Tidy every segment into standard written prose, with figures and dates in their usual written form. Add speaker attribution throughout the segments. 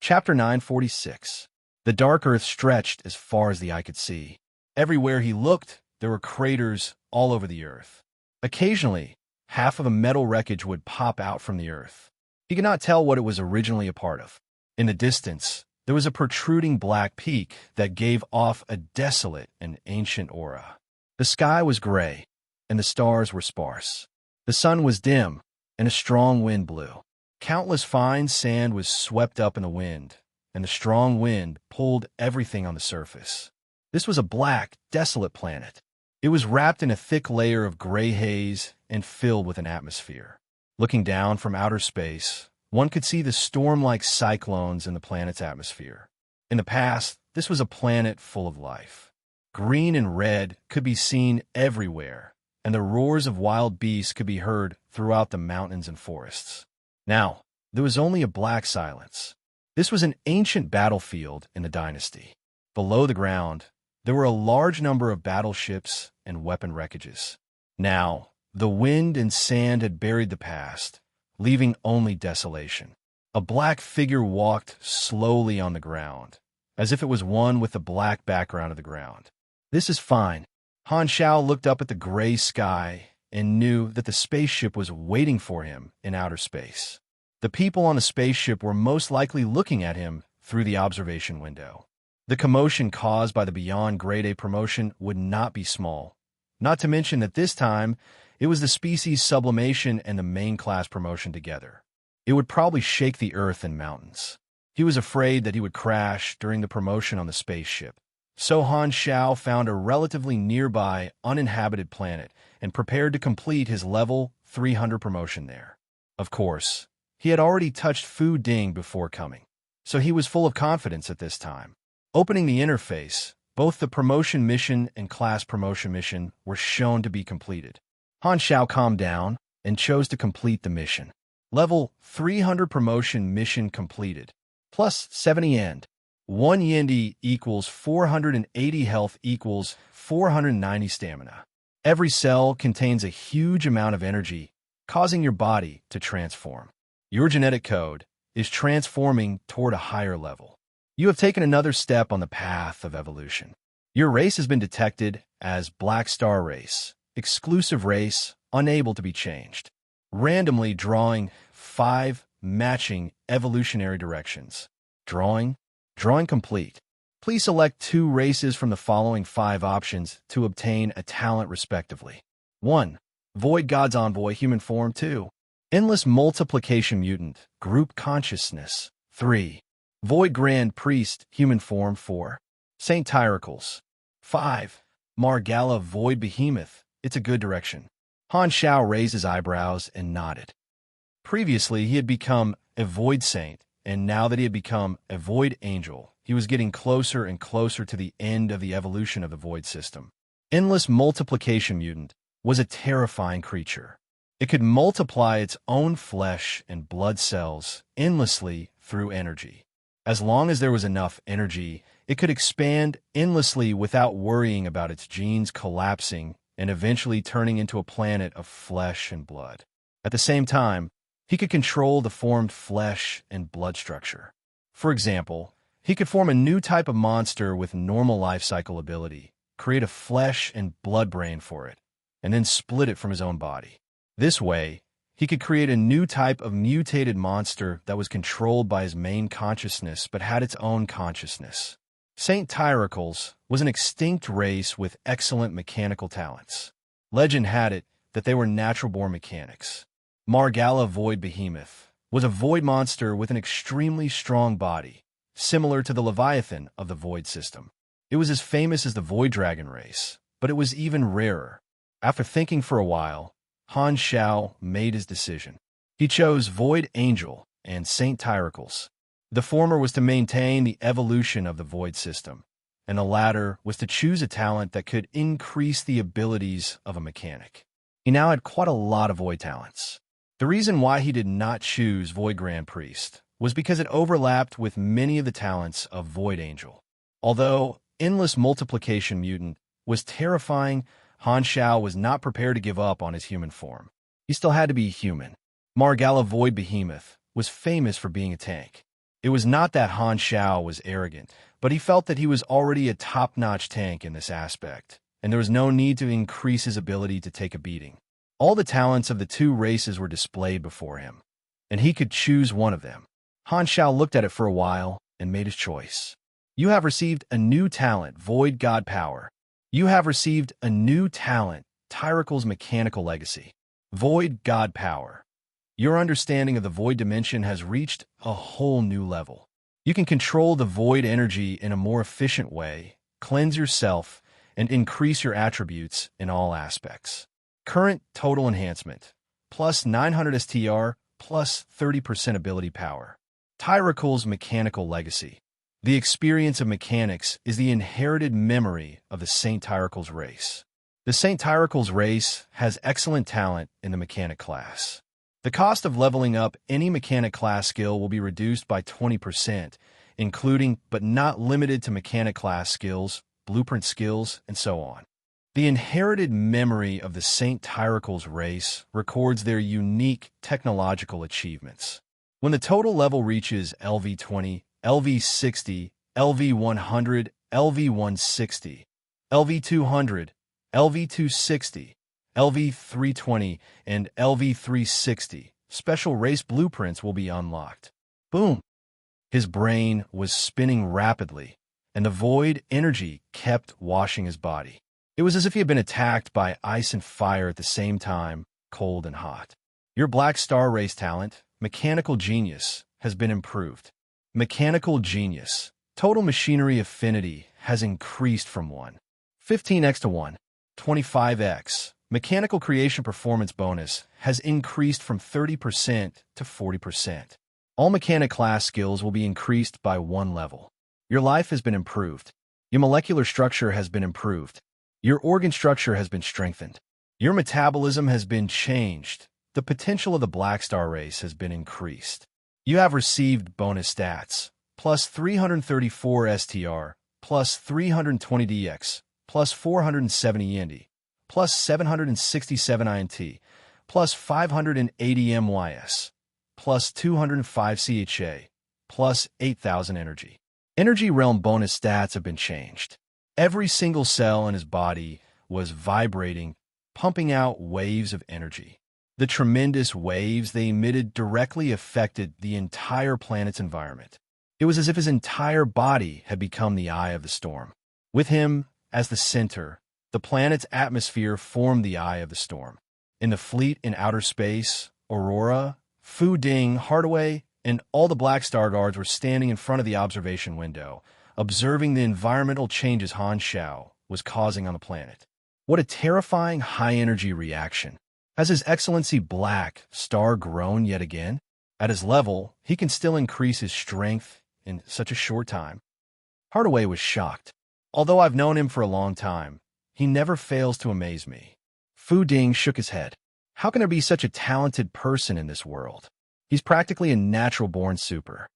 Speaker 1: Chapter 946. The dark earth stretched as far as the eye could see. Everywhere he looked, there were craters all over the earth. Occasionally, half of a metal wreckage would pop out from the earth. He could not tell what it was originally a part of. In the distance, there was a protruding black peak that gave off a desolate and ancient aura. The sky was gray, and the stars were sparse. The sun was dim, and a strong wind blew. Countless fine sand was swept up in the wind, and the strong wind pulled everything on the surface. This was a black, desolate planet. It was wrapped in a thick layer of gray haze and filled with an atmosphere. Looking down from outer space, one could see the storm-like cyclones in the planet's atmosphere. In the past, this was a planet full of life. Green and red could be seen everywhere, and the roars of wild beasts could be heard throughout the mountains and forests. Now, there was only a black silence. This was an ancient battlefield in the dynasty. Below the ground, there were a large number of battleships and weapon wreckages. Now, the wind and sand had buried the past, leaving only desolation. A black figure walked slowly on the ground, as if it was one with the black background of the ground. "This is fine." Han Shao looked up at the gray sky and knew that the spaceship was waiting for him in outer space. The people on the spaceship were most likely looking at him through the observation window. The commotion caused by the Beyond Grade A promotion would not be small, not to mention that this time it was the species sublimation and the main class promotion together. It would probably shake the earth and mountains. He was afraid that he would crash during the promotion on the spaceship. So Han Shao found a relatively nearby, uninhabited planet and prepared to complete his level 300 promotion there. Of course, he had already touched Fu Ding before coming, so he was full of confidence at this time. Opening the interface, both the promotion mission and class promotion mission were shown to be completed. Han Shao calmed down and chose to complete the mission. Level 300 promotion mission completed. Plus 70 yen. 1 yen equals 480 health equals 490 stamina. Every cell contains a huge amount of energy, causing your body to transform. Your genetic code is transforming toward a higher level. You have taken another step on the path of evolution. Your race has been detected as Black Star Race, exclusive race, unable to be changed. Randomly drawing 5 matching evolutionary directions. Drawing complete. Please select 2 races from the following 5 options to obtain a talent respectively. 1. Void God's Envoy, human form. 2. Endless Multiplication Mutant, group consciousness. 3. Void Grand Priest, human form. 4. Saint Tyracles. 5. Margalla Void Behemoth, it's a good direction. Han Shao raised his eyebrows and nodded. Previously, he had become a Void Saint, and now that he had become a Void Angel, he was getting closer and closer to the end of the evolution of the Void system. Endless Multiplication Mutant was a terrifying creature. It could multiply its own flesh and blood cells endlessly through energy. As long as there was enough energy, it could expand endlessly without worrying about its genes collapsing and eventually turning into a planet of flesh and blood. At the same time, he could control the formed flesh and blood structure. For example, he could form a new type of monster with normal life cycle ability, create a flesh and blood brain for it, and then split it from his own body. This way, he could create a new type of mutated monster that was controlled by his main consciousness but had its own consciousness. Saint Tyracles was an extinct race with excellent mechanical talents. Legend had it that they were natural-born mechanics. Margalla Void Behemoth was a void monster with an extremely strong body, similar to the Leviathan of the Void system. It was as famous as the Void Dragon race, but it was even rarer. After thinking for a while, Han Shao made his decision. He chose Void Angel and Saint Tyracles. The former was to maintain the evolution of the Void system, and the latter was to choose a talent that could increase the abilities of a mechanic. He now had quite a lot of Void talents. The reason why he did not choose Void Grand Priest was because it overlapped with many of the talents of Void Angel. Although Endless Multiplication Mutant was terrifying, Han Shao was not prepared to give up on his human form. He still had to be human. Margalla Void Behemoth was famous for being a tank. It was not that Han Xiao was arrogant, but he felt that he was already a top-notch tank in this aspect, and there was no need to increase his ability to take a beating. All the talents of the two races were displayed before him, and he could choose one of them. Han Xiao looked at it for a while and made his choice. You have received a new talent, Void God Power. You have received a new talent, Tyracle's Mechanical Legacy. Void God Power. Your understanding of the Void Dimension has reached a whole new level. You can control the Void energy in a more efficient way, cleanse yourself, and increase your attributes in all aspects. Current total enhancement, plus 900 STR, plus 30% ability power. Tyracle's Mechanical Legacy. The experience of mechanics is the inherited memory of the Saint Tyracle's race. The Saint Tyracle's race has excellent talent in the mechanic class. The cost of leveling up any mechanic class skill will be reduced by 20%, including but not limited to mechanic class skills, blueprint skills, and so on. The inherited memory of the Saint Tyracle's race records their unique technological achievements. When the total level reaches LV20, LV60, LV100, LV160, LV200, LV260, LV320, and LV360, special race blueprints will be unlocked. Boom! His brain was spinning rapidly, and the void energy kept washing his body. It was as if he had been attacked by ice and fire at the same time, cold and hot. Your Black Star race talent, Mechanical Genius, has been improved. Mechanical Genius. Total machinery affinity has increased from 15x to 25x. Mechanical creation performance bonus has increased from 30% to 40%. All mechanic class skills will be increased by 1 level. Your life has been improved. Your molecular structure has been improved. Your organ structure has been strengthened. Your metabolism has been changed. The potential of the Black Star race has been increased. You have received bonus stats, plus 334 STR, plus 320 DX, plus 470 ND, plus 767 INT, plus 580 MYS, plus 205 CHA, plus 8,000 energy. Energy realm bonus stats have been changed. Every single cell in his body was vibrating, pumping out waves of energy. The tremendous waves they emitted directly affected the entire planet's environment. It was as if his entire body had become the eye of the storm. With him as the center, the planet's atmosphere formed the eye of the storm. In the fleet in outer space, Aurora, Fu Ding, Hardaway, and all the Black Star Guards were standing in front of the observation window, observing the environmental changes Han Xiao was causing on the planet. What a terrifying high-energy reaction. Has His Excellency Black Star grown yet again? At his level, he can still increase his strength in such a short time. Hardaway was shocked. Although I've known him for a long time, he never fails to amaze me. Fu Ding shook his head. How can there be such a talented person in this world? He's practically a natural-born super.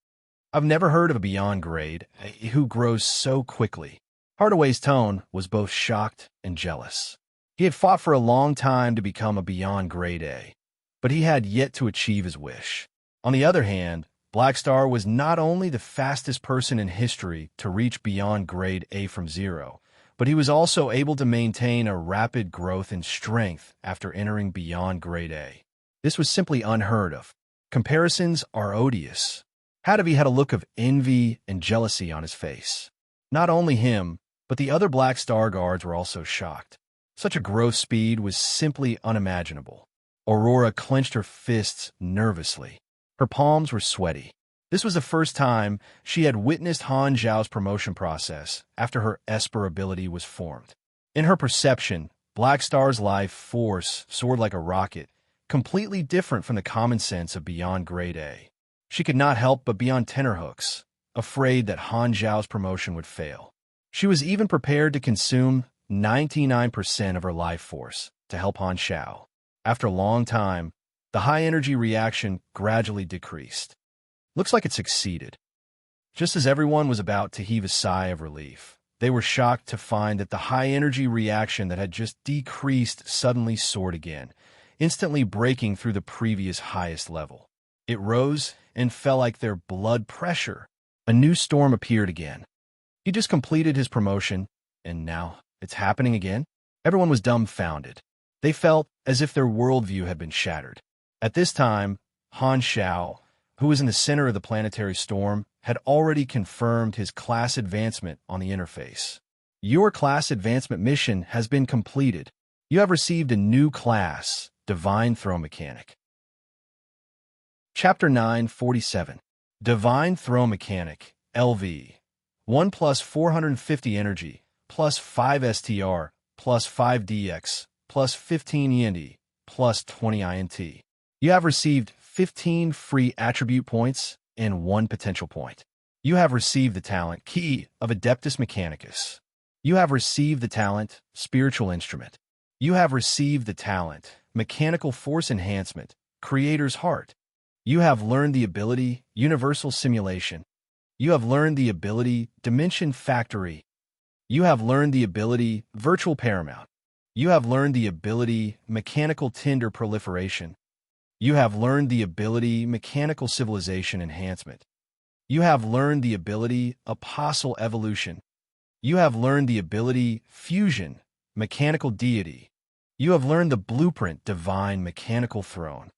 Speaker 1: I've never heard of a beyond grade who grows so quickly. Hardaway's tone was both shocked and jealous. He had fought for a long time to become a beyond grade A, but he had yet to achieve his wish. On the other hand, Black Star was not only the fastest person in history to reach beyond grade A from 0, but he was also able to maintain a rapid growth in strength after entering beyond grade A. This was simply unheard of. Comparisons are odious. Hadavi had a look of envy and jealousy on his face. Not only him, but the other Black Star Guards were also shocked. Such a growth speed was simply unimaginable. Aurora clenched her fists nervously. Her palms were sweaty. This was the first time she had witnessed Han Zhao's promotion process after her Esper ability was formed. In her perception, Black Star's life force soared like a rocket, completely different from the common sense of beyond grade A. She could not help but be on tenterhooks, afraid that Han Zhao's promotion would fail. She was even prepared to consume 99% of her life force to help Han Xiao. After a long time, the high-energy reaction gradually decreased. Looks like it succeeded. Just as everyone was about to heave a sigh of relief, they were shocked to find that the high-energy reaction that had just decreased suddenly soared again, instantly breaking through the previous highest level. It rose and fell like their blood pressure. A new storm appeared again. He just completed his promotion, and now it's happening again? Everyone was dumbfounded. They felt as if their worldview had been shattered. At this time, Han Xiao, who was in the center of the planetary storm, had already confirmed his class advancement on the interface. Your class advancement mission has been completed. You have received a new class, Divine Throw Mechanic. Chapter 947. Divine Throw Mechanic, LV. 1 plus 450 energy, plus 5 STR, plus 5 DX, plus 15 END, plus 20 INT. You have received 15 free attribute points and 1 potential point. You have received the talent Key of Adeptus Mechanicus. You have received the talent Spiritual Instrument. You have received the talent Mechanical Force Enhancement, Creator's Heart. You have learned the ability Universal Simulation. You have learned the ability Dimension Factory. You have learned the ability Virtual Paramount. You have learned the ability Mechanical Tinder Proliferation. You have learned the ability Mechanical Civilization Enhancement. You have learned the ability Apostle Evolution. You have learned the ability Fusion, Mechanical Deity. You have learned the blueprint Divine Mechanical Throne.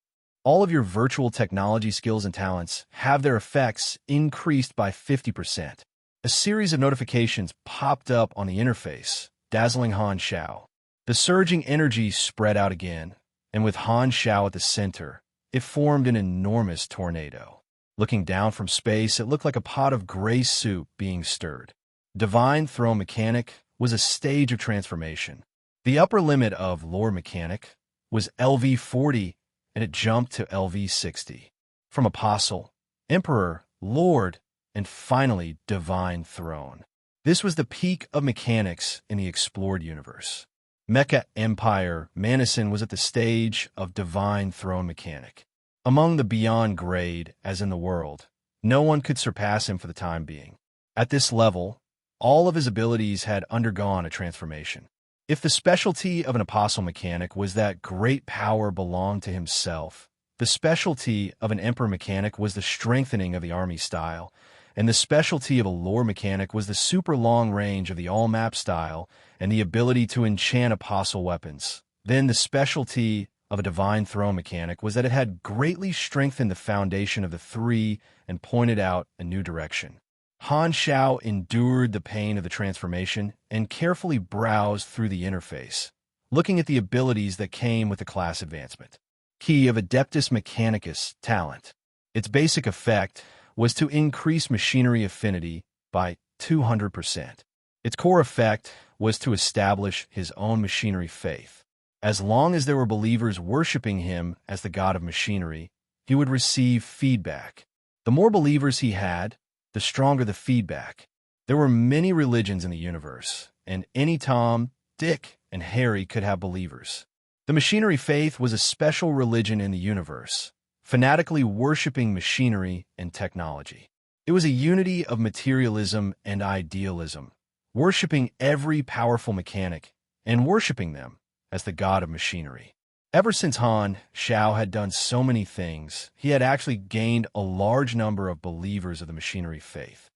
Speaker 1: All of your virtual technology skills and talents have their effects increased by 50%. A series of notifications popped up on the interface, dazzling Han Xiao. The surging energy spread out again, and with Han Xiao at the center, it formed an enormous tornado. Looking down from space, it looked like a pot of gray soup being stirred. Divine Throw Mechanic was a stage of transformation. The upper limit of Lore Mechanic was LV40, and it jumped to LV60. From Apostle, Emperor, Lord, and finally Divine Throne. This was the peak of mechanics in the explored universe. Mecha Empire Manison was at the stage of Divine Throne Mechanic. Among the beyond grade, as in the world, no one could surpass him for the time being. At this level, all of his abilities had undergone a transformation. If the specialty of an apostle mechanic was that great power belonged to himself, the specialty of an emperor mechanic was the strengthening of the army style, and the specialty of a lore mechanic was the super long range of the all-map style and the ability to enchant apostle weapons. Then the specialty of a divine throne mechanic was that it had greatly strengthened the foundation of the three and pointed out a new direction. Han Xiao endured the pain of the transformation and carefully browsed through the interface, looking at the abilities that came with the class advancement. Key of Adeptus Mechanicus talent. Its basic effect was to increase machinery affinity by 200%. Its core effect was to establish his own machinery faith. As long as there were believers worshiping him as the god of machinery, he would receive feedback. The more believers he had, the stronger the feedback. There were many religions in the universe, and any Tom, Dick, and Harry could have believers. The machinery faith was a special religion in the universe, fanatically worshiping machinery and technology. It was a unity of materialism and idealism, worshiping every powerful mechanic and worshiping them as the god of machinery. Ever since Han Xiao had done so many things, he had actually gained a large number of believers of the machinery faith.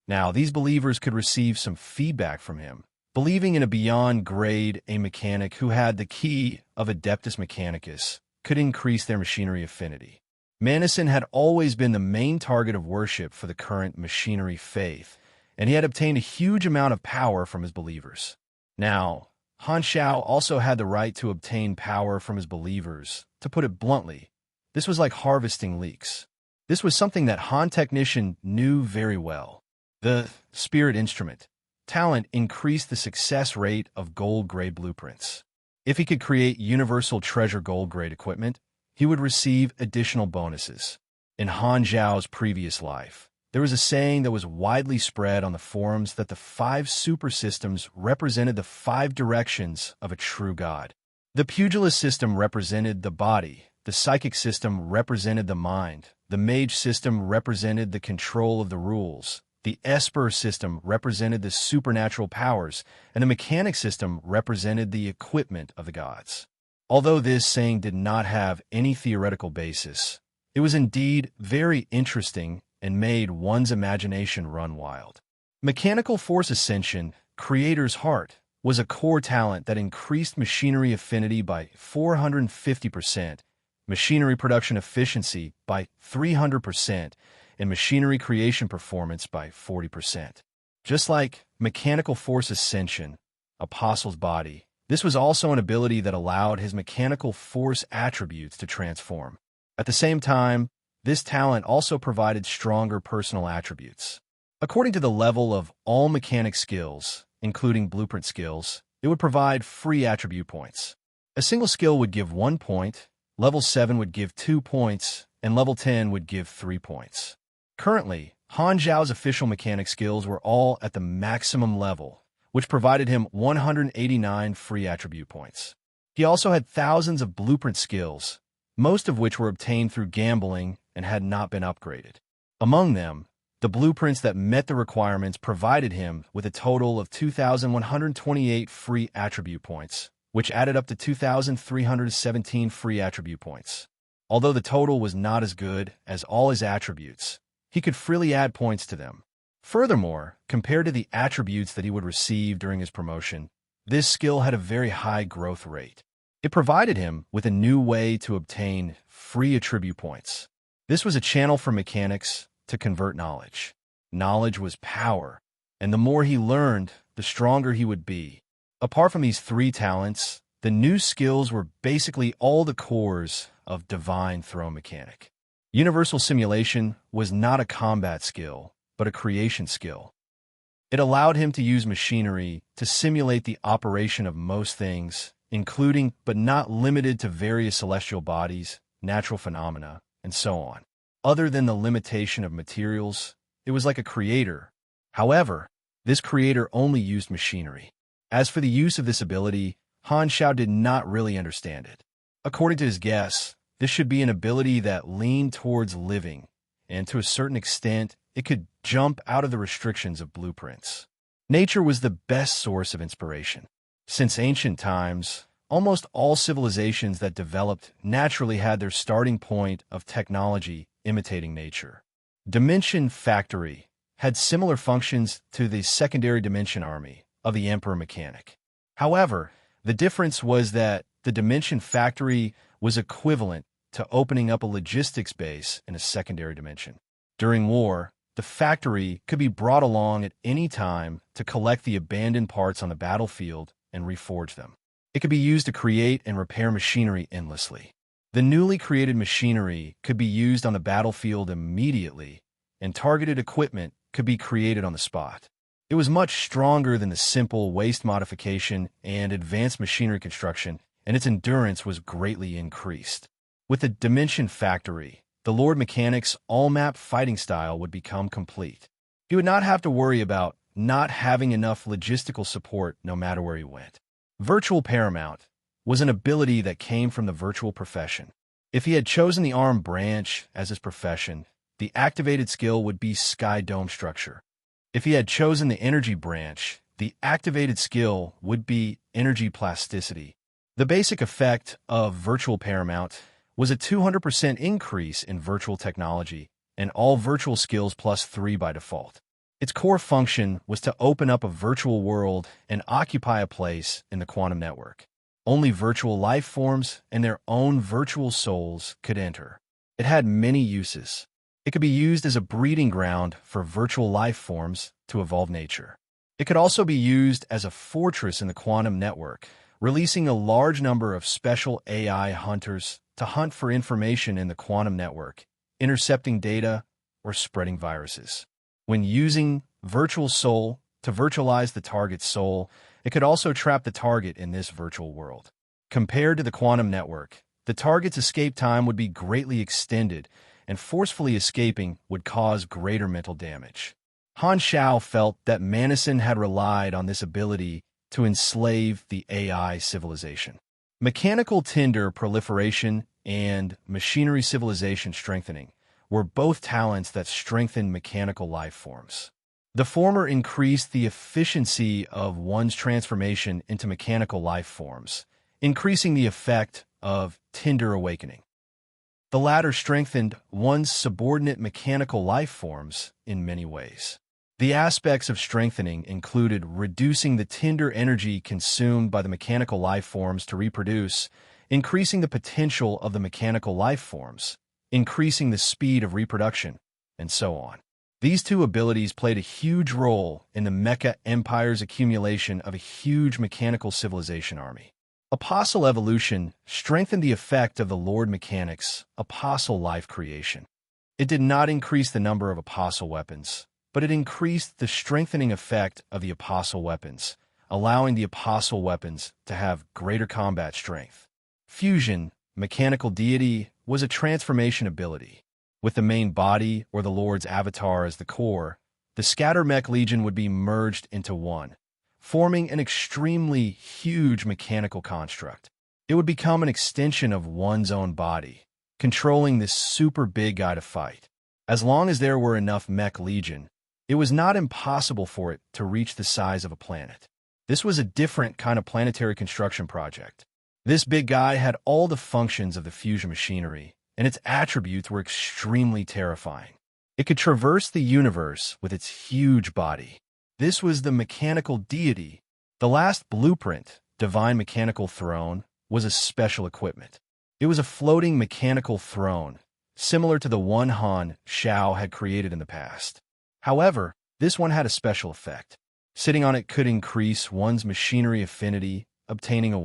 Speaker 1: Now, these believers could receive some feedback from him. Believing in a beyond grade a mechanic who had the key of Adeptus Mechanicus could increase their machinery affinity. Manison had always been the main target of worship for the current machinery faith, and he had obtained a huge amount of power from his believers. Now, Han Xiao also had the right to obtain power from his believers. To put it bluntly, this was like harvesting leeks. This was something that Han Technician knew very well. The Spirit Instrument talent increased the success rate of gold-grade blueprints. If he could create universal treasure gold-grade equipment, he would receive additional bonuses. In Han Zhao's previous life, there was a saying that was widely spread on the forums that the 5 super systems represented the 5 directions of a true god. The pugilist system represented the body, the psychic system represented the mind, the mage system represented the control of the rules, the Esper system represented the supernatural powers, and the mechanic system represented the equipment of the gods. Although this saying did not have any theoretical basis, It was indeed very interesting and made one's imagination run wild. Mechanical Force Ascension, Creator's Heart, was a core talent that increased machinery affinity by 450%, machinery production efficiency by 300%, and machinery creation performance by 40%. Just like Mechanical Force Ascension, Apostle's Body, this was also an ability that allowed his mechanical force attributes to transform. At the same time, this talent also provided stronger personal attributes. According to the level of all mechanic skills, including blueprint skills, it would provide free attribute points. A single skill would give 1 point, level 7 would give 2 points, and level 10 would give 3 points. Currently, Han Zhao's official mechanic skills were all at the maximum level, which provided him 189 free attribute points. He also had thousands of blueprint skills, most of which were obtained through gambling and had not been upgraded. Among them, the blueprints that met the requirements provided him with a total of 2,128 free attribute points, which added up to 2,317 free attribute points. Although the total was not as good as all his attributes, he could freely add points to them. Furthermore, compared to the attributes that he would receive during his promotion, this skill had a very high growth rate. It provided him with a new way to obtain free attribute points. This was a channel for mechanics to convert knowledge. Knowledge was power, and the more he learned, the stronger he would be. Apart from these 3 talents, the new skills were basically all the cores of Divine Throne Mechanic. Universal Simulation was not a combat skill, but a creation skill. It allowed him to use machinery to simulate the operation of most things, including but not limited to various celestial bodies, natural phenomena, and so on. Other than the limitation of materials, it was like a creator. However, this creator only used machinery. As for the use of this ability, Han Zhao did not really understand it. According to his guess, this should be an ability that leaned towards living, and to a certain extent, it could jump out of the restrictions of blueprints. Nature was the best source of inspiration. Since ancient times, almost all civilizations that developed naturally had their starting point of technology imitating nature. Dimension Factory had similar functions to the Secondary Dimension Army of the Emperor Mechanic. However, the difference was that the Dimension Factory was equivalent to opening up a logistics base in a secondary dimension. During war, the factory could be brought along at any time to collect the abandoned parts on the battlefield and reforge them. It could be used to create and repair machinery endlessly. The newly created machinery could be used on the battlefield immediately, and targeted equipment could be created on the spot. It was much stronger than the simple waste modification and advanced machinery construction, and its endurance was greatly increased. With the Dimension Factory, the Lord Mechanic's all-map fighting style would become complete. He would not have to worry about not having enough logistical support no matter where he went. Virtual Paramount was an ability that came from the virtual profession. If he had chosen the arm branch as his profession, the activated skill would be Sky Dome Structure. If he had chosen the energy branch, the activated skill would be Energy Plasticity. The basic effect of Virtual Paramount was a 200% increase in virtual technology and all virtual skills +3 by default. Its core function was to open up a virtual world and occupy a place in the quantum network. Only virtual life forms and their own virtual souls could enter. It had many uses. It could be used as a breeding ground for virtual life forms to evolve nature. It could also be used as a fortress in the quantum network, releasing a large number of special AI hunters to hunt for information in the quantum network, intercepting data, or spreading viruses. When using Virtual Soul to virtualize the target's soul, it could also trap the target in this virtual world. Compared to the quantum network, the target's escape time would be greatly extended, and forcefully escaping would cause greater mental damage. Han Zhao felt that Manison had relied on this ability to enslave the AI civilization. Mechanical Tinder Proliferation and Machinery Civilization Strengthening were both talents that strengthened mechanical life forms. The former increased the efficiency of one's transformation into mechanical life forms, increasing the effect of Tinder Awakening. The latter strengthened one's subordinate mechanical life forms in many ways. The aspects of strengthening included reducing the tender energy consumed by the mechanical life forms to reproduce, increasing the potential of the mechanical life forms, increasing the speed of reproduction, and so on. These two abilities played a huge role in the Mecha Empire's accumulation of a huge mechanical civilization army. Apostle evolution strengthened the effect of the Lord Mechanic's Apostle life creation. It did not increase the number of Apostle weapons, but it increased the strengthening effect of the Apostle weapons, allowing the Apostle weapons to have greater combat strength. Fusion, mechanical deity, was a transformation ability. With the main body or the Lord's avatar as the core, the Scatter Mech Legion would be merged into one, forming an extremely huge mechanical construct. It would become an extension of one's own body, controlling this super big guy to fight. As long as there were enough Mech Legion, it was not impossible for it to reach the size of a planet. This was a different kind of planetary construction project. This big guy had all the functions of the fusion machinery, and its attributes were extremely terrifying. It could traverse the universe with its huge body. This was the mechanical deity. The last blueprint, Divine Mechanical Throne, was a special equipment. It was a floating mechanical throne, similar to the one Han Shao had created in the past. However, this one had a special effect. Sitting on it could increase one's machinery affinity, obtaining a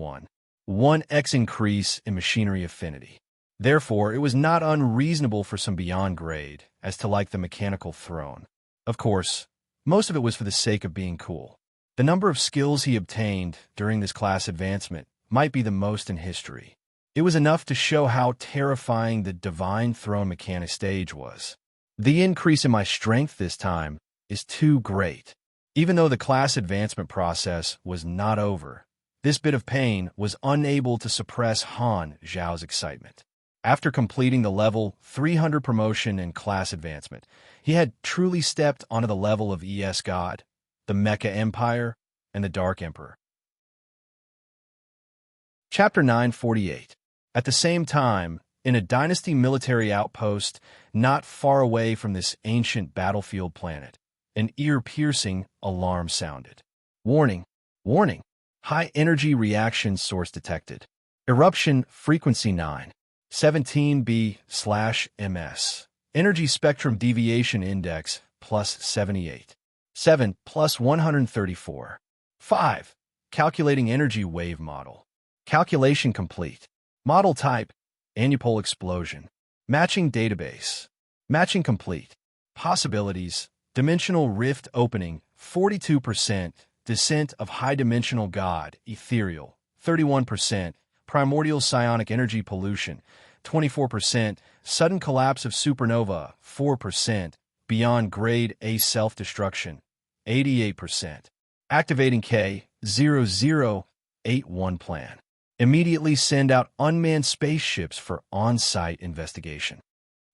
Speaker 1: 1x increase in machinery affinity. Therefore, it was not unreasonable for some beyond grade as to like the mechanical throne. Of course, most of it was for the sake of being cool. The number of skills he obtained during this class advancement might be the most in history. It was enough to show how terrifying the Divine Throne Mechanic stage was. The increase in my strength this time is too great. Even though the class advancement process was not over, this bit of pain was unable to suppress Han Zhao's excitement. After completing the level 300 promotion in class advancement, he had truly stepped onto the level of ES God, the Mecha Empire, and the Dark Emperor. Chapter 948. At the same time, in a dynasty military outpost not far away from this ancient battlefield planet, an ear-piercing alarm sounded. Warning! Warning! High-energy reaction source detected. Eruption frequency 917B/MS. Energy spectrum deviation index plus 78. 7 plus 134. 5. Calculating energy wave model. Calculation complete. Model type, Anupole explosion. Matching database. Matching complete. Possibilities, dimensional rift opening, 42%, descent of high-dimensional god, ethereal, 31%, primordial psionic energy pollution, 24%, sudden collapse of supernova, 4%, beyond grade A self-destruction, 88%. Activating K0081 plan. Immediately send out unmanned spaceships for on-site investigation.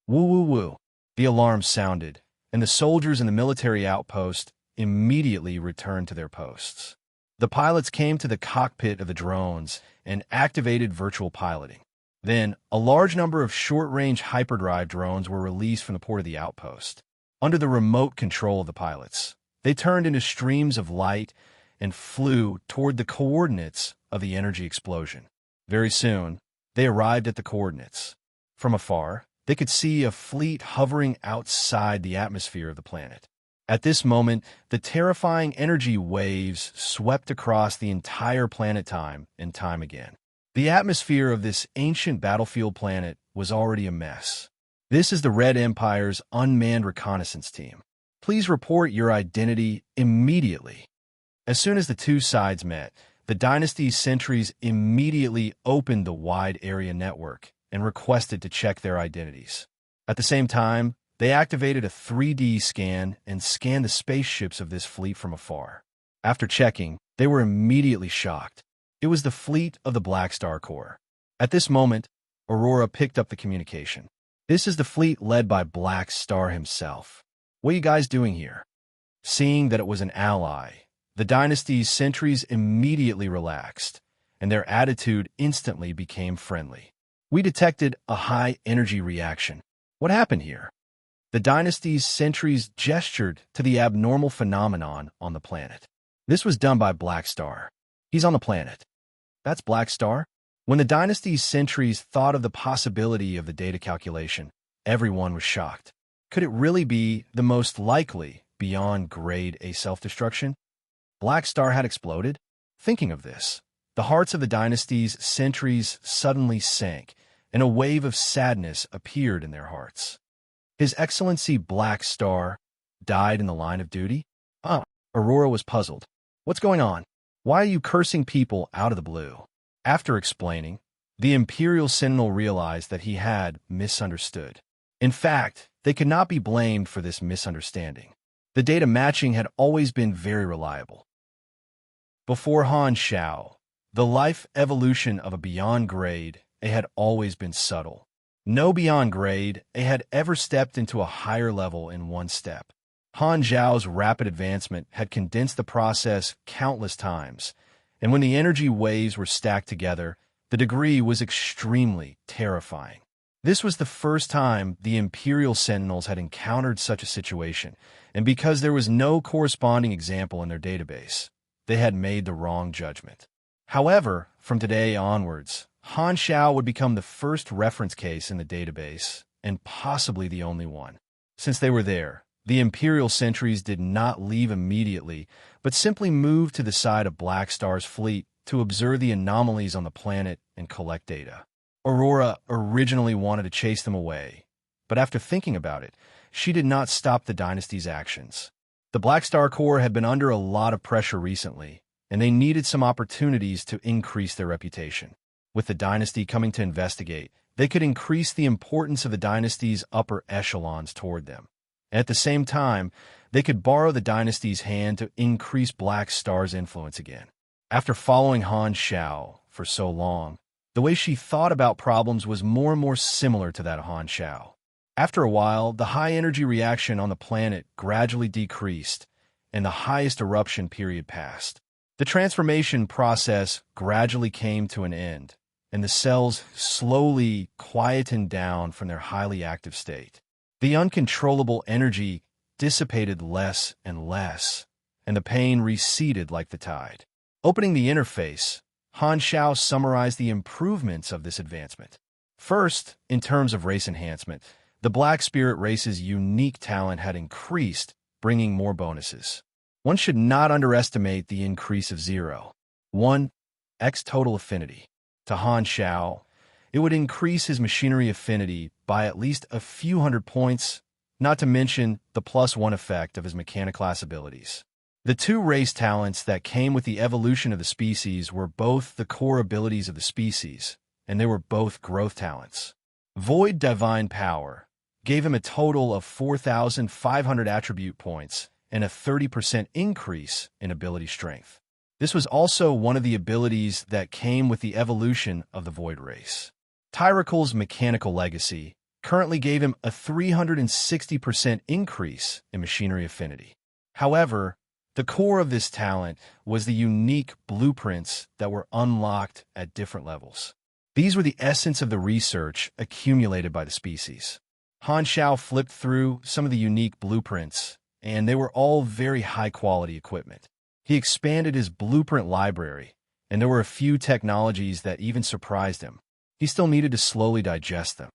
Speaker 1: Woo woo woo. The alarm sounded, and the soldiers in the military outpost immediately returned to their posts. The pilots came to the cockpit of the drones and activated virtual piloting. Then, a large number of short-range hyperdrive drones were released from the port of the outpost. Under the remote control of the pilots, they turned into streams of light and flew toward the coordinates of the energy explosion. Very soon, they arrived at the coordinates. From afar, they could see a fleet hovering outside the atmosphere of the planet. At this moment, the terrifying energy waves swept across the entire planet time and time again. The atmosphere of this ancient battlefield planet was already a mess. This is the Red Empire's unmanned reconnaissance team. Please report your identity immediately. As soon as the two sides met, the dynasty's sentries immediately opened the wide area network and requested to check their identities. At the same time, they activated a 3D scan and scanned the spaceships of this fleet from afar. After checking, they were immediately shocked. It was the fleet of the Black Star Corps. At this moment, Aurora picked up the communication. This is the fleet led by Black Star himself. What are you guys doing here? Seeing that it was an ally, the dynasty's sentries immediately relaxed, and their attitude instantly became friendly. We detected a high energy reaction. What happened here? The dynasty's sentries gestured to the abnormal phenomenon on the planet. This was done by Black Star. He's on the planet. That's Black Star? When the dynasty's sentries thought of the possibility of the data calculation, everyone was shocked. Could it really be the most likely beyond grade A self-destruction? Black Star had exploded? Thinking of this, the hearts of the dynasty's sentries suddenly sank, and a wave of sadness appeared in their hearts. His Excellency Black Star died in the line of duty? Aurora was puzzled. What's going on? Why are you cursing people out of the blue? After explaining, the Imperial Sentinel realized that he had misunderstood. In fact, they could not be blamed for this misunderstanding. The data matching had always been very reliable. Before Han Shao, the life evolution of a beyond grade A had always been subtle. No beyond grade A had ever stepped into a higher level in one step. Han Zhao's rapid advancement had condensed the process countless times, and when the energy waves were stacked together, the degree was extremely terrifying. This was the first time the Imperial Sentinels had encountered such a situation, and because there was no corresponding example in their database, they had made the wrong judgment. However, from today onwards, Han Shao would become the first reference case in the database, and possibly the only one. Since they were there, the Imperial sentries did not leave immediately, but simply moved to the side of Black Star's fleet to observe the anomalies on the planet and collect data. Aurora originally wanted to chase them away, but after thinking about it, she did not stop the dynasty's actions. The Black Star Corps had been under a lot of pressure recently, and they needed some opportunities to increase their reputation. With the dynasty coming to investigate, they could increase the importance of the dynasty's upper echelons toward them. At the same time, they could borrow the dynasty's hand to increase Black Star's influence again. After following Han Shao for so long, the way she thought about problems was more and more similar to that of Han Shao. After a while, the high-energy reaction on the planet gradually decreased, and the highest eruption period passed. The transformation process gradually came to an end, and the cells slowly quietened down from their highly active state. The uncontrollable energy dissipated less and less, and the pain receded like the tide. Opening the interface, Han Shao summarized the improvements of this advancement. First, in terms of race enhancement, the Black Spirit race's unique talent had increased, bringing more bonuses. One should not underestimate the increase of 0.1x total affinity. To Han Shao, it would increase his machinery affinity by at least a few hundred points, not to mention the +1 effect of his mechanic-class abilities. The two race talents that came with the evolution of the species were both the core abilities of the species, and they were both growth talents. Void Divine Power gave him a total of 4,500 attribute points and a 30% increase in ability strength. This was also one of the abilities that came with the evolution of the Void race. Tyracle's Mechanical Legacy currently gave him a 360% increase in machinery affinity. However, the core of this talent was the unique blueprints that were unlocked at different levels. These were the essence of the research accumulated by the species. Han Shao flipped through some of the unique blueprints, and they were all very high-quality equipment. He expanded his blueprint library, and there were a few technologies that even surprised him. He still needed to slowly digest them.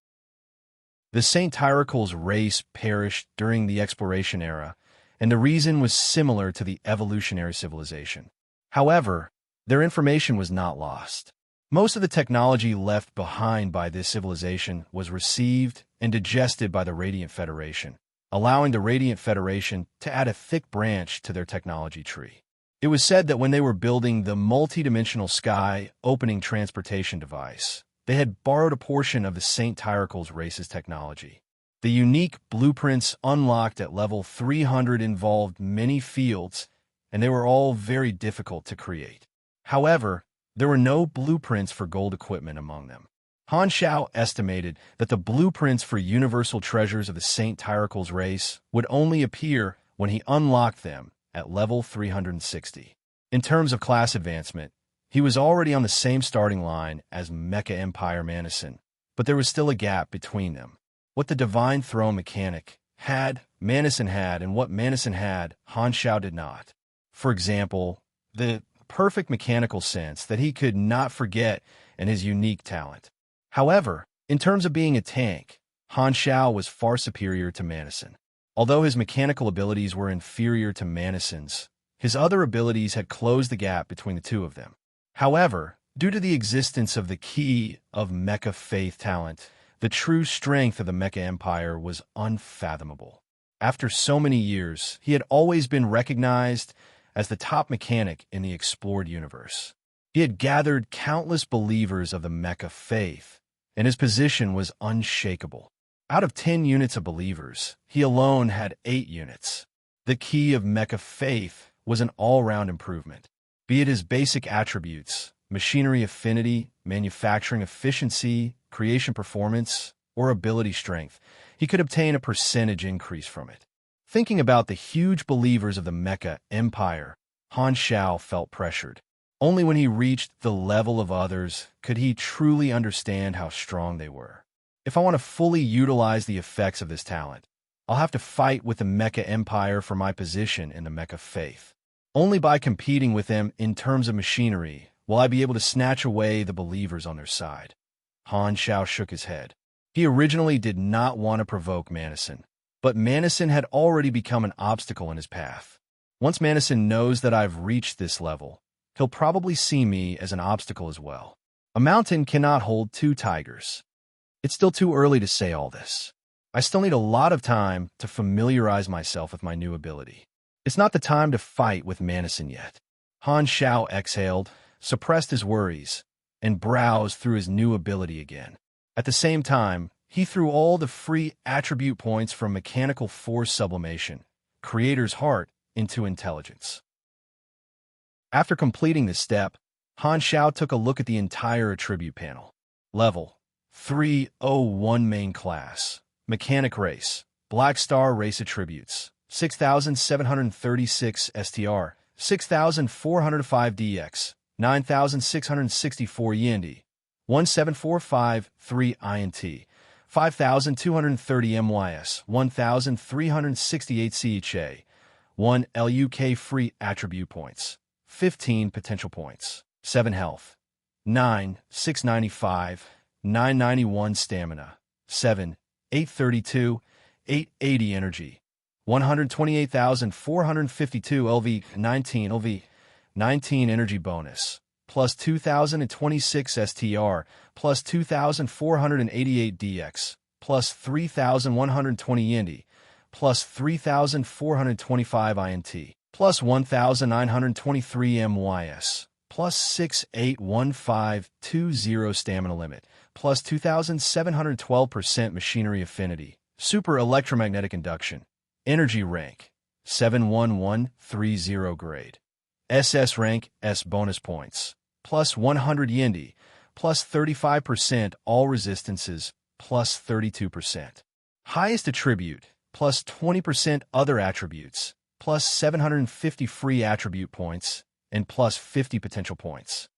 Speaker 1: The St. Tyracle's race perished during the exploration era, and the reason was similar to the evolutionary civilization. However, their information was not lost. Most of the technology left behind by this civilization was received and digested by the Radiant Federation, allowing the Radiant Federation to add a thick branch to their technology tree. It was said that when they were building the multidimensional sky opening transportation device, they had borrowed a portion of the St. Tyracle's race's technology. The unique blueprints unlocked at level 300 involved many fields, and they were all very difficult to create. However, there were no blueprints for gold equipment among them. Han Shao estimated that the blueprints for universal treasures of the St. Tyracle's race would only appear when he unlocked them at level 360. In terms of class advancement, he was already on the same starting line as Mecha Empire Manison, but there was still a gap between them. What the Divine Throne mechanic had, Manison had, and what Manison had, Han Xiao did not. For example, the perfect mechanical sense that he could not forget and his unique talent. However, in terms of being a tank, Han Xiao was far superior to Manison. Although his mechanical abilities were inferior to Manison's, his other abilities had closed the gap between the two of them. However, due to the existence of the key of Mecha Faith talent, the true strength of the Mecha Empire was unfathomable. After so many years, he had always been recognized as the top mechanic in the explored universe. He had gathered countless believers of the Mecha Faith, and his position was unshakable. Out of 10 units of believers, he alone had 8 units. The key of Mecha Faith was an all-round improvement. Be it his basic attributes, machinery affinity, manufacturing efficiency, creation performance, or ability strength, he could obtain a percentage increase from it. Thinking about the huge believers of the Mecha Empire, Han Xiao felt pressured. Only when he reached the level of others could he truly understand how strong they were. If I want to fully utilize the effects of this talent, I'll have to fight with the Mecha Empire for my position in the Mecha Faith. Only by competing with them in terms of machinery will I be able to snatch away the believers on their side. Han Xiao shook his head. He originally did not want to provoke Manison, but Manison had already become an obstacle in his path. Once Manison knows that I've reached this level, he'll probably see me as an obstacle as well. A mountain cannot hold 2 tigers. It's still too early to say all this. I still need a lot of time to familiarize myself with my new ability. It's not the time to fight with Manison yet. Han Xiao exhaled, suppressed his worries, and browsed through his new ability again. At the same time, he threw all the free attribute points from Mechanical Force Sublimation, Creator's Heart, into Intelligence. After completing this step, Han Xiao took a look at the entire attribute panel. Level 301 Main Class, Mechanic Race, Black Star Race Attributes, 6,736 STR, 6,405 DX, 9,664 YND, 17453 INT, 5,230 MYS, 1,368 CHA, 1 LUK free attribute points, 15 potential points, 7 health, 9, 695, 991 stamina, 7, 832, 880 energy, 128,452 LV, 19 LV, 19 energy bonus, plus 2,026 STR, plus 2,488 DX, plus 3,120 Indy, plus 3,425 INT, plus 1,923 MYS, plus 681520 stamina limit, plus 2,712% machinery affinity, super electromagnetic induction, energy rank, 71130 grade, SS rank S bonus points, plus 100 Yindi, plus 35% all resistances, plus 32%. Highest attribute, plus 20% other attributes, plus 750 free attribute points, and plus 50 potential points.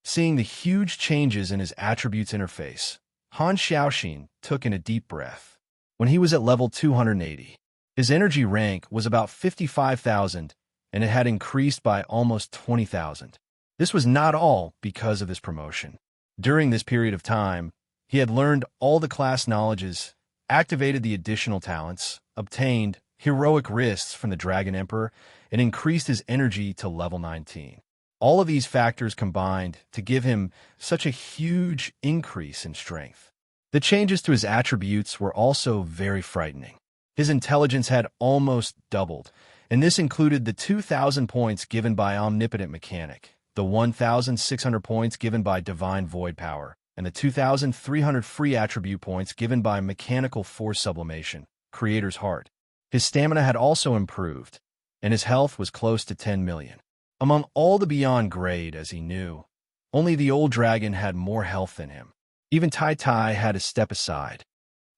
Speaker 1: Seeing the huge changes in his attributes interface, Han Xiaoxin took in a deep breath. When he was at level 280, his energy rank was about 55,000, and it had increased by almost 20,000. This was not all because of this promotion. During this period of time, he had learned all the class knowledges, activated the additional talents, obtained heroic wrists from the Dragon Emperor, and increased his energy to level 19. All of these factors combined to give him such a huge increase in strength. The changes to his attributes were also very frightening. His intelligence had almost doubled, and this included the 2,000 points given by Omnipotent Mechanic, the 1,600 points given by Divine Void Power, and the 2,300 free attribute points given by Mechanical Force Sublimation, Creator's Heart. His stamina had also improved, and his health was close to 10 million. Among all the Beyond Grade, as he knew, only the Old Dragon had more health than him. Even Tai Tai had to step aside.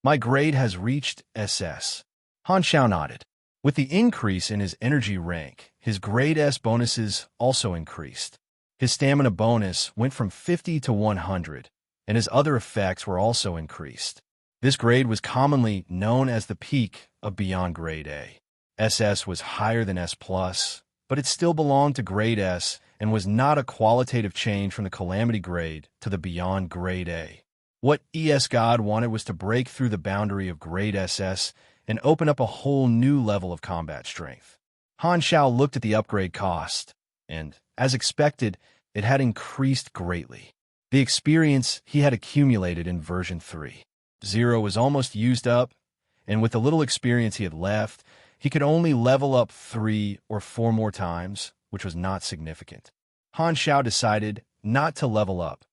Speaker 1: My grade has reached SS. Han Xiao nodded. With the increase in his energy rank, his grade S bonuses also increased. His stamina bonus went from 50 to 100, and his other effects were also increased. This grade was commonly known as the peak of beyond grade A. SS was higher than S+, but it still belonged to grade S and was not a qualitative change from the calamity grade to the beyond grade A. What ES God wanted was to break through the boundary of grade SS and open up a whole new level of combat strength. Han Xiao looked at the upgrade cost, and, as expected, it had increased greatly. The experience he had accumulated in version 3.0 was almost used up, and with the little experience he had left, he could only level up 3 or 4 more times, which was not significant. Han Xiao decided not to level up,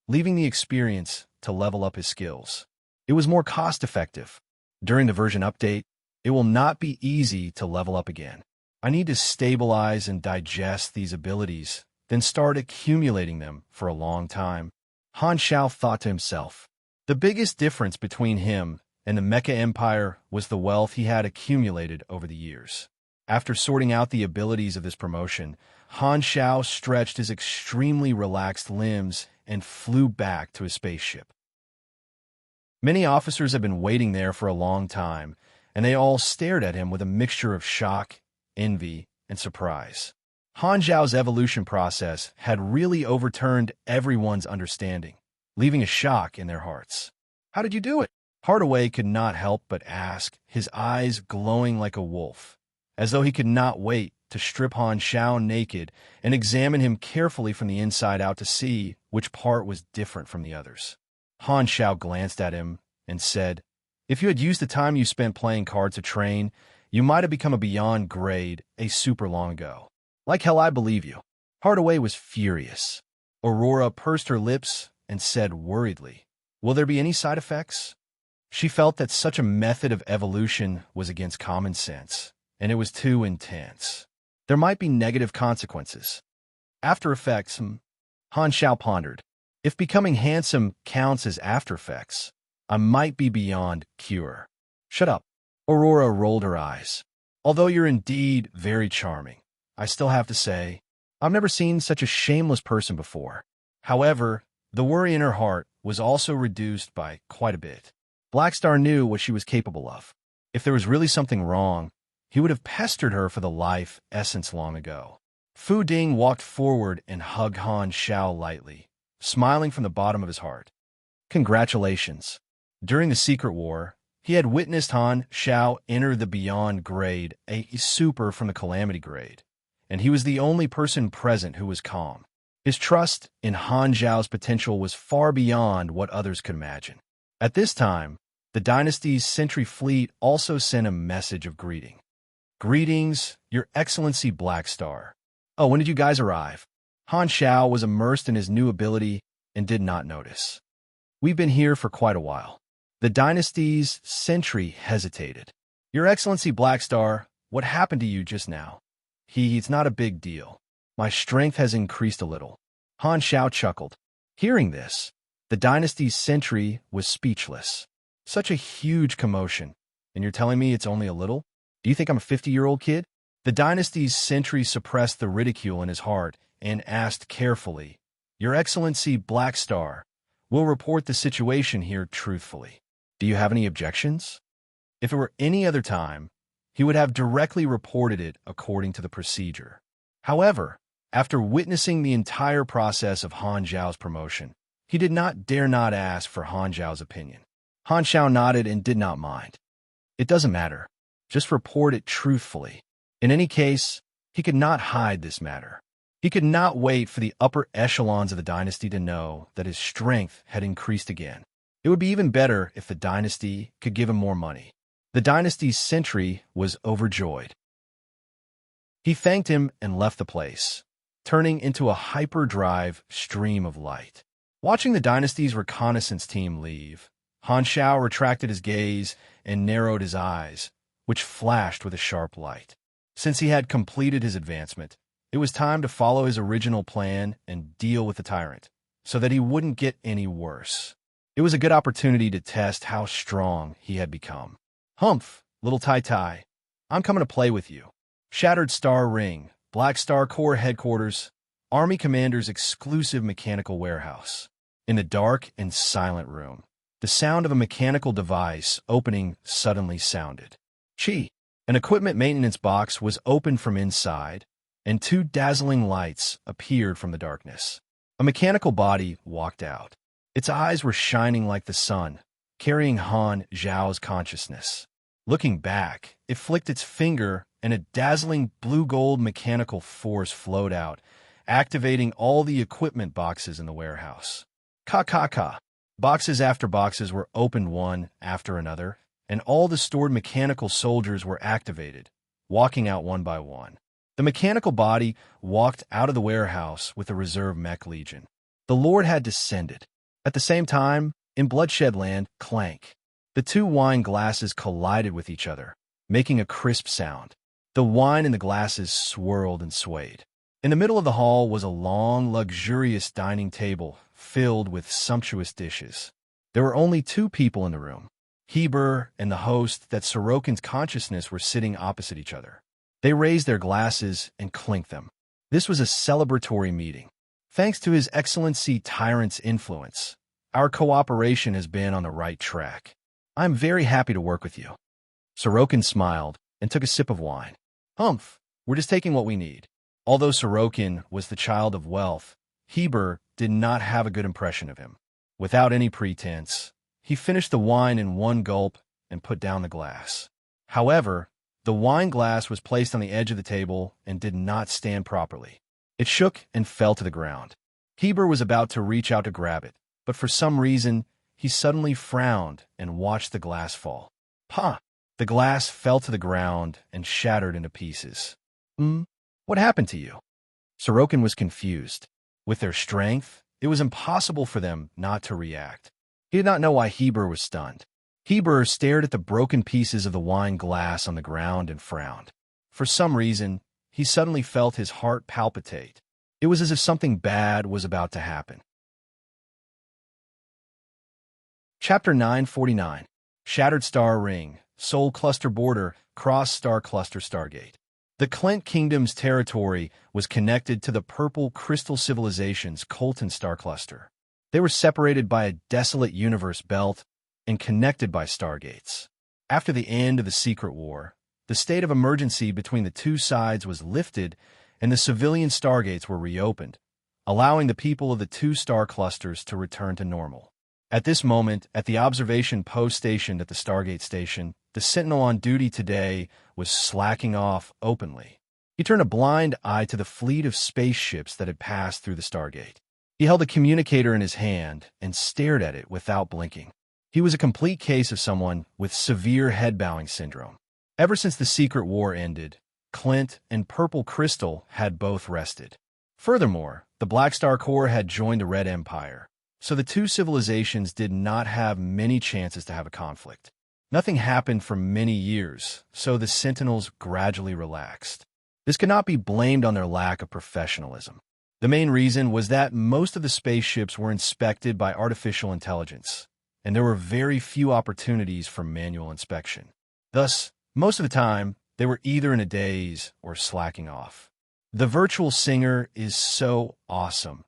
Speaker 1: leaving the experience to level up his skills. It was more cost-effective. During the version update, it will not be easy to level up again. I need to stabilize and digest these abilities, then start accumulating them for a long time. Han Xiao thought to himself. The biggest difference between him and the Mecha Empire was the wealth he had accumulated over the years. After sorting out the abilities of this promotion, Han Xiao stretched his extremely relaxed limbs and flew back to his spaceship. Many officers had been waiting there for a long time, and they all stared at him with a mixture of shock, envy, and surprise. Han Xiao's evolution process had really overturned everyone's understanding, leaving a shock in their hearts. How did you do it? Hardaway could not help but ask, his eyes glowing like a wolf, as though he could not wait to strip Han Xiao naked and examine him carefully from the inside out to see which part was different from the others. Han Xiao glanced at him and said, "If you had used the time you spent playing cards to train, you might have become a beyond grade A super long ago. Like hell, I believe you." Hardaway was furious. Aurora pursed her lips and said worriedly, "Will there be any side effects?" She felt that such a method of evolution was against common sense, and it was too intense. There might be negative consequences. After effects, Han Xiao pondered. If becoming handsome counts as after effects, I might be beyond cure. Shut up. Aurora rolled her eyes. Although you're indeed very charming, I still have to say, I've never seen such a shameless person before. However, the worry in her heart was also reduced by quite a bit. Blackstar knew what she was capable of. If there was really something wrong, he would have pestered her for the life essence long ago. Fu Ding walked forward and hugged Han Xiao lightly, smiling from the bottom of his heart. Congratulations. During the Secret War, he had witnessed Han Xiao enter the Beyond grade, a super from the Calamity grade, and he was the only person present who was calm. His trust in Han Xiao's potential was far beyond what others could imagine. At this time, the dynasty's sentry fleet also sent a message of greeting. "Greetings, Your Excellency Blackstar. Oh, when did you guys arrive?" Han Xiao was immersed in his new ability and did not notice. "We've been here for quite a while." The dynasty's sentry hesitated. "Your Excellency Blackstar, what happened to you just now?" It's not a big deal. My strength has increased a little." Han Xiao chuckled. Hearing this, the dynasty's sentry was speechless. "Such a huge commotion, and you're telling me it's only a little? Do you think I'm a 50-year-old kid?" The dynasty's sentry suppressed the ridicule in his heart and asked carefully, "Your Excellency Blackstar, we'll report the situation here truthfully. Do you have any objections?" If it were any other time, he would have directly reported it according to the procedure. However, after witnessing the entire process of Han Xiao's promotion, he did not dare not ask for Han Xiao's opinion. Han Xiao nodded and did not mind. "It doesn't matter. Just report it truthfully." In any case, he could not hide this matter. He could not wait for the upper echelons of the dynasty to know that his strength had increased again. It would be even better if the dynasty could give him more money. The dynasty's sentry was overjoyed. He thanked him and left the place, turning into a hyperdrive stream of light. Watching the dynasty's reconnaissance team leave, Han Xiao retracted his gaze and narrowed his eyes, which flashed with a sharp light. Since he had completed his advancement, it was time to follow his original plan and deal with the tyrant, so that he wouldn't get any worse. It was a good opportunity to test how strong he had become. "Humph, little Tai Tai, I'm coming to play with you." Shattered Star Ring, Black Star Corps Headquarters, Army Commander's exclusive mechanical warehouse. In the dark and silent room, the sound of a mechanical device opening suddenly sounded. Chi! An equipment maintenance box was opened from inside, and two dazzling lights appeared from the darkness. A mechanical body walked out. Its eyes were shining like the sun, carrying Han Zhao's consciousness. Looking back, it flicked its finger, and a dazzling blue-gold mechanical force flowed out, activating all the equipment boxes in the warehouse. Ka. Boxes after boxes were opened one after another, and all the stored mechanical soldiers were activated, walking out one by one. The mechanical body walked out of the warehouse with a reserve mech legion. The Lord had descended. At the same time, in Bloodshed Land, clank. The two wine glasses collided with each other, making a crisp sound. The wine in the glasses swirled and swayed. In the middle of the hall was a long, luxurious dining table filled with sumptuous dishes. There were only two people in the room, Heber and the host that Sorokin's consciousness were sitting opposite each other. They raised their glasses and clinked them. This was a celebratory meeting. Thanks to His Excellency Tyrant's influence, our cooperation has been on the right track. I'm very happy to work with you. Sorokin smiled and took a sip of wine. Humph, we're just taking what we need. Although Sorokin was the child of wealth, Heber did not have a good impression of him. Without any pretense, he finished the wine in one gulp and put down the glass. However, the wine glass was placed on the edge of the table and did not stand properly. It shook and fell to the ground. Heber was about to reach out to grab it, but for some reason, he suddenly frowned and watched the glass fall. Pa! The glass fell to the ground and shattered into pieces. What happened to you? Sorokin was confused. With their strength, it was impossible for them not to react. He did not know why Heber was stunned. Heber stared at the broken pieces of the wine glass on the ground and frowned. For some reason, he suddenly felt his heart palpitate. It was as if something bad was about to happen. Chapter 949. Shattered Star Ring, Soul Cluster Border, Cross Star Cluster Stargate. The Clint Kingdom's territory was connected to the Purple Crystal Civilization's Colton Star Cluster. They were separated by a desolate universe belt and connected by stargates. After the end of the Secret War, the state of emergency between the two sides was lifted and the civilian stargates were reopened, allowing the people of the two star clusters to return to normal. At this moment, at the observation post stationed at the Stargate station, the sentinel on duty today was slacking off openly. He turned a blind eye to the fleet of spaceships that had passed through the Stargate. He held a communicator in his hand and stared at it without blinking. He was a complete case of someone with severe head-bowing syndrome. Ever since the Secret War ended, Clint and Purple Crystal had both rested. Furthermore, the Black Star Corps had joined the Red Empire, so the two civilizations did not have many chances to have a conflict. Nothing happened for many years, so the Sentinels gradually relaxed. This could not be blamed on their lack of professionalism. The main reason was that most of the spaceships were inspected by artificial intelligence, and there were very few opportunities for manual inspection. Thus, most of the time, they were either in a daze or slacking off. The virtual singer is so awesome.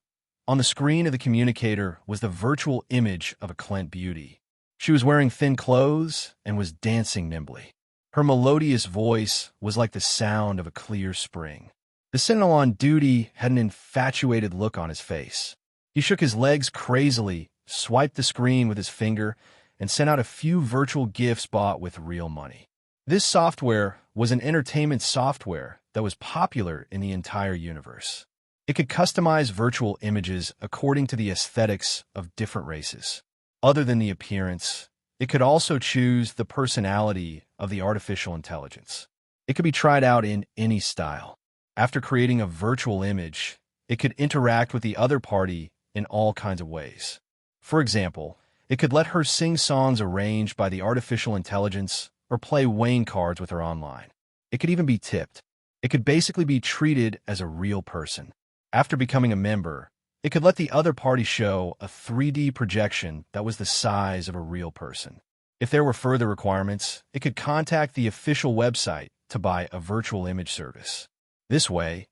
Speaker 1: On the screen of the communicator was the virtual image of a Clint beauty. She was wearing thin clothes and was dancing nimbly. Her melodious voice was like the sound of a clear spring. The sentinel on duty had an infatuated look on his face. He shook his legs crazily, swiped the screen with his finger, and sent out a few virtual gifts bought with real money. This software was an entertainment software that was popular in the entire universe. It could customize virtual images according to the aesthetics of different races. Other than the appearance, it could also choose the personality of the artificial intelligence. It could be tried out in any style. After creating a virtual image, it could interact with the other party in all kinds of ways. For example, it could let her sing songs arranged by the artificial intelligence or play Wayne cards with her online. It could even be tipped. It could basically be treated as a real person. After becoming a member, it could let the other party show a 3D projection that was the size of a real person. If there were further requirements, it could contact the official website to buy a virtual image service. This way,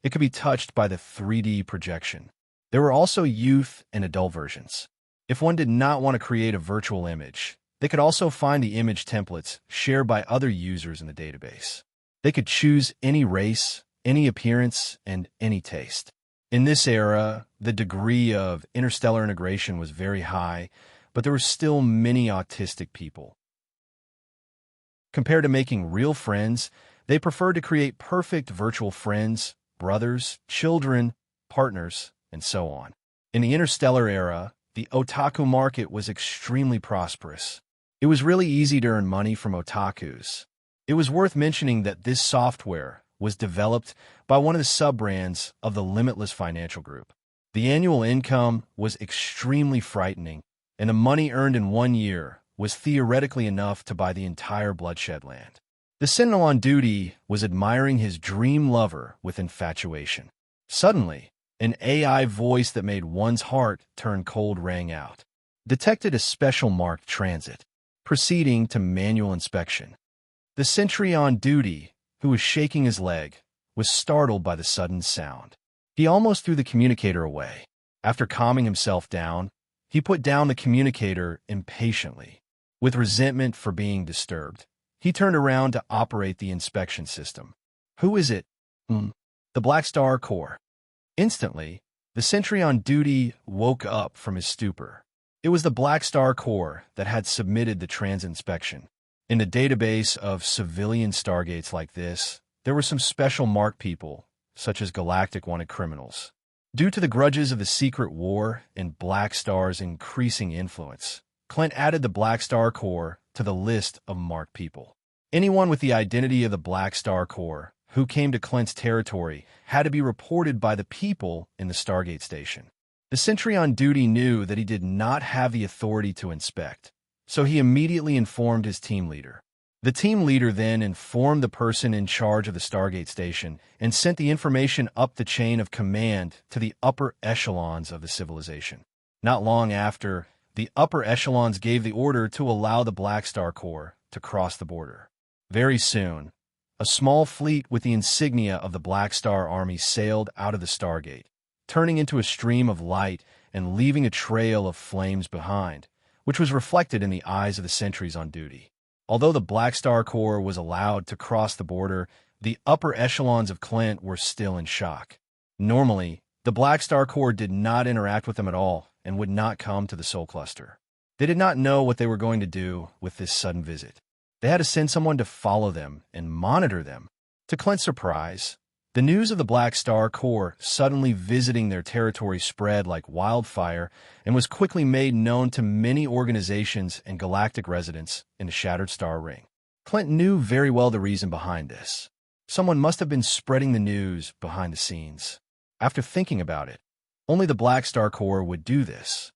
Speaker 1: it could be touched by the 3D projection. There were also youth and adult versions. If one did not want to create a virtual image, they could also find the image templates shared by other users in the database. They could choose any race, any appearance, and any taste. In this era, the degree of interstellar integration was very high, but there were still many autistic people. Compared to making real friends, they preferred to create perfect virtual friends, brothers, children, partners, and so on. In the interstellar era, the otaku market was extremely prosperous. It was really easy to earn money from otakus. It was worth mentioning that this software was developed by one of the sub-brands of the Limitless Financial Group. The annual income was extremely frightening, and the money earned in 1 year was theoretically enough to buy the entire Bloodshed land. The sentinel on duty was admiring his dream lover with infatuation. Suddenly, an AI voice that made one's heart turn cold rang out. Detected a special marked transit. Proceeding to manual inspection. The sentry on duty, who was shaking his leg, was startled by the sudden sound. He almost threw the communicator away. After calming himself down, he put down the communicator impatiently. With resentment for being disturbed, he turned around to operate the inspection system. Who is it? The Black Star Corps. Instantly, the sentry on duty woke up from his stupor. It was the Black Star Corps that had submitted the transit inspection. In the database of civilian stargates like this, there were some special marked people, such as galactic wanted criminals. Due to the grudges of the secret war and Black Star's increasing influence, Clint added the Black Star Corps to the list of marked people. Anyone with the identity of the Black Star Corps who came to Clint's territory had to be reported by the people in the Stargate station. The sentry on duty knew that he did not have the authority to inspect, so he immediately informed his team leader. The team leader then informed the person in charge of the Stargate station and sent the information up the chain of command to the upper echelons of the civilization. Not long after, the upper echelons gave the order to allow the Black Star Corps to cross the border. Very soon, a small fleet with the insignia of the Black Star Army sailed out of the Stargate, turning into a stream of light and leaving a trail of flames behind, which was reflected in the eyes of the sentries on duty. Although the Black Star Corps was allowed to cross the border, the upper echelons of Clint were still in shock. Normally, the Black Star Corps did not interact with them at all and would not come to the Soul Cluster. They did not know what they were going to do with this sudden visit. They had to send someone to follow them and monitor them. To Clint's surprise, the news of the Black Star Corps suddenly visiting their territory spread like wildfire and was quickly made known to many organizations and galactic residents in the Shattered Star Ring. Clint knew very well the reason behind this. Someone must have been spreading the news behind the scenes. After thinking about it, only the Black Star Corps would do this.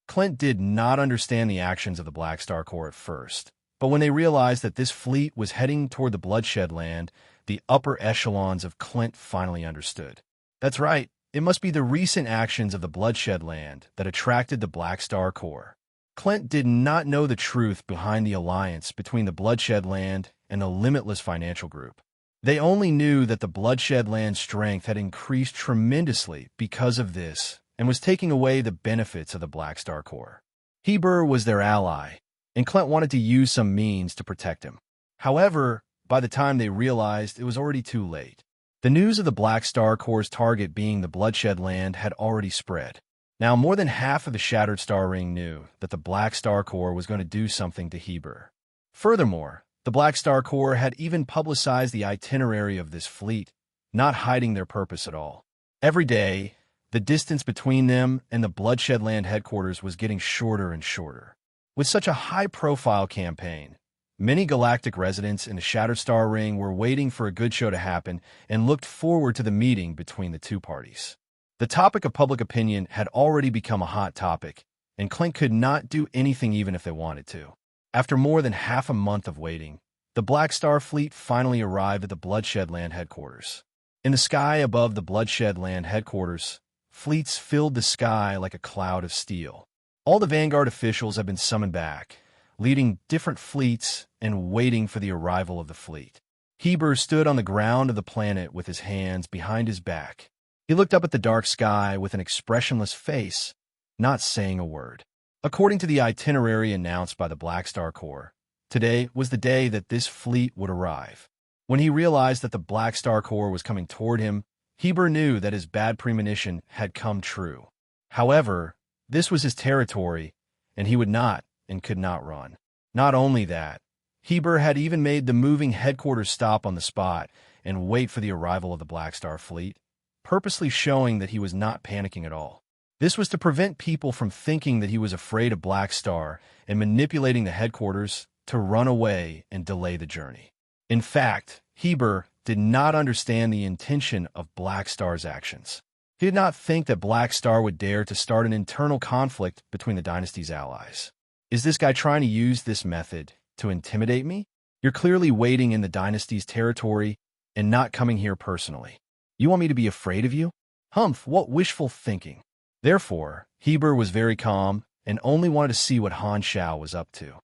Speaker 1: Clint did not understand the actions of the Black Star Corps at first, but when they realized that this fleet was heading toward the Bloodshed land, the upper echelons of Clint finally understood. That's right, it must be the recent actions of the Bloodshed land that attracted the Black Star Corps. Clint did not know the truth behind the alliance between the Bloodshed land and the Limitless Financial Group. They only knew that the Bloodshed land's strength had increased tremendously because of this and was taking away the benefits of the Black Star Corps. Heber was their ally, and Clint wanted to use some means to protect him. However, by the time they realized, it was already too late. The news of the Black Star Corps' target being the Bloodshed land had already spread. Now, more than half of the Shattered Star Ring knew that the Black Star Corps was going to do something to Heber. Furthermore, the Black Star Corps had even publicized the itinerary of this fleet, not hiding their purpose at all. Every day, the distance between them and the Bloodshed land headquarters was getting shorter and shorter. With such a high-profile campaign, many galactic residents in the Shattered Star Ring were waiting for a good show to happen and looked forward to the meeting between the two parties. The topic of public opinion had already become a hot topic, and Clint could not do anything even if they wanted to. After more than half a month of waiting, the Black Star fleet finally arrived at the Bloodshed land headquarters. In the sky above the Bloodshed land headquarters, fleets filled the sky like a cloud of steel. All the Vanguard officials had been summoned back, leading different fleets and waiting for the arrival of the fleet. Heber stood on the ground of the planet with his hands behind his back. He looked up at the dark sky with an expressionless face, not saying a word. According to the itinerary announced by the Black Star Corps, today was the day that this fleet would arrive. When he realized that the Black Star Corps was coming toward him, Heber knew that his bad premonition had come true. However, this was his territory, and he would not and could not run. Not only that, Heber had even made the moving headquarters stop on the spot and wait for the arrival of the Black Star fleet, purposely showing that he was not panicking at all. This was to prevent people from thinking that he was afraid of Black Star and manipulating the headquarters to run away and delay the journey. In fact, Heber did not understand the intention of Black Star's actions. He did not think that Black Star would dare to start an internal conflict between the dynasty's allies. Is this guy trying to use this method to intimidate me? You're clearly waiting in the dynasty's territory and not coming here personally. You want me to be afraid of you? Humph, what wishful thinking. Therefore, Heber was very calm and only wanted to see what Han Shao was up to.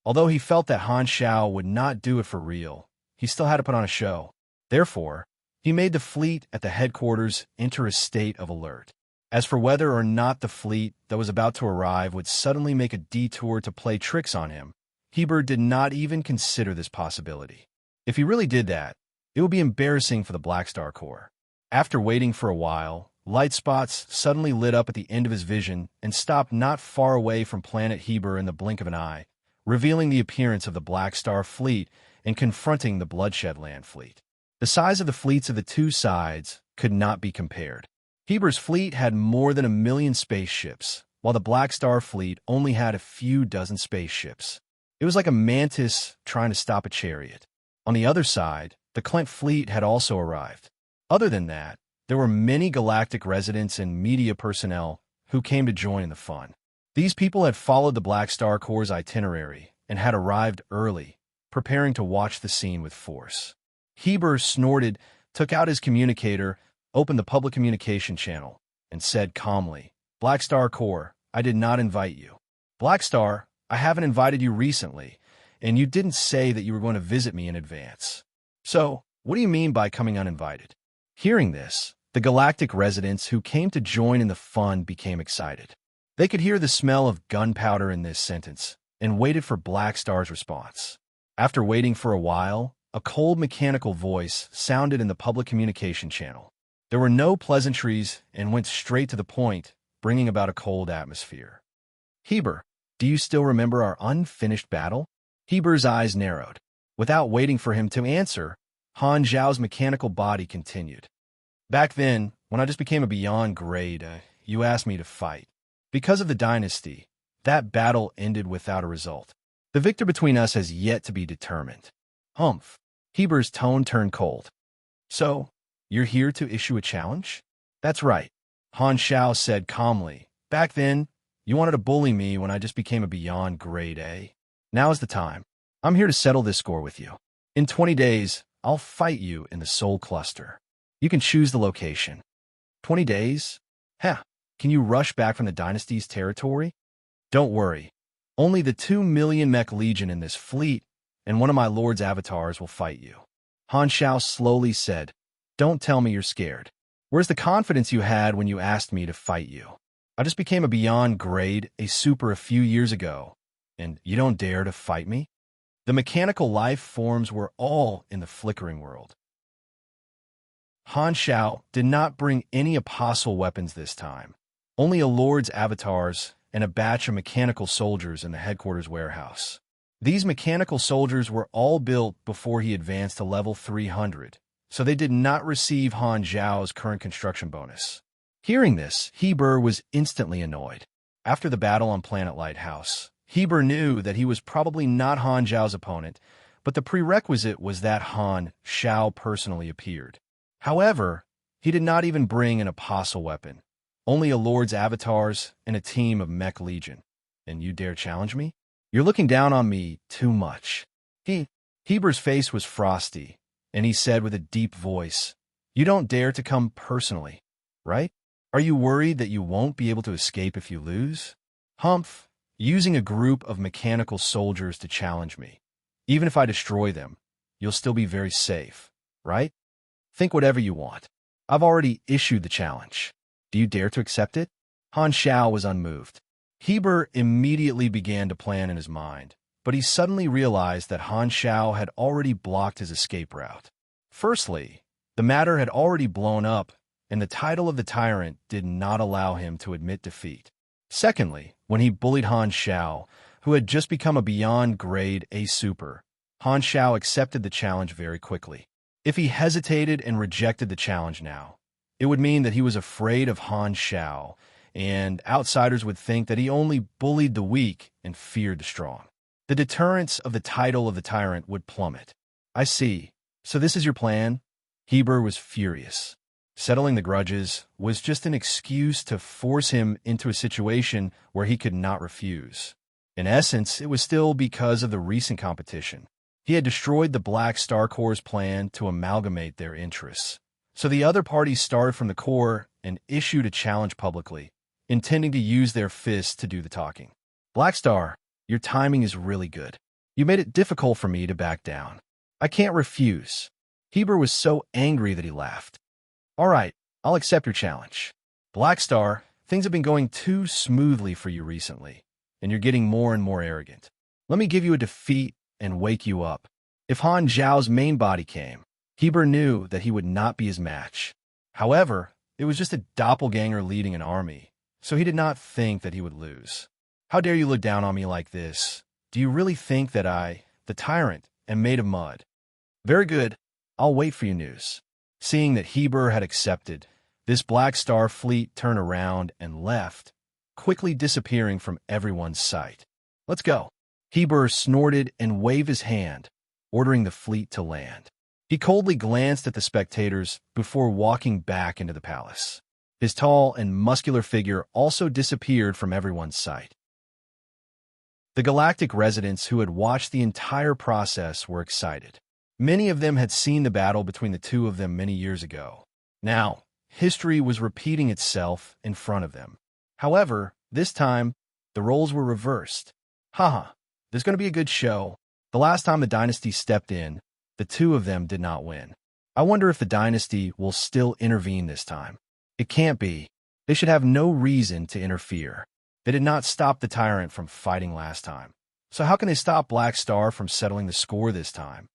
Speaker 1: Although he felt that Han Shao would not do it for real, he still had to put on a show. Therefore, he made the fleet at the headquarters enter a state of alert. As for whether or not the fleet that was about to arrive would suddenly make a detour to play tricks on him, Heber did not even consider this possibility. If he really did that, it would be embarrassing for the Black Star Corps. After waiting for a while, light spots suddenly lit up at the end of his vision and stopped not far away from planet Heber in the blink of an eye, revealing the appearance of the Black Star fleet and confronting the Bloodshed Land fleet. The size of the fleets of the two sides could not be compared. Heber's fleet had more than 1 million spaceships, while the Black Star fleet only had a few dozen spaceships. It was like a mantis trying to stop a chariot. On the other side, the Clint fleet had also arrived. Other than that, there were many galactic residents and media personnel who came to join in the fun. These people had followed the Black Star Corps' itinerary and had arrived early, preparing to watch the scene with force. Heber snorted, took out his communicator, opened the public communication channel, and said calmly, "Black Star Corps, I did not invite you. Black Star, I haven't invited you recently, and you didn't say that you were going to visit me in advance. So, what do you mean by coming uninvited?" Hearing this, the galactic residents who came to join in the fun became excited. They could hear the smell of gunpowder in this sentence and waited for Black Star's response. After waiting for a while, a cold mechanical voice sounded in the public communication channel. There were no pleasantries and went straight to the point, bringing about a cold atmosphere. "Heber, do you still remember our unfinished battle?" Heber's eyes narrowed. Without waiting for him to answer, Han Zhao's mechanical body continued. "Back then, when I just became a beyond grade, you asked me to fight. Because of the dynasty, that battle ended without a result. The victor between us has yet to be determined." Humph. Heber's tone turned cold. "So, you're here to issue a challenge?" "That's right," Han Shao said calmly. "Back then, you wanted to bully me when I just became a beyond grade A. Now's the time. I'm here to settle this score with you. In 20 days, I'll fight you in the Soul Cluster. You can choose the location." 20 days? Heh, can you rush back from the dynasty's territory? Don't worry. Only the 2 million mech legion in this fleet and one of my lord's avatars will fight you. Han Shao slowly said, "Don't tell me you're scared. Where's the confidence you had when you asked me to fight you? I just became a beyond grade, a super a few years ago, and you don't dare to fight me?" The mechanical life forms were all in the flickering world. Han Shao did not bring any apostle weapons this time, only a lord's avatars and a batch of mechanical soldiers in the headquarters warehouse. These mechanical soldiers were all built before he advanced to level 300, so they did not receive Han Zhao's current construction bonus. Hearing this, Heber was instantly annoyed. After the battle on Planet Lighthouse, Heber knew that he was probably not Han Zhao's opponent, but the prerequisite was that Han Shao personally appeared. However, he did not even bring an apostle weapon, only a lord's avatars and a team of mech legion. And you dare challenge me? You're looking down on me too much. Heber's face was frosty, and he said with a deep voice, "You don't dare to come personally, right? Are you worried that you won't be able to escape if you lose? Humph, using a group of mechanical soldiers to challenge me. Even if I destroy them, you'll still be very safe, right? Think whatever you want. I've already issued the challenge. Do you dare to accept it? Han Xiao was unmoved. Heber immediately began to plan in his mind, but he suddenly realized that Han Xiao had already blocked his escape route. Firstly, the matter had already blown up, and the title of the tyrant did not allow him to admit defeat. Secondly, when he bullied Han Xiao, who had just become a beyond grade A super, Han Xiao accepted the challenge very quickly. If he hesitated and rejected the challenge now, it would mean that he was afraid of Han Xiao, and outsiders would think that he only bullied the weak and feared the strong. The deterrence of the title of the tyrant would plummet. I see. So this is your plan? Heber was furious. Settling the grudges was just an excuse to force him into a situation where he could not refuse. In essence, it was still because of the recent competition. He had destroyed the Black Star Corps' plan to amalgamate their interests. So the other parties started from the Corps and issued a challenge publicly, intending to use their fists to do the talking. Black Star, your timing is really good. You made it difficult for me to back down. I can't refuse. Heber was so angry that he laughed. All right, I'll accept your challenge. Black Star, things have been going too smoothly for you recently, and you're getting more and more arrogant. Let me give you a defeat and wake you up. If Han Zhao's main body came, Heber knew that he would not be his match. However, it was just a doppelganger leading an army, so he did not think that he would lose. How dare you look down on me like this? Do you really think that I, the tyrant, am made of mud? Very good. I'll wait for your news. Seeing that Heber had accepted, this Black Star fleet turned around and left, quickly disappearing from everyone's sight. Let's go. Heber snorted and waved his hand, ordering the fleet to land. He coldly glanced at the spectators before walking back into the palace. His tall and muscular figure also disappeared from everyone's sight. The galactic residents who had watched the entire process were excited. Many of them had seen the battle between the two of them many years ago. Now, history was repeating itself in front of them. However, this time, the roles were reversed. Haha, there's going to be a good show. The last time the dynasty stepped in, the two of them did not win. I wonder if the dynasty will still intervene this time. It can't be. They should have no reason to interfere. They did not stop the tyrant from fighting last time. So how can they stop Black Star from settling the score this time?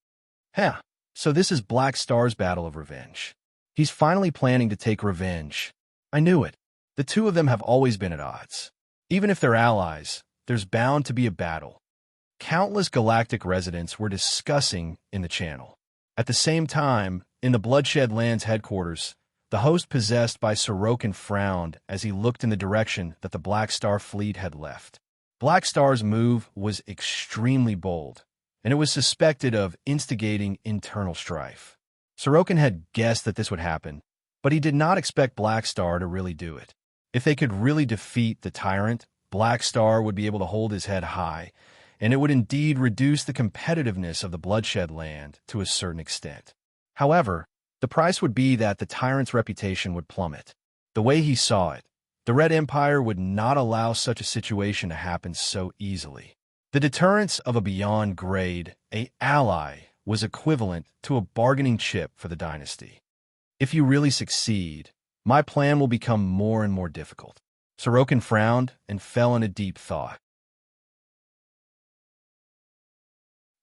Speaker 1: So this is Black Star's battle of revenge. He's finally planning to take revenge. I knew it. The two of them have always been at odds. Even if they're allies, there's bound to be a battle. Countless galactic residents were discussing in the channel. At the same time, in the Bloodshed Land's headquarters, the host possessed by Sorokin frowned as he looked in the direction that the Black Star fleet had left. Black Star's move was extremely bold, and it was suspected of instigating internal strife. Sorokin had guessed that this would happen, but he did not expect Black Star to really do it. If they could really defeat the tyrant, Black Star would be able to hold his head high, and it would indeed reduce the competitiveness of the Bloodshed Land to a certain extent. However, the price would be that the tyrant's reputation would plummet. The way he saw it, the Red Empire would not allow such a situation to happen so easily. The deterrence of a beyond grade, a ally, was equivalent to a bargaining chip for the dynasty. If you really succeed, my plan will become more and more difficult. Sorokin frowned and fell in a deep thought.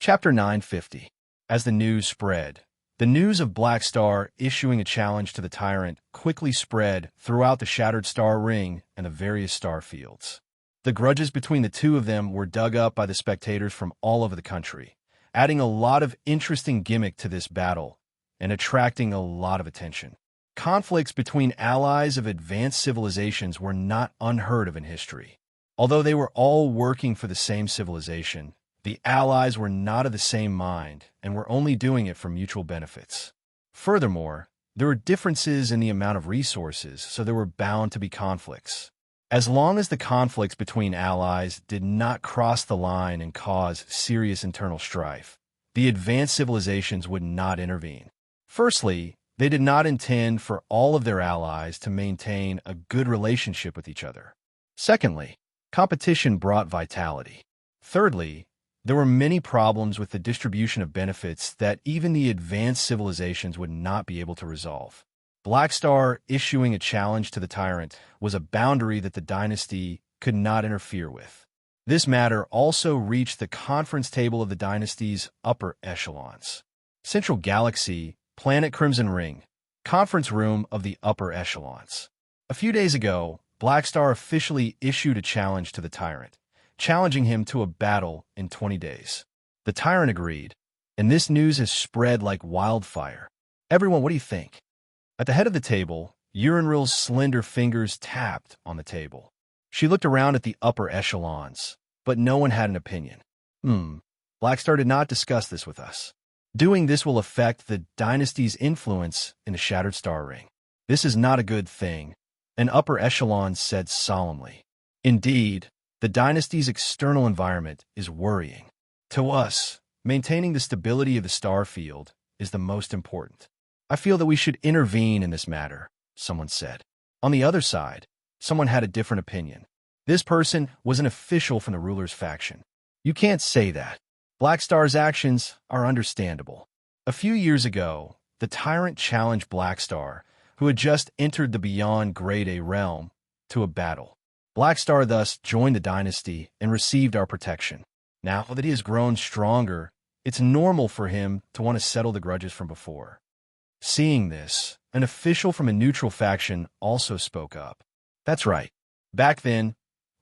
Speaker 1: Chapter 950. As the news spread, the news of Black Star issuing a challenge to the tyrant quickly spread throughout the Shattered Star Ring and the various star fields. The grudges between the two of them were dug up by the spectators from all over the country, adding a lot of interesting gimmick to this battle and attracting a lot of attention. Conflicts between allies of advanced civilizations were not unheard of in history. Although they were all working for the same civilization, the allies were not of the same mind and were only doing it for mutual benefits. Furthermore, there were differences in the amount of resources, so there were bound to be conflicts. As long as the conflicts between allies did not cross the line and cause serious internal strife, the advanced civilizations would not intervene. Firstly, they did not intend for all of their allies to maintain a good relationship with each other. Secondly, competition brought vitality. Thirdly, there were many problems with the distribution of benefits that even the advanced civilizations would not be able to resolve. Black Star issuing a challenge to the tyrant was a boundary that the dynasty could not interfere with. This matter also reached the conference table of the dynasty's upper echelons. Central Galaxy, Planet Crimson Ring, conference room of the upper echelons. A few days ago, Black Star officially issued a challenge to the tyrant, challenging him to a battle in 20 days. The tyrant agreed, and this news has spread like wildfire. Everyone, what do you think? At the head of the table, Urinril's slender fingers tapped on the table. She looked around at the upper echelons, but no one had an opinion. Black Star did not discuss this with us. Doing this will affect the dynasty's influence in the Shattered Star Ring. This is not a good thing, an upper echelon said solemnly. Indeed, the dynasty's external environment is worrying. To us, maintaining the stability of the star field is the most important. I feel that we should intervene in this matter, someone said. On the other side, someone had a different opinion. This person was an official from the ruler's faction. You can't say that. Black Star's actions are understandable. A few years ago, the tyrant challenged Black Star, who had just entered the beyond Grade A realm, to a battle. Black Star thus joined the dynasty and received our protection. Now that he has grown stronger, it's normal for him to want to settle the grudges from before. Seeing this, an official from a neutral faction also spoke up. That's right. Back then,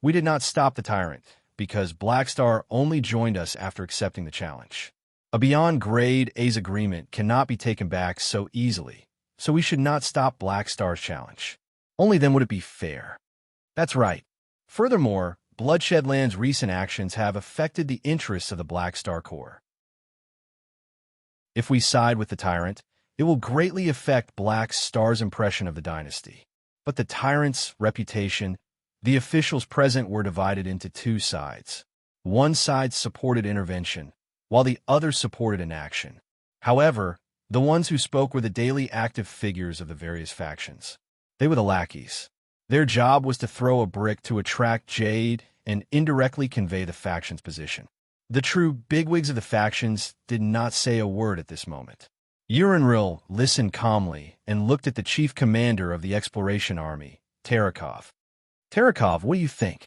Speaker 1: we did not stop the tyrant, because Black Star only joined us after accepting the challenge. A beyond Grade A's agreement cannot be taken back so easily, so we should not stop Black Star's challenge. Only then would it be fair. That's right. Furthermore, Bloodshed Land's recent actions have affected the interests of the Black Star Corps. If we side with the tyrant, it will greatly affect Black Star's impression of the dynasty. But the tyrant's reputation, the officials present were divided into two sides. One side supported intervention, while the other supported inaction. However, the ones who spoke were the daily active figures of the various factions. They were the lackeys. Their job was to throw a brick to attract jade and indirectly convey the faction's position. The true bigwigs of the factions did not say a word at this moment. Urinril listened calmly and looked at the chief commander of the exploration army, Terakov. Terakov, what do you think?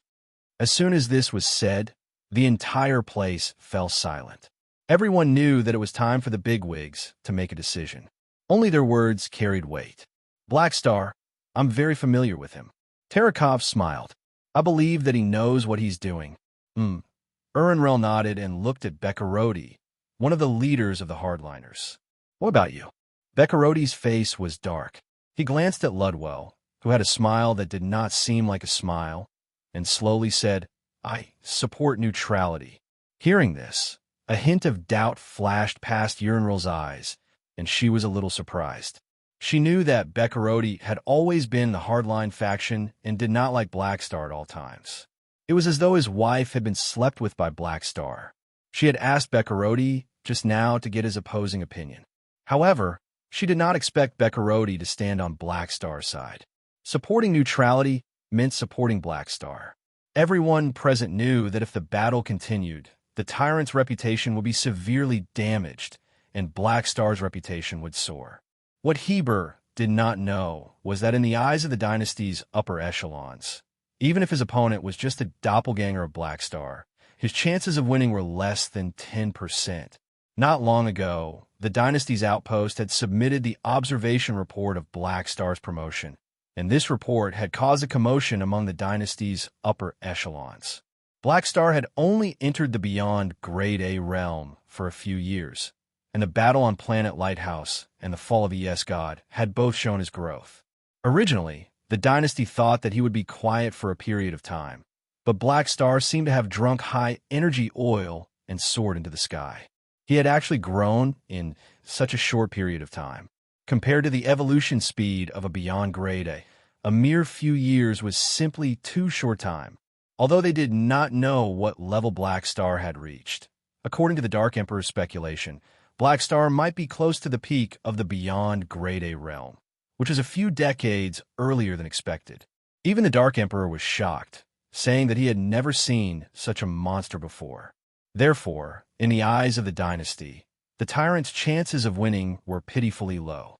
Speaker 1: As soon as this was said, the entire place fell silent. Everyone knew that it was time for the bigwigs to make a decision. Only their words carried weight. Black Star, I'm very familiar with him. Terakov smiled. I believe that he knows what he's doing. Urinril nodded and looked at Bekarodi, one of the leaders of the hardliners. What about you? Bekarodi's face was dark. He glanced at Ludwell, who had a smile that did not seem like a smile, and slowly said, I support neutrality. Hearing this, a hint of doubt flashed past Urinril's eyes, and she was a little surprised. She knew that Bekarodi had always been the hardline faction and did not like Black Star at all times. It was as though his wife had been slept with by Black Star. She had asked Bekarodi just now to get his opposing opinion. However, she did not expect Bekarodi to stand on Black Star's side. Supporting neutrality meant supporting Black Star. Everyone present knew that if the battle continued, the tyrant's reputation would be severely damaged, and Black Star's reputation would soar. What Heber did not know was that in the eyes of the dynasty's upper echelons, even if his opponent was just a doppelganger of Black Star, his chances of winning were less than 10%. Not long ago, the dynasty's outpost had submitted the observation report of Black Star's promotion, and this report had caused a commotion among the dynasty's upper echelons. Black Star had only entered the beyond Grade A realm for a few years, and the battle on Planet Lighthouse and the fall of ES God had both shown his growth. Originally, the dynasty thought that he would be quiet for a period of time, but Black Star seemed to have drunk high-energy oil and soared into the sky. He had actually grown in such a short period of time. Compared to the evolution speed of a beyond Grade A mere few years was simply too short time, although they did not know what level Black Star had reached. According to the Dark Emperor's speculation, Black Star might be close to the peak of the beyond Grade A realm, which is a few decades earlier than expected. Even the Dark Emperor was shocked, saying that he had never seen such a monster before. Therefore, in the eyes of the dynasty, the tyrant's chances of winning were pitifully low.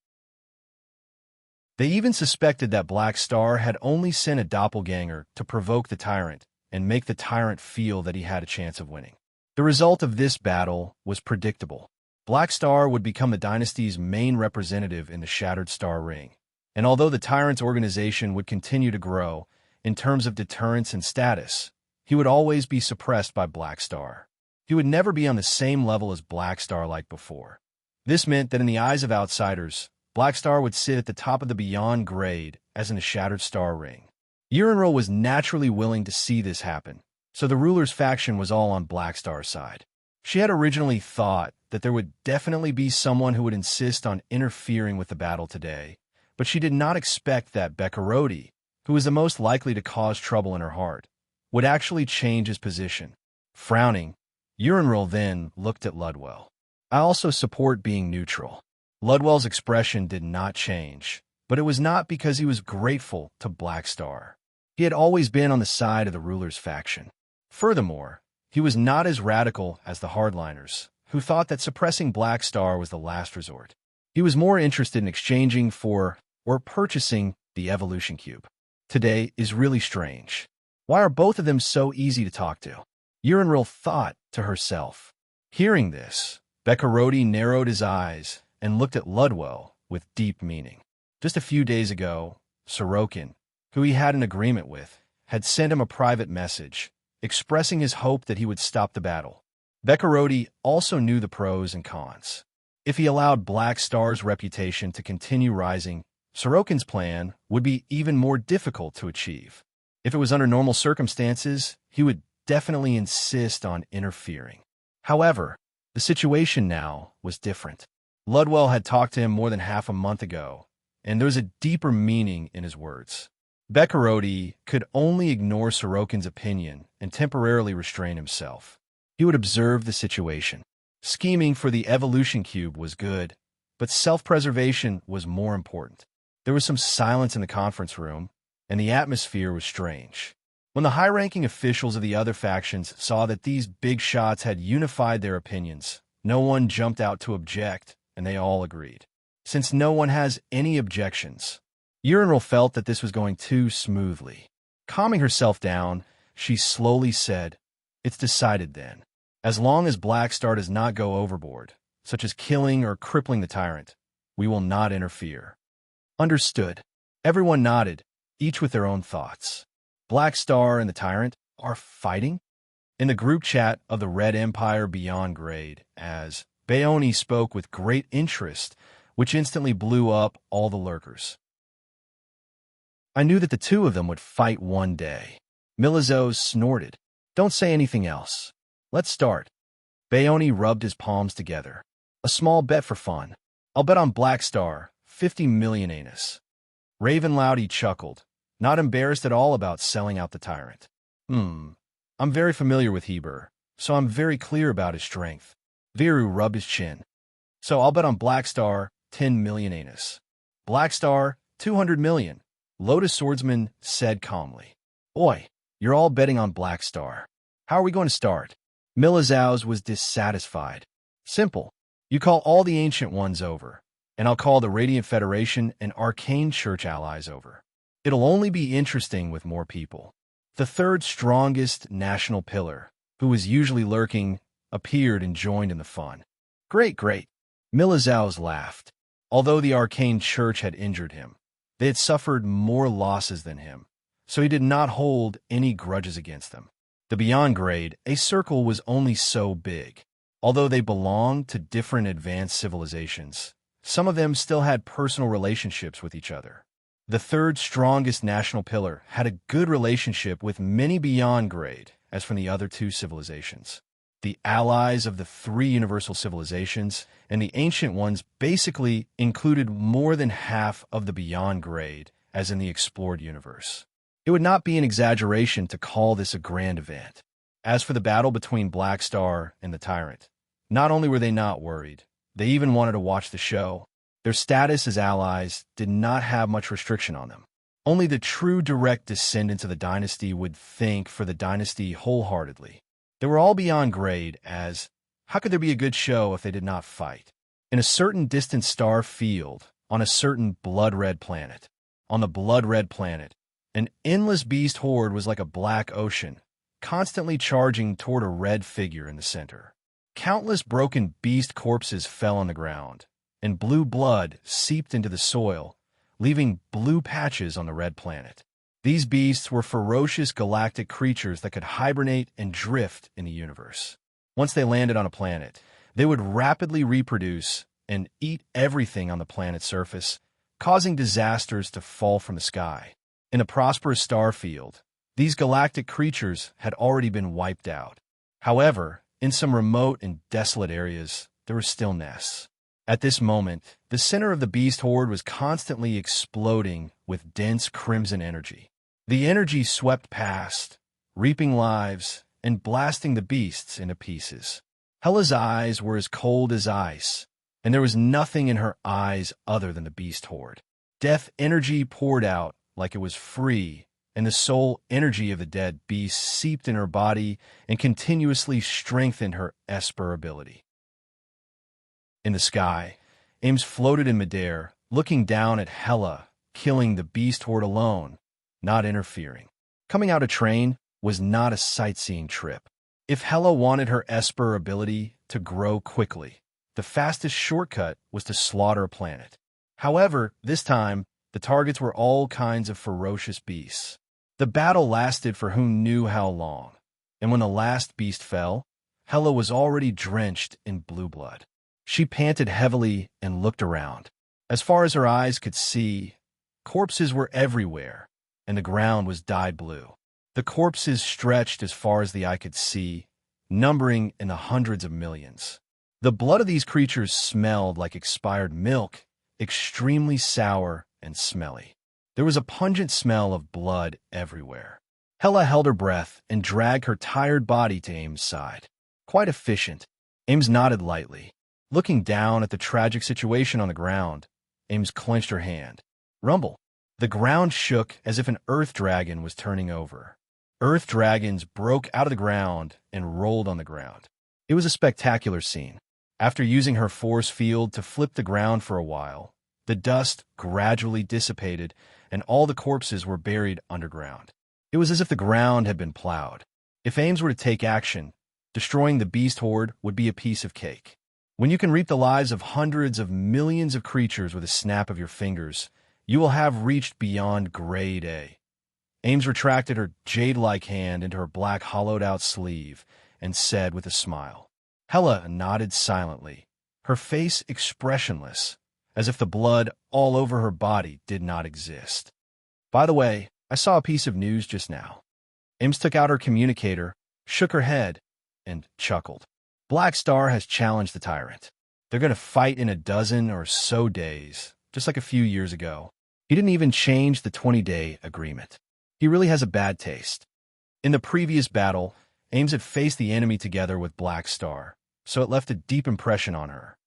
Speaker 1: They even suspected that Black Star had only sent a doppelganger to provoke the tyrant and make the tyrant feel that he had a chance of winning. The result of this battle was predictable. Black Star would become the dynasty's main representative in the Shattered Star Ring, and although the tyrant's organization would continue to grow in terms of deterrence and status, he would always be suppressed by Black Star. He would never be on the same level as Black Star like before. This meant that in the eyes of outsiders, Black Star would sit at the top of the Beyond grade as in the Shattered Star Ring. Unravel was naturally willing to see this happen, so the ruler's faction was all on Black Star's side. She had originally thought that there would definitely be someone who would insist on interfering with the battle today, but she did not expect that Bekarodi, who was the most likely to cause trouble in her heart, would actually change his position. Frowning, Unravel then looked at Ludwell. I also support being neutral. Ludwell's expression did not change, but it was not because he was grateful to Black Star. He had always been on the side of the ruler's faction. Furthermore, he was not as radical as the hardliners, who thought that suppressing Black Star was the last resort. He was more interested in exchanging for or purchasing the evolution cube. Today is really strange. Why are both of them so easy to talk to? Unravel thought to herself. Hearing this, Bekarodi narrowed his eyes and looked at Ludwell with deep meaning. Just a few days ago, Sorokin, who he had an agreement with, had sent him a private message, expressing his hope that he would stop the battle. Bekarodi also knew the pros and cons. If he allowed Black Star's reputation to continue rising, Sorokin's plan would be even more difficult to achieve. If it was under normal circumstances, he would definitely insist on interfering. However, the situation now was different. Ludwell had talked to him more than half a month ago, and there was a deeper meaning in his words. Bekarodi could only ignore Sorokin's opinion and temporarily restrain himself. He would observe the situation. Scheming for the evolution cube was good, but self-preservation was more important. There was some silence in the conference room, and the atmosphere was strange. When the high-ranking officials of the other factions saw that these big shots had unified their opinions, no one jumped out to object, and they all agreed. Since no one has any objections, Unravel felt that this was going too smoothly. Calming herself down, she slowly said, "It's decided then. As long as Black Star does not go overboard, such as killing or crippling the tyrant, we will not interfere." Understood. Everyone nodded, each with their own thoughts. Black Star and the tyrant are fighting? In the group chat of the Red Empire Beyond Grade, as Bayoni spoke with great interest, which instantly blew up all the lurkers. I knew that the two of them would fight one day. Milizos snorted. "Don't say anything else. Let's start." Bayoni rubbed his palms together. "A small bet for fun. I'll bet on Black Star, 50 million anus." Raven Loudy chuckled, not embarrassed at all about selling out the tyrant. I'm very familiar with Heber, so I'm very clear about his strength." Viru rubbed his chin. "So I'll bet on Black Star, 10 million anus." "Black Star, 200 million, Lotus Swordsman said calmly. "Oi, you're all betting on Black Star. How are we going to start?" Milizaus was dissatisfied. "Simple. You call all the Ancient Ones over, and I'll call the Radiant Federation and Arcane Church allies over. It'll only be interesting with more people." The third strongest national pillar, who was usually lurking, appeared and joined in the fun. Great. Milizaus laughed. Although the Arcane Church had injured him, they had suffered more losses than him, so he did not hold any grudges against them. The Beyond Grade, a circle, was only so big. Although they belonged to different advanced civilizations, some of them still had personal relationships with each other. The third strongest national pillar had a good relationship with many Beyond Grade, as from the other two civilizations. The allies of the three universal civilizations and the Ancient Ones basically included more than half of the Beyond Grade, as in the explored universe. It would not be an exaggeration to call this a grand event. As for the battle between Black Star and the Tyrant, not only were they not worried, they even wanted to watch the show. Their status as allies did not have much restriction on them. Only the true direct descendants of the dynasty would think for the dynasty wholeheartedly. They were all Beyond Grade, as how could there be a good show if they did not fight? In a certain distant star field, on a certain blood-red planet. On the blood-red planet, an endless beast horde was like a black ocean, constantly charging toward a red figure in the center. Countless broken beast corpses fell on the ground, and blue blood seeped into the soil, leaving blue patches on the red planet. These beasts were ferocious galactic creatures that could hibernate and drift in the universe. Once they landed on a planet, they would rapidly reproduce and eat everything on the planet's surface, causing disasters to fall from the sky. In a prosperous star field, these galactic creatures had already been wiped out. However, in some remote and desolate areas, there were still nests. At this moment, the center of the beast horde was constantly exploding with dense crimson energy. The energy swept past, reaping lives and blasting the beasts into pieces. Hela's eyes were as cold as ice, and there was nothing in her eyes other than the beast horde. Death energy poured out like it was free, and the soul energy of the dead beast seeped in her body and continuously strengthened her esper ability. In the sky, Ames floated in midair, looking down at Hela, killing the beast horde alone, not interfering. Coming out of train was not a sightseeing trip. If Hela wanted her esper ability to grow quickly, the fastest shortcut was to slaughter a planet. However, this time, the targets were all kinds of ferocious beasts. The battle lasted for who knew how long, and when the last beast fell, Hela was already drenched in blue blood. She panted heavily and looked around. As far as her eyes could see, corpses were everywhere, and the ground was dyed blue. The corpses stretched as far as the eye could see, numbering in the hundreds of millions. The blood of these creatures smelled like expired milk, extremely sour and smelly. There was a pungent smell of blood everywhere. Hela held her breath and dragged her tired body to Ames' side. Quite efficient. Ames nodded lightly. Looking down at the tragic situation on the ground, Ames clenched her hand. Rumble. The ground shook as if an earth dragon was turning over. Earth dragons broke out of the ground and rolled on the ground. It was a spectacular scene. After using her force field to flip the ground for a while, the dust gradually dissipated and all the corpses were buried underground. It was as if the ground had been plowed. If Ames were to take action, destroying the beast horde would be a piece of cake. When you can reap the lives of hundreds of millions of creatures with a snap of your fingers, you will have reached beyond grade A. Ames retracted her jade-like hand into her black hollowed-out sleeve and said with a smile. Hela nodded silently, her face expressionless, as if the blood all over her body did not exist. By the way, I saw a piece of news just now. Ames took out her communicator, shook her head, and chuckled. Black Star has challenged the tyrant. They're going to fight in a dozen or so days, just like a few years ago. He didn't even change the 20-day agreement. He really has a bad taste. In the previous battle, Ames had faced the enemy together with Black Star, so it left a deep impression on her.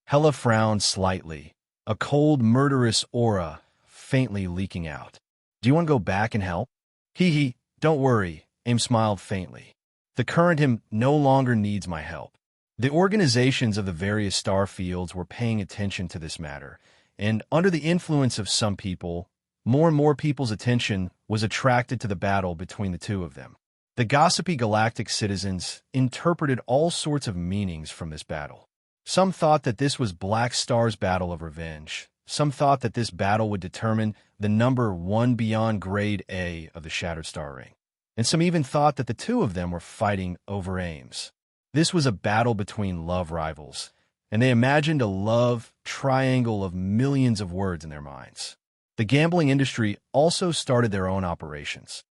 Speaker 1: Hela frowned slightly, a cold, murderous aura faintly leaking out. Do you want to go back and help? Hee, don't worry, Ames smiled faintly. The current him no longer needs my help. The organizations of the various star fields were paying attention to this matter, and under the influence of some people, more and more people's attention was attracted to the battle between the two of them. The gossipy galactic citizens interpreted all sorts of meanings from this battle. Some thought that this was Black Star's battle of revenge. Some thought that this battle would determine the number one beyond grade A of the Shattered Star Ring. And some even thought that the two of them were fighting over Ames. This was a battle between love rivals, and they imagined a love triangle of millions of words in their minds. The gambling industry also started their own operations.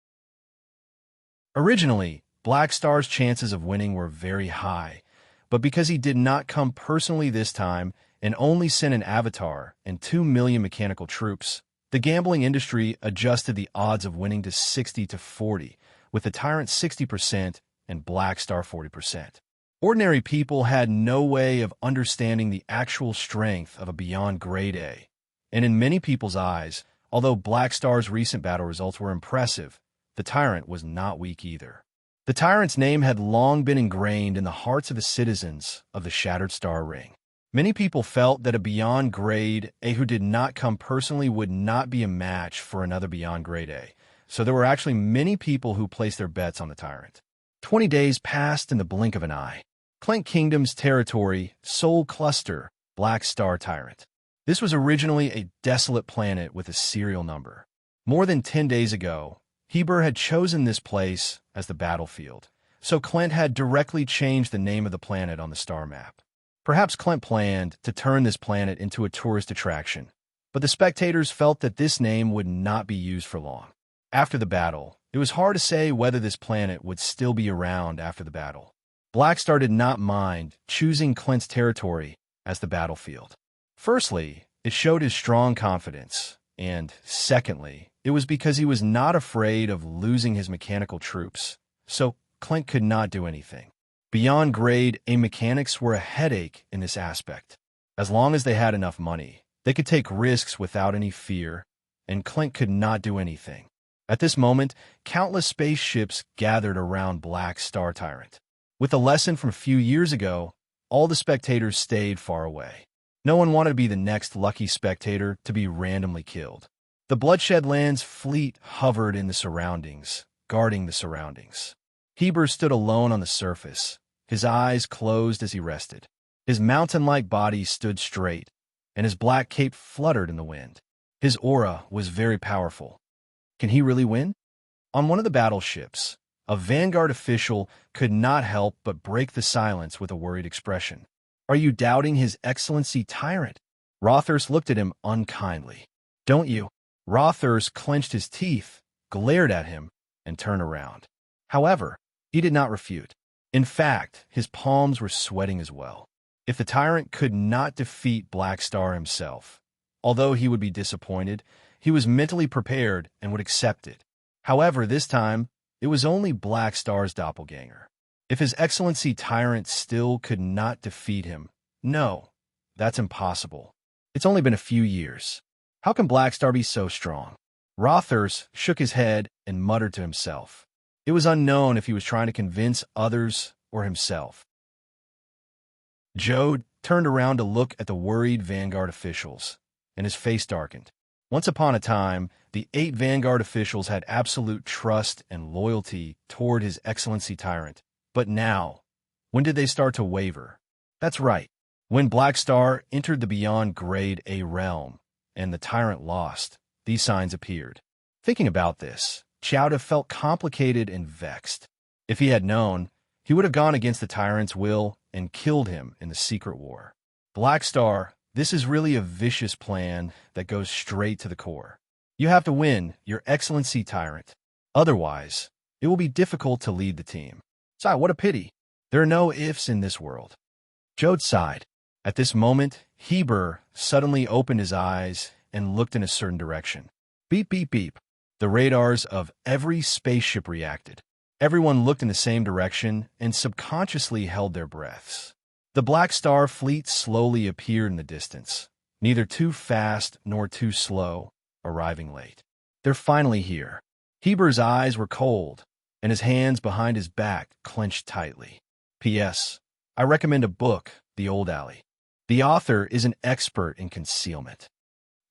Speaker 1: Originally, Black Star's chances of winning were very high, but because he did not come personally this time and only sent an avatar and 2 million mechanical troops, the gambling industry adjusted the odds of winning to 60 to 40, with the Tyrant 60% and Black Star 40%. Ordinary people had no way of understanding the actual strength of a beyond grade A, and in many people's eyes, although Black Star's recent battle results were impressive, the Tyrant was not weak either. The Tyrant's name had long been ingrained in the hearts of the citizens of the Shattered Star Ring. Many people felt that a Beyond Grade A who did not come personally would not be a match for another Beyond Grade A, so there were actually many people who placed their bets on the Tyrant. 20 days passed in the blink of an eye. Clank Kingdom's territory, Soul Cluster, Black Star Tyrant. This was originally a desolate planet with a serial number. More than 10 days ago, Heber had chosen this place as the battlefield, so Clint had directly changed the name of the planet on the star map. Perhaps Clint planned to turn this planet into a tourist attraction, but the spectators felt that this name would not be used for long. After the battle, it was hard to say whether this planet would still be around after the battle. Blackstar did not mind choosing Clint's territory as the battlefield. Firstly, it showed his strong confidence, and secondly, it was because he was not afraid of losing his mechanical troops, so Clint could not do anything. Beyond Grade A mechanics were a headache in this aspect. As long as they had enough money, they could take risks without any fear, and Clint could not do anything. At this moment, countless spaceships gathered around Black Star Tyrant. With a lesson from a few years ago, all the spectators stayed far away. No one wanted to be the next lucky spectator to be randomly killed. The Bloodshed Lands fleet hovered in the surroundings, guarding the surroundings. Heber stood alone on the surface, his eyes closed as he rested. His mountain-like body stood straight, and his black cape fluttered in the wind. His aura was very powerful. Can he really win? On one of the battleships, a Vanguard official could not help but break the silence with a worried expression. "Are you doubting His Excellency Tyrant?" Rothers looked at him unkindly. "Don't you?" Rothers clenched his teeth, glared at him, and turned around. However, he did not refute. In fact, his palms were sweating as well. If the Tyrant could not defeat Black Star himself, although he would be disappointed, he was mentally prepared and would accept it. However, this time, it was only Black Star's doppelganger. If His Excellency Tyrant still could not defeat him, no, that's impossible. It's only been a few years. How can Black Star be so strong? Rothers shook his head and muttered to himself. It was unknown if he was trying to convince others or himself. Joe turned around to look at the worried Vanguard officials, and his face darkened. Once upon a time, the 8 Vanguard officials had absolute trust and loyalty toward His Excellency Tyrant. But now, when did they start to waver? That's right. When Black Star entered the Beyond Grade A realm, and the Tyrant lost, these signs appeared. Thinking about this, Chowda felt complicated and vexed. If he had known, he would have gone against the Tyrant's will and killed him in the secret war. Black Star, this is really a vicious plan that goes straight to the core. You have to win, Your Excellency Tyrant. Otherwise, it will be difficult to lead the team. Sigh, what a pity. There are no ifs in this world. Jode sighed. At this moment, Heber suddenly opened his eyes and looked in a certain direction. Beep, beep, beep. The radars of every spaceship reacted. Everyone looked in the same direction and subconsciously held their breaths. The Black Star fleet slowly appeared in the distance, neither too fast nor too slow, arriving late. They're finally here. Heber's eyes were cold, and his hands behind his back clenched tightly. P.S. I recommend a book, The Old Alley. The author is an expert in concealment.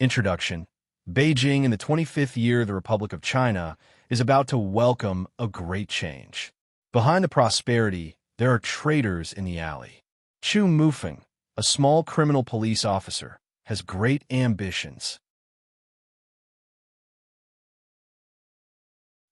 Speaker 1: Introduction. Beijing in the 25th year of the Republic of China is about to welcome a great change. Behind the prosperity, there are traitors in the alley. Chu Mufeng, a small criminal police officer, has great ambitions.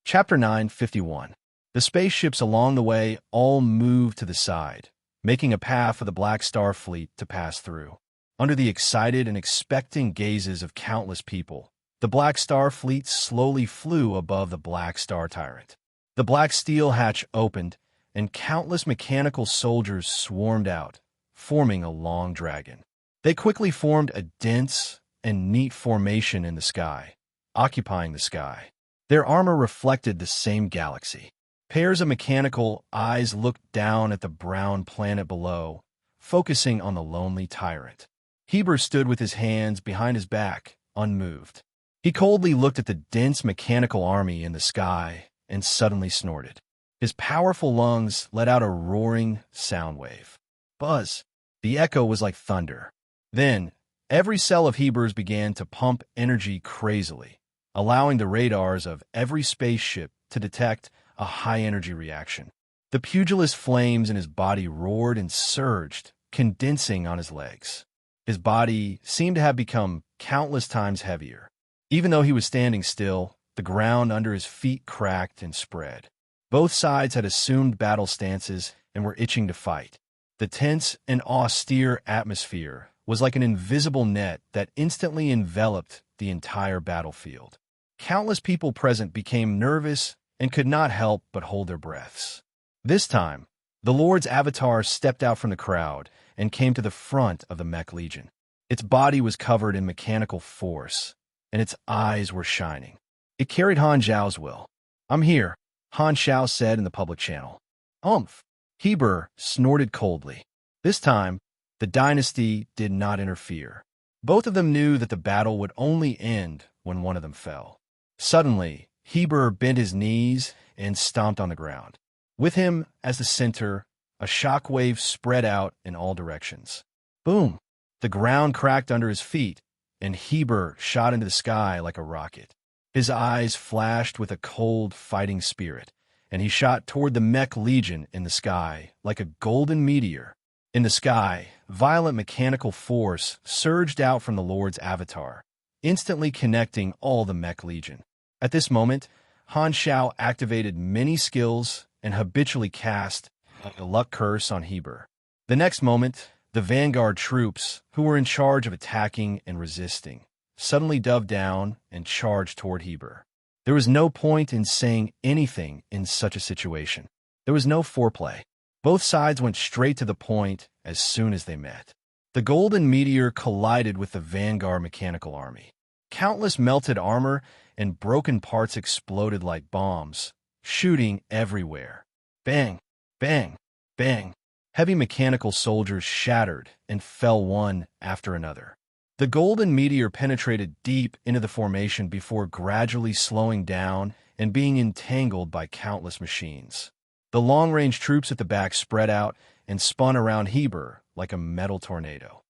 Speaker 1: Chapter 951. The spaceships along the way all move to the side, making a path for the Black Star fleet to pass through. Under the excited and expecting gazes of countless people, the Black Star fleet slowly flew above the Black Star Tyrant. The black steel hatch opened, and countless mechanical soldiers swarmed out, forming a long dragon. They quickly formed a dense and neat formation in the sky, occupying the sky. Their armor reflected the same galaxy. Pairs of mechanical eyes looked down at the brown planet below, focusing on the lonely tyrant. Heber stood with his hands behind his back, unmoved. He coldly looked at the dense mechanical army in the sky and suddenly snorted. His powerful lungs let out a roaring sound wave. Buzz! The echo was like thunder. Then, every cell of Heber's began to pump energy crazily, allowing the radars of every spaceship to detect a high-energy reaction. The pugilist flames in his body roared and surged, condensing on his legs. His body seemed to have become countless times heavier. Even though he was standing still, the ground under his feet cracked and spread. Both sides had assumed battle stances and were itching to fight. The tense and austere atmosphere was like an invisible net that instantly enveloped the entire battlefield. Countless people present became nervous and could not help but hold their breaths. This time, the Lord's avatar stepped out from the crowd and came to the front of the Mech Legion. Its body was covered in mechanical force, and its eyes were shining. It carried Han Zhao's will. "I'm here," Han Zhao said in the public channel. "Umph." Heber snorted coldly. This time, the dynasty did not interfere. Both of them knew that the battle would only end when one of them fell. Suddenly, Heber bent his knees and stomped on the ground. With him as the center, a shockwave spread out in all directions. Boom! The ground cracked under his feet, and Heber shot into the sky like a rocket. His eyes flashed with a cold, fighting spirit, and he shot toward the Mech Legion in the sky like a golden meteor. In the sky, violent mechanical force surged out from the Lord's avatar, instantly connecting all the Mech Legion. At this moment, Han Zhao activated many skills and habitually cast a luck curse on Heber. The next moment, the vanguard troops, who were in charge of attacking and resisting, suddenly dove down and charged toward Heber. There was no point in saying anything in such a situation. There was no foreplay. Both sides went straight to the point as soon as they met. The golden meteor collided with the vanguard mechanical army. Countless melted armor and broken parts exploded like bombs, shooting everywhere. Bang, bang, bang. Heavy mechanical soldiers shattered and fell one after another. The golden meteor penetrated deep into the formation before gradually slowing down and being entangled by countless machines. The long-range troops at the back spread out and spun around Heber like a metal tornado.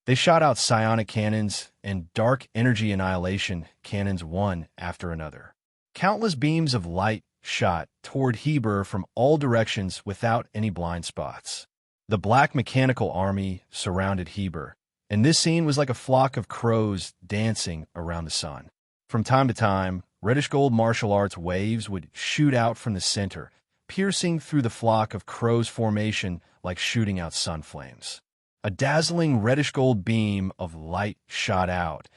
Speaker 1: They shot out psionic cannons and dark energy annihilation cannons one after another. Countless beams of light shot toward Heber from all directions without any blind spots. The black mechanical army surrounded Heber, and this scene was like a flock of crows dancing around the sun. From time to time, reddish-gold martial arts waves would shoot out from the center, piercing through the flock of crows' formation like shooting out sun flames. A dazzling reddish-gold beam of light shot out,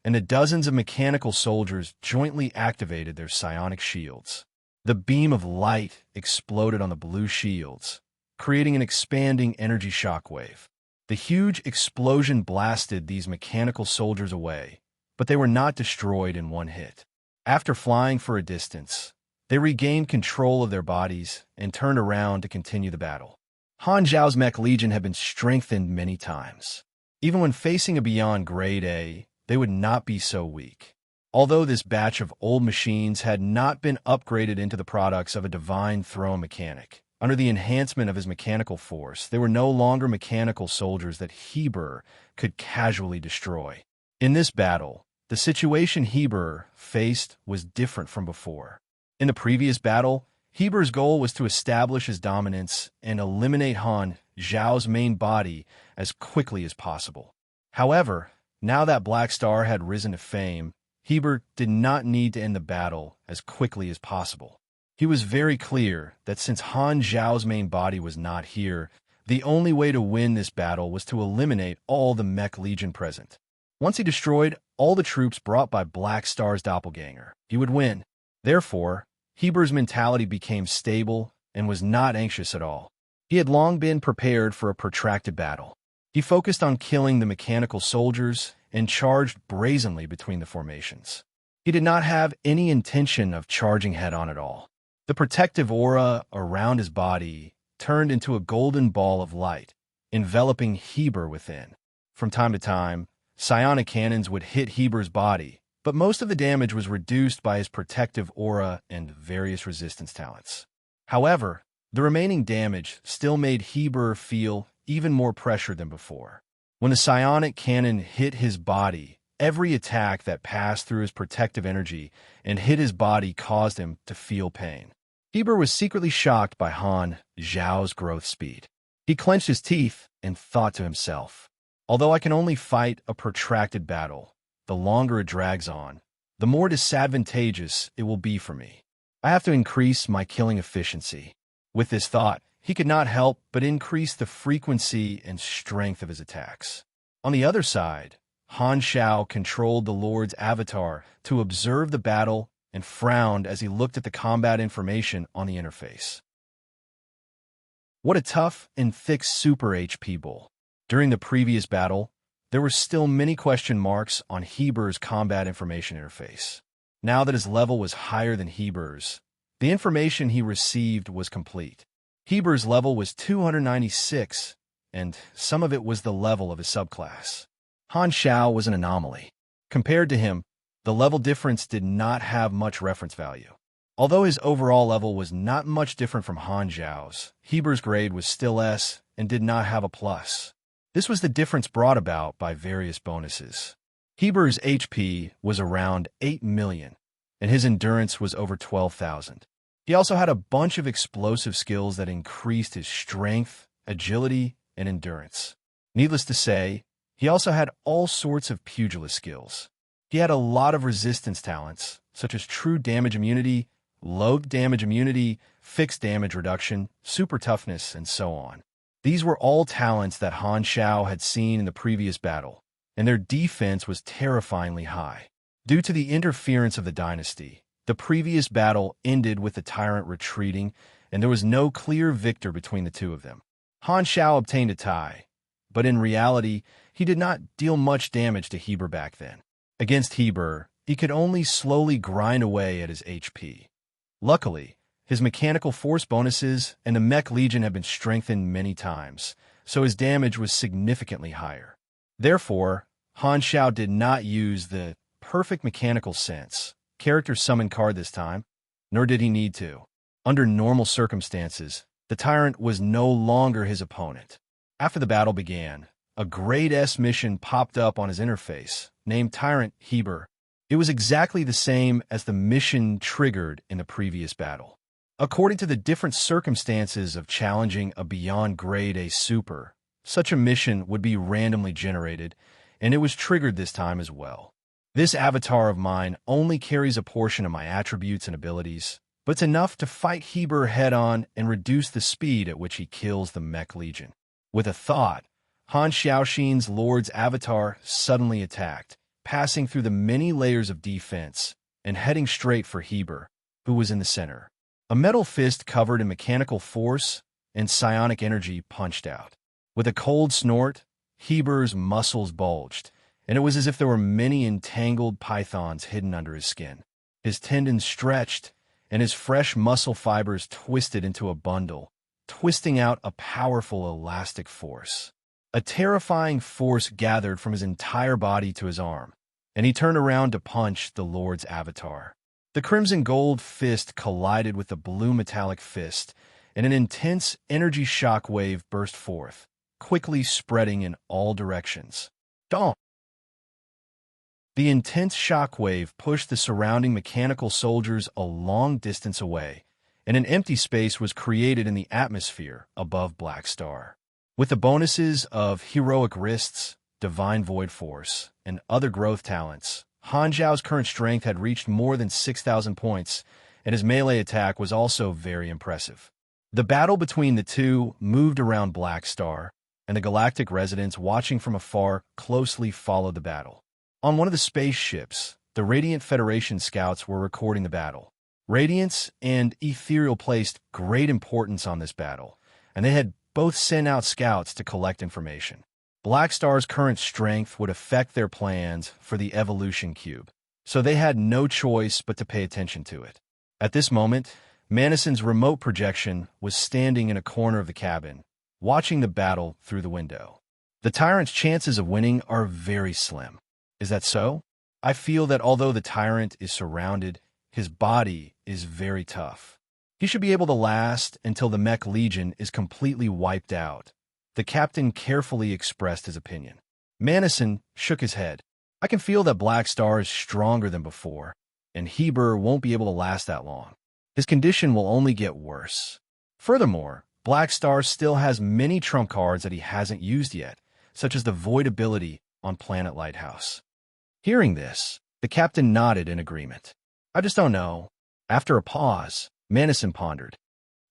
Speaker 1: and the dozens of mechanical soldiers jointly activated their psionic shields. The beam of light exploded on the blue shields, creating an expanding energy shockwave. The huge explosion blasted these mechanical soldiers away, but they were not destroyed in one hit. After flying for a distance, they regained control of their bodies and turned around to continue the battle. Han Zhao's Mech Legion had been strengthened many times. Even when facing a beyond Grade A, they would not be so weak. Although this batch of old machines had not been upgraded into the products of a divine throne mechanic, under the enhancement of his mechanical force, they were no longer mechanical soldiers that Heber could casually destroy. In this battle, the situation Heber faced was different from before. In the previous battle, Heber's goal was to establish his dominance and eliminate Han Zhao's main body as quickly as possible. However, now that Black Star had risen to fame, Heber did not need to end the battle as quickly as possible. He was very clear that since Han Zhao's main body was not here, the only way to win this battle was to eliminate all the Mech Legion present. Once he destroyed all the troops brought by Black Star's doppelganger, he would win. Therefore, Heber's mentality became stable and was not anxious at all. He had long been prepared for a protracted battle. He focused on killing the mechanical soldiers and charged brazenly between the formations. He did not have any intention of charging head-on at all. The protective aura around his body turned into a golden ball of light, enveloping Heber within. From time to time, psionic cannons would hit Heber's body, but most of the damage was reduced by his protective aura and various resistance talents. However, The remaining damage still made Heber feel even more pressure than before. When the psionic cannon hit his body, every attack that passed through his protective energy and hit his body caused him to feel pain. Heber was secretly shocked by Han Zhao's growth speed. He clenched his teeth and thought to himself, although I can only fight a protracted battle, the longer it drags on, the more disadvantageous it will be for me. I have to increase my killing efficiency. With this thought, he could not help but increase the frequency and strength of his attacks. On the other side, Han Zhao controlled the Lord's avatar to observe the battle and frowned as he looked at the combat information on the interface. What a tough and thick super HP bull. During the previous battle, there were still many question marks on Heber's combat information interface. Now that his level was higher than Heber's, the information he received was complete. Heber's level was 296, and some of it was the level of his subclass. Han Zhao was an anomaly. Compared to him, the level difference did not have much reference value. Although his overall level was not much different from Han Zhao's, Heber's grade was still S and did not have a plus. This was the difference brought about by various bonuses. Heber's HP was around 8 million, and his endurance was over 12,000. He also had a bunch of explosive skills that increased his strength, agility, and endurance. Needless to say, he also had all sorts of pugilist skills. He had a lot of resistance talents, such as true damage immunity, low damage immunity, fixed damage reduction, super toughness, and so on. These were all talents that Han Zhao had seen in the previous battle, and their defense was terrifyingly high. Due to the interference of the dynasty, the previous battle ended with the tyrant retreating, and there was no clear victor between the two of them. Han Zhao obtained a tie, but in reality, he did not deal much damage to Heber back then. Against Heber, he could only slowly grind away at his HP. Luckily, his mechanical force bonuses and the Mech Legion had been strengthened many times, so his damage was significantly higher. Therefore, Han Zhao did not use the perfect mechanical sense character summon card this time, nor did he need to. Under normal circumstances, the tyrant was no longer his opponent. After the battle began, a Grade S mission popped up on his interface, named Tyrant Heber. It was exactly the same as the mission triggered in the previous battle. According to the different circumstances of challenging a beyond Grade A super, such a mission would be randomly generated, and it was triggered this time as well. This avatar of mine only carries a portion of my attributes and abilities, but it's enough to fight Heber head-on and reduce the speed at which he kills the Mech Legion. With a thought, Han Xiaoxin's Lord's avatar suddenly attacked, passing through the many layers of defense and heading straight for Heber, who was in the center. A metal fist covered in mechanical force and psionic energy punched out. With a cold snort, Heber's muscles bulged, and it was as if there were many entangled pythons hidden under his skin. His tendons stretched, and his fresh muscle fibers twisted into a bundle, twisting out a powerful elastic force. A terrifying force gathered from his entire body to his arm, and he turned around to punch the Lord's avatar. The crimson gold fist collided with the blue metallic fist, and an intense energy shock wave burst forth, quickly spreading in all directions. Donk! The intense shock wave pushed the surrounding mechanical soldiers a long distance away, and an empty space was created in the atmosphere above Black Star. With the bonuses of Heroic Wrists, Divine Void Force, and other growth talents, Han Zhao's current strength had reached more than 6,000 points, and his melee attack was also very impressive. The battle between the two moved around Black Star, and the galactic residents watching from afar closely followed the battle. On one of the spaceships, the Radiant Federation scouts were recording the battle. Radiance and Ethereal placed great importance on this battle, and they had both sent out scouts to collect information. Black Star's current strength would affect their plans for the Evolution Cube, so they had no choice but to pay attention to it. At this moment, Manison's remote projection was standing in a corner of the cabin, watching the battle through the window. The tyrant's chances of winning are very slim. Is that so? I feel that although the tyrant is surrounded, his body is very tough. He should be able to last until the Mech Legion is completely wiped out. The captain carefully expressed his opinion. Madison shook his head. I can feel that Black Star is stronger than before, and Heber won't be able to last that long. His condition will only get worse. Furthermore, Black Star still has many trump cards that he hasn't used yet, such as the Void ability on Planet Lighthouse. Hearing this, the captain nodded in agreement. I just don't know. After a pause, Madison pondered.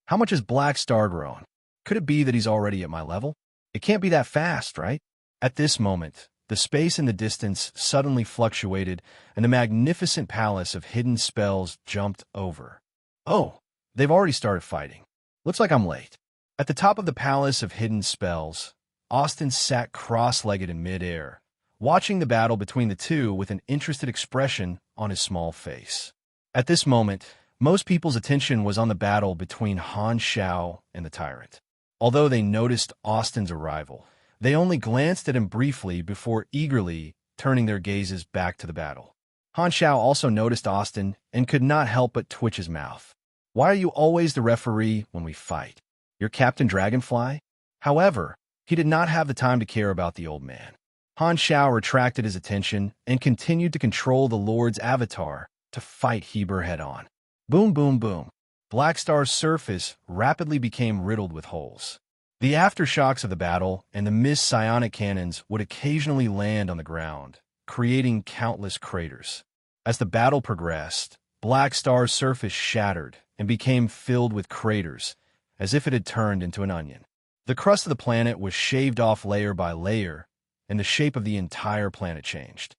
Speaker 1: How much has Black Star grown? Could it be that he's already at my level? It can't be that fast, right? At this moment, the space in the distance suddenly fluctuated, and the magnificent palace of hidden spells jumped over. Oh, they've already started fighting. Looks like I'm late. At the top of the palace of hidden spells, Austin sat cross-legged in midair, watching the battle between the two with an interested expression on his small face. At this moment, most people's attention was on the battle between Han Xiao and the Tyrant. Although they noticed Austin's arrival, they only glanced at him briefly before eagerly turning their gazes back to the battle. Han Xiao also noticed Austin and could not help but twitch his mouth. Why are you always the referee when we fight? You're Captain Dragonfly? However, he did not have the time to care about the old man. Han Xiao retracted his attention and continued to control the Lord's avatar to fight Heber head-on. Boom, boom, boom. Black Star's surface rapidly became riddled with holes. The aftershocks of the battle and the missed psionic cannons would occasionally land on the ground, creating countless craters. As the battle progressed, Black Star's surface shattered and became filled with craters, as if it had turned into an onion. The crust of the planet was shaved off layer by layer, and the shape of the entire planet changed.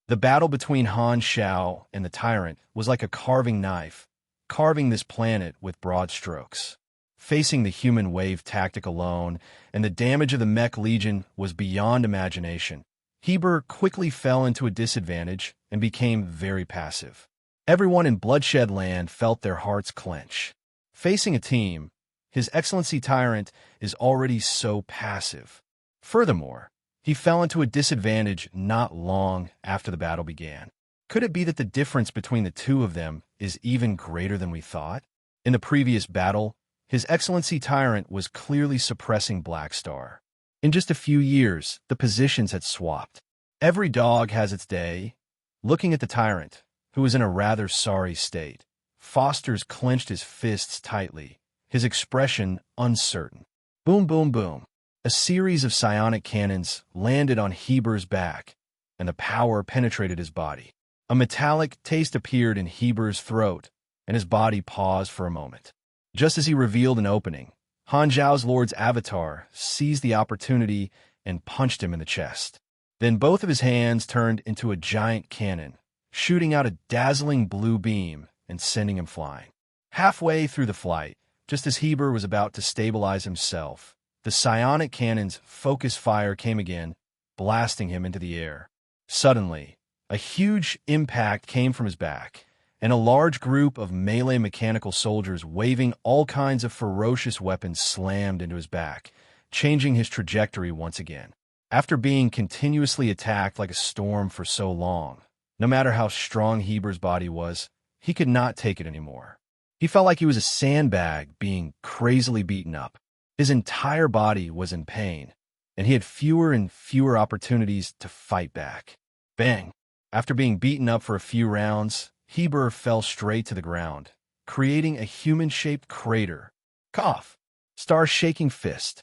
Speaker 1: The battle between Han Xiao and the Tyrant was like a carving knife, carving this planet with broad strokes. Facing the human wave tactic alone, and the damage of the Mech Legion was beyond imagination, Heber quickly fell into a disadvantage and became very passive. Everyone in Bloodshed Land felt their hearts clench. Facing a team, His Excellency Tyrant is already so passive. Furthermore, he fell into a disadvantage not long after the battle began. Could it be that the difference between the two of them is even greater than we thought? In the previous battle, His Excellency Tyrant was clearly suppressing Black Star. In just a few years, the positions had swapped. Every dog has its day. Looking at the Tyrant, who was in a rather sorry state, Foster's clenched his fists tightly, his expression uncertain. Boom, boom, boom. A series of psionic cannons landed on Heber's back, and the power penetrated his body. A metallic taste appeared in Heber's throat, and his body paused for a moment. Just as he revealed an opening, Han Zhao's Lord's avatar seized the opportunity and punched him in the chest. Then both of his hands turned into a giant cannon, shooting out a dazzling blue beam and sending him flying. Halfway through the flight, just as Heber was about to stabilize himself, the psionic cannon's focus fire came again, blasting him into the air. Suddenly, a huge impact came from his back, and a large group of melee mechanical soldiers waving all kinds of ferocious weapons slammed into his back, changing his trajectory once again. After being continuously attacked like a storm for so long, no matter how strong Heber's body was, he could not take it anymore. He felt like he was a sandbag being crazily beaten up. His entire body was in pain, and he had fewer and fewer opportunities to fight back. Bang! After being beaten up for a few rounds, Heber fell straight to the ground, creating a human-shaped crater. Cough! Star's shaking fist.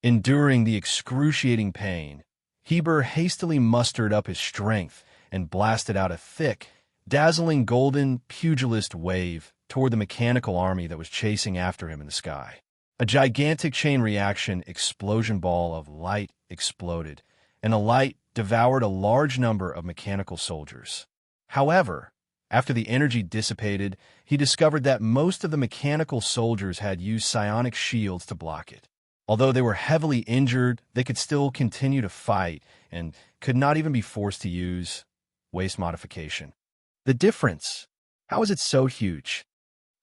Speaker 1: Enduring the excruciating pain, Heber hastily mustered up his strength and blasted out a thick, dazzling golden pugilist wave toward the mechanical army that was chasing after him in the sky. A gigantic chain reaction explosion ball of light exploded, and the light devoured a large number of mechanical soldiers. However, after the energy dissipated, he discovered that most of the mechanical soldiers had used psionic shields to block it. Although they were heavily injured, they could still continue to fight and could not even be forced to use waste modification. The difference? How is it so huge?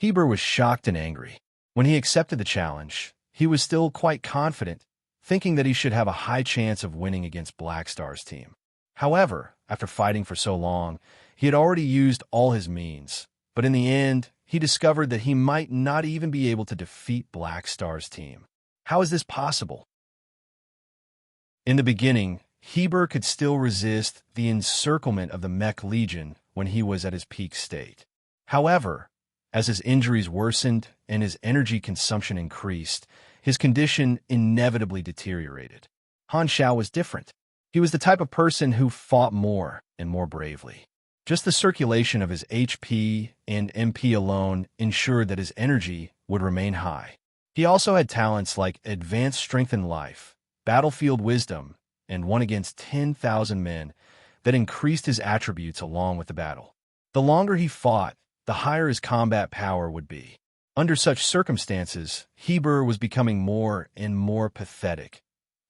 Speaker 1: Heber was shocked and angry. When he accepted the challenge, he was still quite confident, thinking that he should have a high chance of winning against Black Star's team. However, after fighting for so long, he had already used all his means, but in the end, he discovered that he might not even be able to defeat Black Star's team. How is this possible? In the beginning, Heber could still resist the encirclement of the Mech Legion when he was at his peak state. However, as his injuries worsened and his energy consumption increased, his condition inevitably deteriorated. Han Xiao was different. He was the type of person who fought more and more bravely. Just the circulation of his HP and MP alone ensured that his energy would remain high. He also had talents like advanced strength in life, battlefield wisdom, and one against 10,000 men that increased his attributes along with the battle. The longer he fought, the higher his combat power would be. Under such circumstances, Heber was becoming more and more pathetic,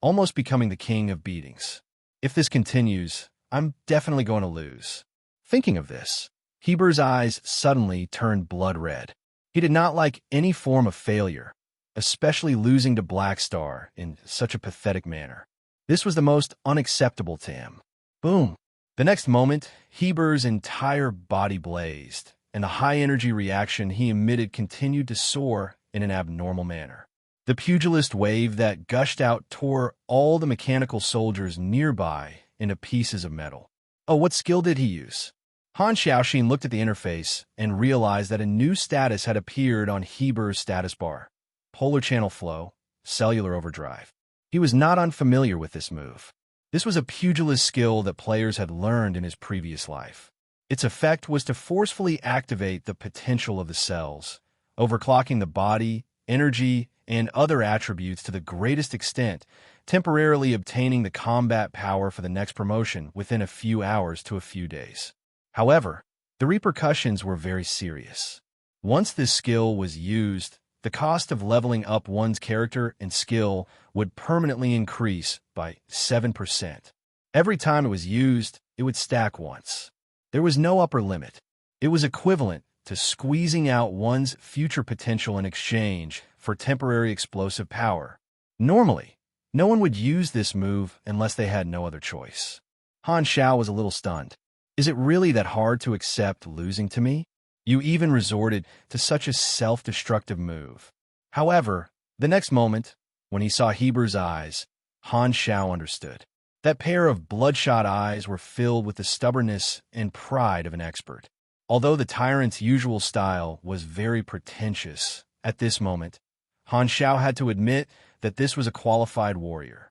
Speaker 1: almost becoming the king of beatings. If this continues, I'm definitely going to lose. Thinking of this, Heber's eyes suddenly turned blood red. He did not like any form of failure, especially losing to Black Star in such a pathetic manner. This was the most unacceptable to him. Boom! The next moment, Heber's entire body blazed, and the high-energy reaction he emitted continued to soar in an abnormal manner. The pugilist wave that gushed out tore all the mechanical soldiers nearby into pieces of metal. Oh, what skill did he use? Han Xiaoxin looked at the interface and realized that a new status had appeared on Heber's status bar. Polar Channel Flow, Cellular Overdrive. He was not unfamiliar with this move. This was a pugilist skill that players had learned in his previous life. Its effect was to forcefully activate the potential of the cells, overclocking the body, energy, and other attributes to the greatest extent, temporarily obtaining the combat power for the next promotion within a few hours to a few days. However, the repercussions were very serious. Once this skill was used, the cost of leveling up one's character and skill would permanently increase by 7%. Every time it was used, it would stack once. There was no upper limit. It was equivalent to squeezing out one's future potential in exchange for temporary explosive power. Normally, no one would use this move unless they had no other choice. Han Xiao was a little stunned. Is it really that hard to accept losing to me? You even resorted to such a self-destructive move. However, the next moment, when he saw Heber's eyes, Han Xiao understood. That pair of bloodshot eyes were filled with the stubbornness and pride of an expert. Although the tyrant's usual style was very pretentious, at this moment, Han Xiao had to admit that this was a qualified warrior.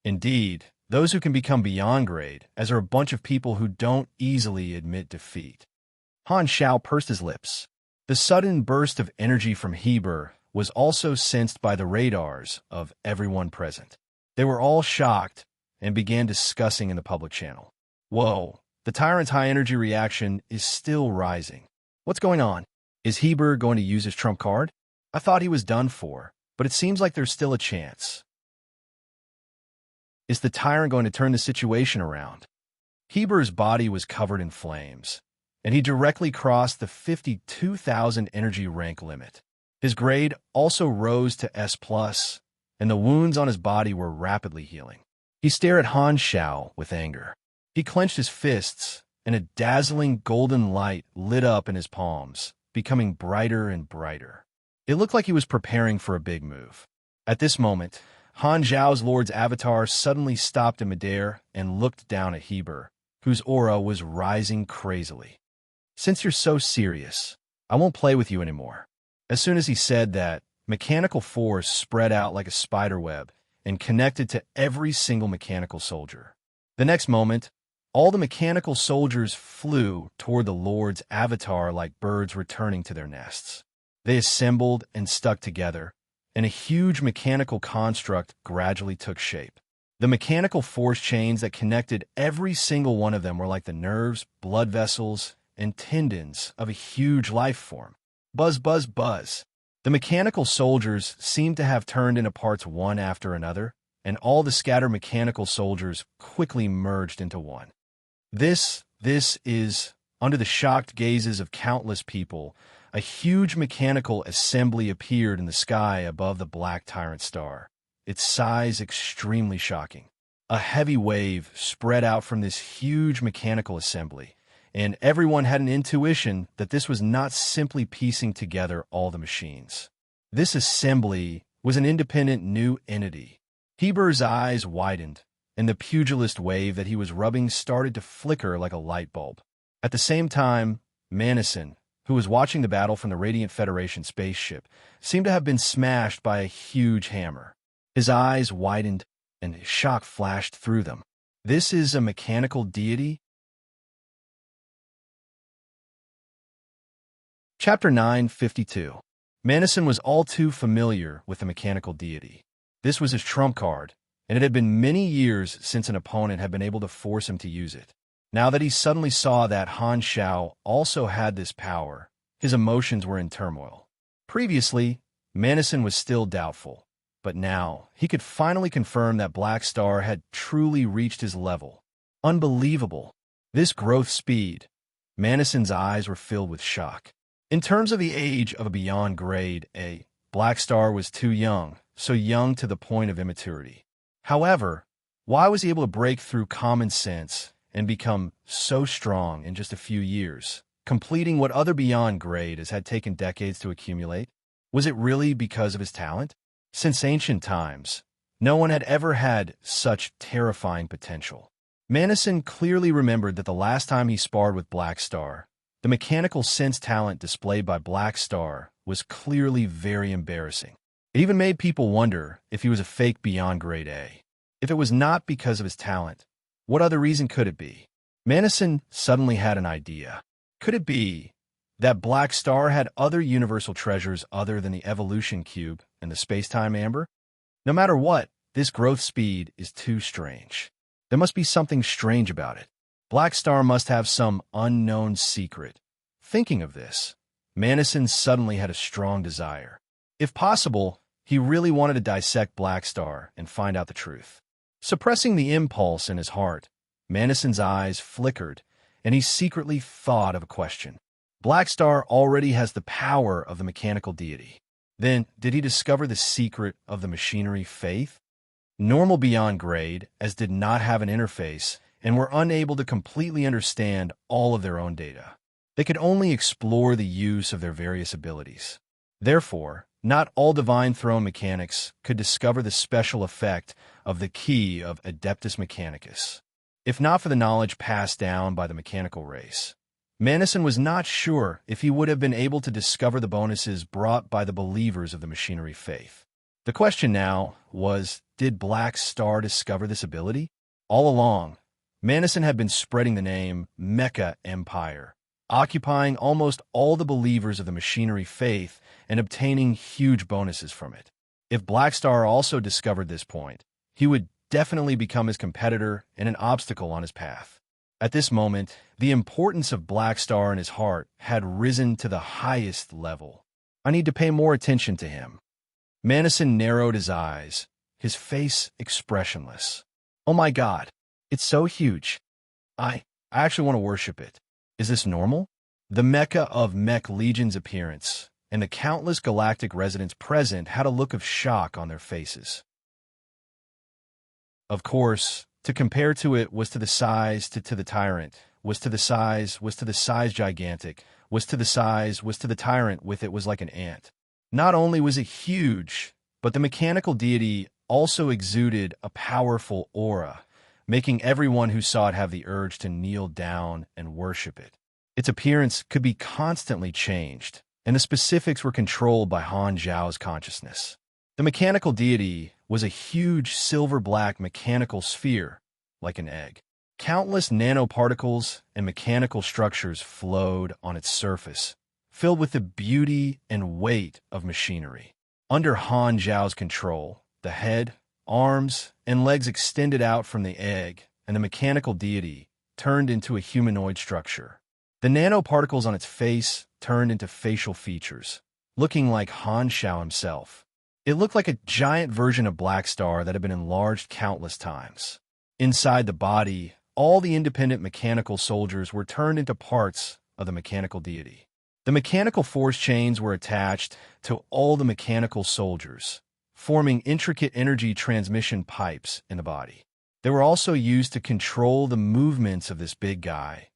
Speaker 1: Indeed, those who can become beyond grade, as are a bunch of people who don't easily admit defeat. Han Xiao pursed his lips. The sudden burst of energy from Heber was also sensed by the radars of everyone present. They were all shocked and began discussing in the public channel. Whoa, the tyrant's high-energy reaction is still rising. What's going on? Is Heber going to use his trump card? I thought he was done for, but it seems like there's still a chance. Is the tyrant going to turn the situation around? Heber's body was covered in flames, and he directly crossed the 52,000 energy rank limit. His grade also rose to S+, and the wounds on his body were rapidly healing. He stared at Han Xiao with anger. He clenched his fists, and a dazzling golden light lit up in his palms, becoming brighter and brighter. It looked like he was preparing for a big move. At this moment, Han Xiao's lord's avatar suddenly stopped in midair and looked down at Heber, whose aura was rising crazily. Since you're so serious, I won't play with you anymore. As soon as he said that, mechanical force spread out like a spider web and connected to every single mechanical soldier. The next moment, all the mechanical soldiers flew toward the Lord's avatar like birds returning to their nests. They assembled and stuck together, and a huge mechanical construct gradually took shape. The mechanical force chains that connected every single one of them were like the nerves, blood vessels, and tendons of a huge life form. Buzz, buzz, buzz. The mechanical soldiers seemed to have turned into parts one after another, and all the scattered mechanical soldiers quickly merged into one. This is, under the shocked gazes of countless people, a huge mechanical assembly appeared in the sky above the Black Tyrant star, its size extremely shocking. A heavy wave spread out from this huge mechanical assembly, and everyone had an intuition that this was not simply piecing together all the machines. This assembly was an independent new entity. Heber's eyes widened, and the pugilist wave that he was rubbing started to flicker like a light bulb. At the same time, Madison, who was watching the battle from the Radiant Federation spaceship, seemed to have been smashed by a huge hammer. His eyes widened, and shock flashed through them. This is a mechanical deity? Chapter 952. Madison was all too familiar with the mechanical deity. This was his trump card, and it had been many years since an opponent had been able to force him to use it. Now that he suddenly saw that Han Shao also had this power, his emotions were in turmoil. Previously, Madison was still doubtful, but now he could finally confirm that Black Star had truly reached his level. Unbelievable. This growth speed. Madison's eyes were filled with shock. In terms of the age of a beyond grade A, Black Star was too young, so young to the point of immaturity. However, why was he able to break through common sense and become so strong in just a few years, completing what other beyond grades had taken decades to accumulate? Was it really because of his talent? Since ancient times, no one had ever had such terrifying potential. Madison clearly remembered that the last time he sparred with Black Star, the mechanical sense talent displayed by Black Star was clearly very embarrassing. It even made people wonder if he was a fake beyond grade A. If it was not because of his talent, what other reason could it be? Madison suddenly had an idea. Could it be that Black Star had other universal treasures other than the evolution cube and the space-time amber? No matter what, this growth speed is too strange. There must be something strange about it. Black Star must have some unknown secret. Thinking of this, Madison suddenly had a strong desire. If possible, he really wanted to dissect Black Star and find out the truth. Suppressing the impulse in his heart, Madison's eyes flickered, and he secretly thought of a question. Black Star already has the power of the mechanical deity. Then, did he discover the secret of the machinery faith? Normal beyond grade, as did not have an interface, and were unable to completely understand all of their own data. They could only explore the use of their various abilities. Therefore, not all Divine Throne mechanics could discover the special effect of the key of Adeptus Mechanicus, if not for the knowledge passed down by the mechanical race. Madison was not sure if he would have been able to discover the bonuses brought by the believers of the machinery faith. The question now was, did Black Star discover this ability? All along, Madison had been spreading the name Mecha Empire, occupying almost all the believers of the machinery faith and obtaining huge bonuses from it. If Black Star also discovered this point, he would definitely become his competitor and an obstacle on his path. At this moment, the importance of Black Star in his heart had risen to the highest level. I need to pay more attention to him. Madison narrowed his eyes, his face expressionless. Oh my God, it's so huge. I actually want to worship it. Is this normal? The Mecca of Mech Legion's appearance and the countless galactic residents present had a look of shock on their faces. Of course, to compare to it was to the size to the tyrant, was to the size gigantic, was to the tyrant with it was like an ant. Not only was it huge, but the mechanical deity also exuded a powerful aura, making everyone who saw it have the urge to kneel down and worship it. Its appearance could be constantly changed, and the specifics were controlled by Han Zhao's consciousness. The mechanical deity was a huge silver-black mechanical sphere, like an egg. Countless nanoparticles and mechanical structures flowed on its surface, filled with the beauty and weight of machinery. Under Han Zhao's control, the head, arms, and legs extended out from the egg, and the mechanical deity turned into a humanoid structure. The nanoparticles on its face turned into facial features, looking like Han Shao himself. It looked like a giant version of Black Star that had been enlarged countless times. Inside the body, all the independent mechanical soldiers were turned into parts of the mechanical deity. The mechanical force chains were attached to all the mechanical soldiers, forming intricate energy transmission pipes in the body. They were also used to control the movements of this big guy,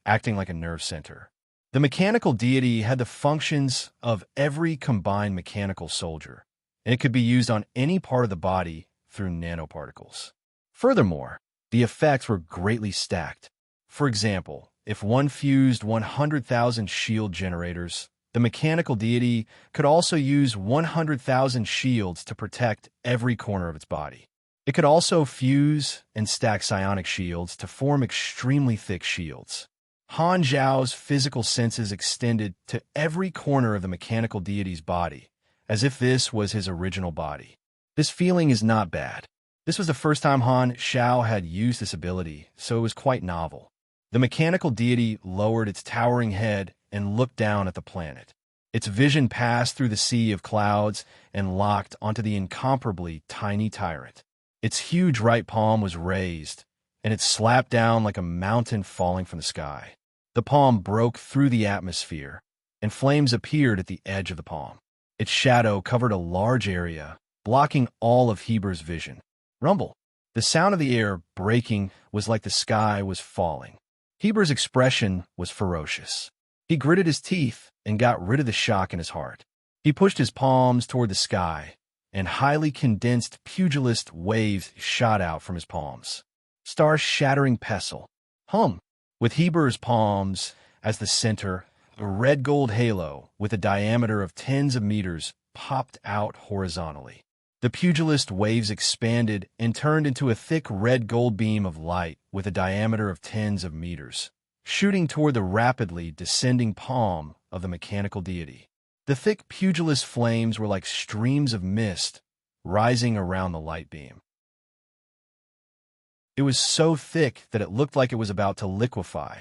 Speaker 1: acting like a nerve center. The mechanical deity had the functions of every combined mechanical soldier, and it could be used on any part of the body through nanoparticles. Furthermore, the effects were greatly stacked. For example, if one fused 100,000 shield generators, the mechanical deity could also use 100,000 shields to protect every corner of its body. It could also fuse and stack psionic shields to form extremely thick shields. Han Zhao's physical senses extended to every corner of the mechanical deity's body, as if this was his original body. This feeling is not bad. This was the first time Han Zhao had used this ability, so it was quite novel. The mechanical deity lowered its towering head and looked down at the planet. Its vision passed through the sea of clouds and locked onto the incomparably tiny tyrant. Its huge right palm was raised, and it slapped down like a mountain falling from the sky. The palm broke through the atmosphere, and flames appeared at the edge of the palm. Its shadow covered a large area, blocking all of Heber's vision. Rumble. The sound of the air breaking was like the sky was falling. Heber's expression was ferocious. He gritted his teeth and got rid of the shock in his heart. He pushed his palms toward the sky, and highly condensed pugilist waves shot out from his palms. Star-shattering pestle. With Heber's palms as the center, a red-gold halo with a diameter of tens of meters popped out horizontally. The pugilist waves expanded and turned into a thick red-gold beam of light with a diameter of tens of meters, shooting toward the rapidly descending palm of the mechanical deity. The thick pugilist flames were like streams of mist rising around the light beam. It was so thick that it looked like it was about to liquefy.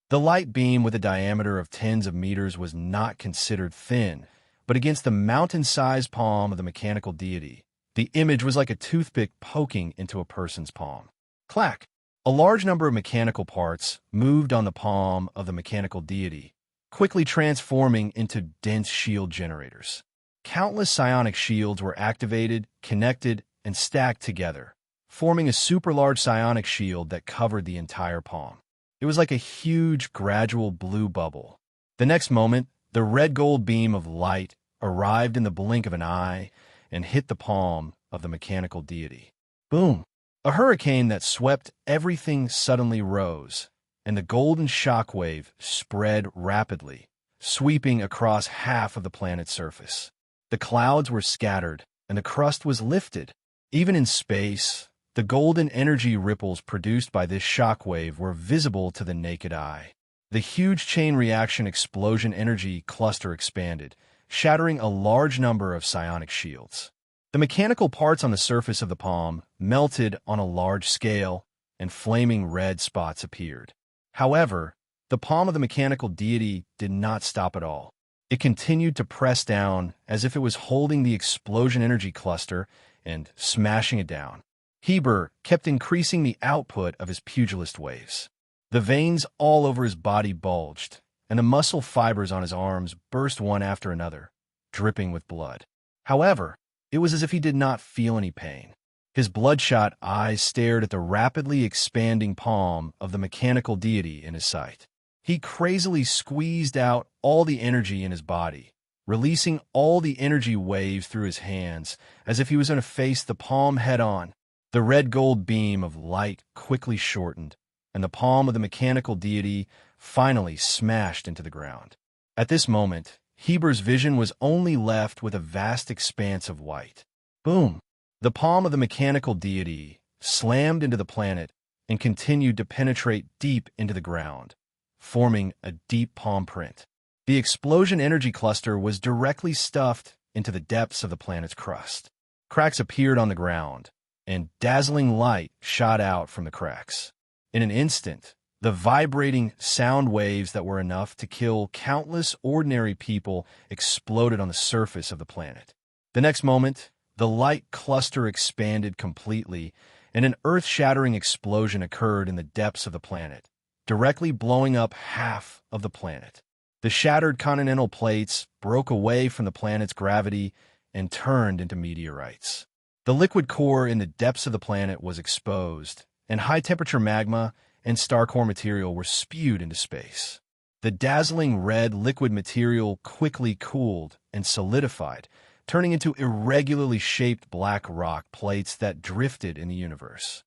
Speaker 1: The light beam with a diameter of tens of meters was not considered thin, but against the mountain-sized palm of the mechanical deity, the image was like a toothpick poking into a person's palm. Clack! A large number of mechanical parts moved on the palm of the mechanical deity, quickly transforming into dense shield generators. Countless psionic shields were activated, connected, and stacked together, forming a super-large psionic shield that covered the entire palm. It was like a huge, gradual blue bubble. The next moment, the red-gold beam of light arrived in the blink of an eye and hit the palm of the mechanical deity. Boom! A hurricane that swept everything suddenly rose, and the golden shockwave spread rapidly, sweeping across half of the planet's surface. The clouds were scattered, and the crust was lifted. Even in space, the golden energy ripples produced by this shockwave were visible to the naked eye. The huge chain reaction explosion energy cluster expanded, shattering a large number of psionic shields. The mechanical parts on the surface of the palm melted on a large scale, and flaming red spots appeared. However, the palm of the mechanical deity did not stop at all. It continued to press down as if it was holding the explosion energy cluster and smashing it down. Heber kept increasing the output of his pugilist waves. The veins all over his body bulged, and the muscle fibers on his arms burst one after another, dripping with blood. However, it was as if he did not feel any pain. His bloodshot eyes stared at the rapidly expanding palm of the mechanical deity in his sight. He crazily squeezed out all the energy in his body, releasing all the energy waves through his hands as if he was going to face the palm head-on. The red-gold beam of light quickly shortened, and the palm of the mechanical deity finally smashed into the ground. At this moment, Heber's vision was only left with a vast expanse of white. Boom! The palm of the mechanical deity slammed into the planet and continued to penetrate deep into the ground, forming a deep palm print. The explosion energy cluster was directly stuffed into the depths of the planet's crust. Cracks appeared on the ground, and dazzling light shot out from the cracks. In an instant, the vibrating sound waves that were enough to kill countless ordinary people exploded on the surface of the planet. The next moment, the light cluster expanded completely, and an earth-shattering explosion occurred in the depths of the planet, directly blowing up half of the planet. The shattered continental plates broke away from the planet's gravity and turned into meteorites. The liquid core in the depths of the planet was exposed, and high-temperature magma and star core material were spewed into space. The dazzling red liquid material quickly cooled and solidified, turning into irregularly shaped black rock plates that drifted in the universe.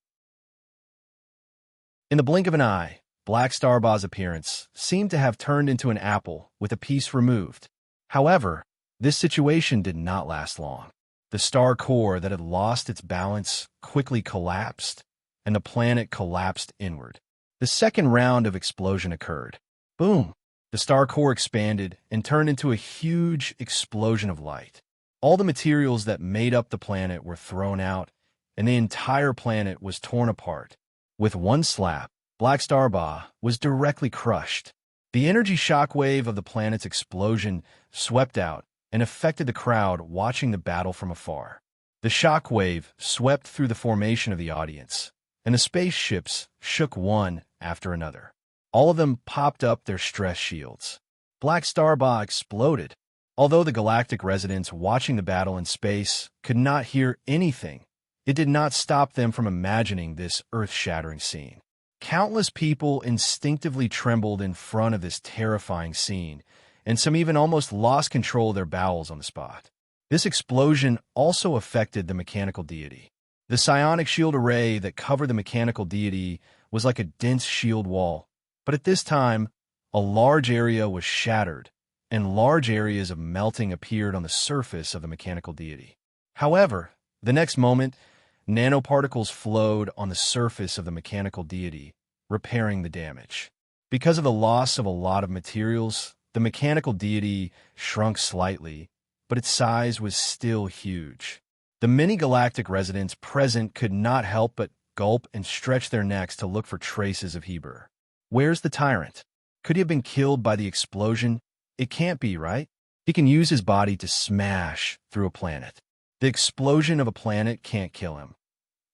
Speaker 1: In the blink of an eye, Black Star's appearance seemed to have turned into an apple with a piece removed. However, this situation did not last long. The star core that had lost its balance quickly collapsed, and the planet collapsed inward. The second round of explosion occurred. Boom! The star core expanded and turned into a huge explosion of light. All the materials that made up the planet were thrown out, and the entire planet was torn apart. With one slap, Black Star was directly crushed. The energy shockwave of the planet's explosion swept out and affected the crowd watching the battle from afar. The shockwave swept through the formation of the audience, and the spaceships shook one after another. All of them popped up their stress shields. Black Star exploded. Although the galactic residents watching the battle in space could not hear anything, it did not stop them from imagining this earth-shattering scene. Countless people instinctively trembled in front of this terrifying scene, and some even almost lost control of their bowels on the spot. This explosion also affected the mechanical deity. The psionic shield array that covered the mechanical deity was like a dense shield wall, but at this time, a large area was shattered, and large areas of melting appeared on the surface of the mechanical deity. However, the next moment, nanoparticles flowed on the surface of the mechanical deity, repairing the damage. Because of the loss of a lot of materials, the mechanical deity shrunk slightly, but its size was still huge. The many galactic residents present could not help but gulp and stretch their necks to look for traces of Heber. Where's the tyrant? Could he have been killed by the explosion? It can't be, right? He can use his body to smash through a planet. The explosion of a planet can't kill him,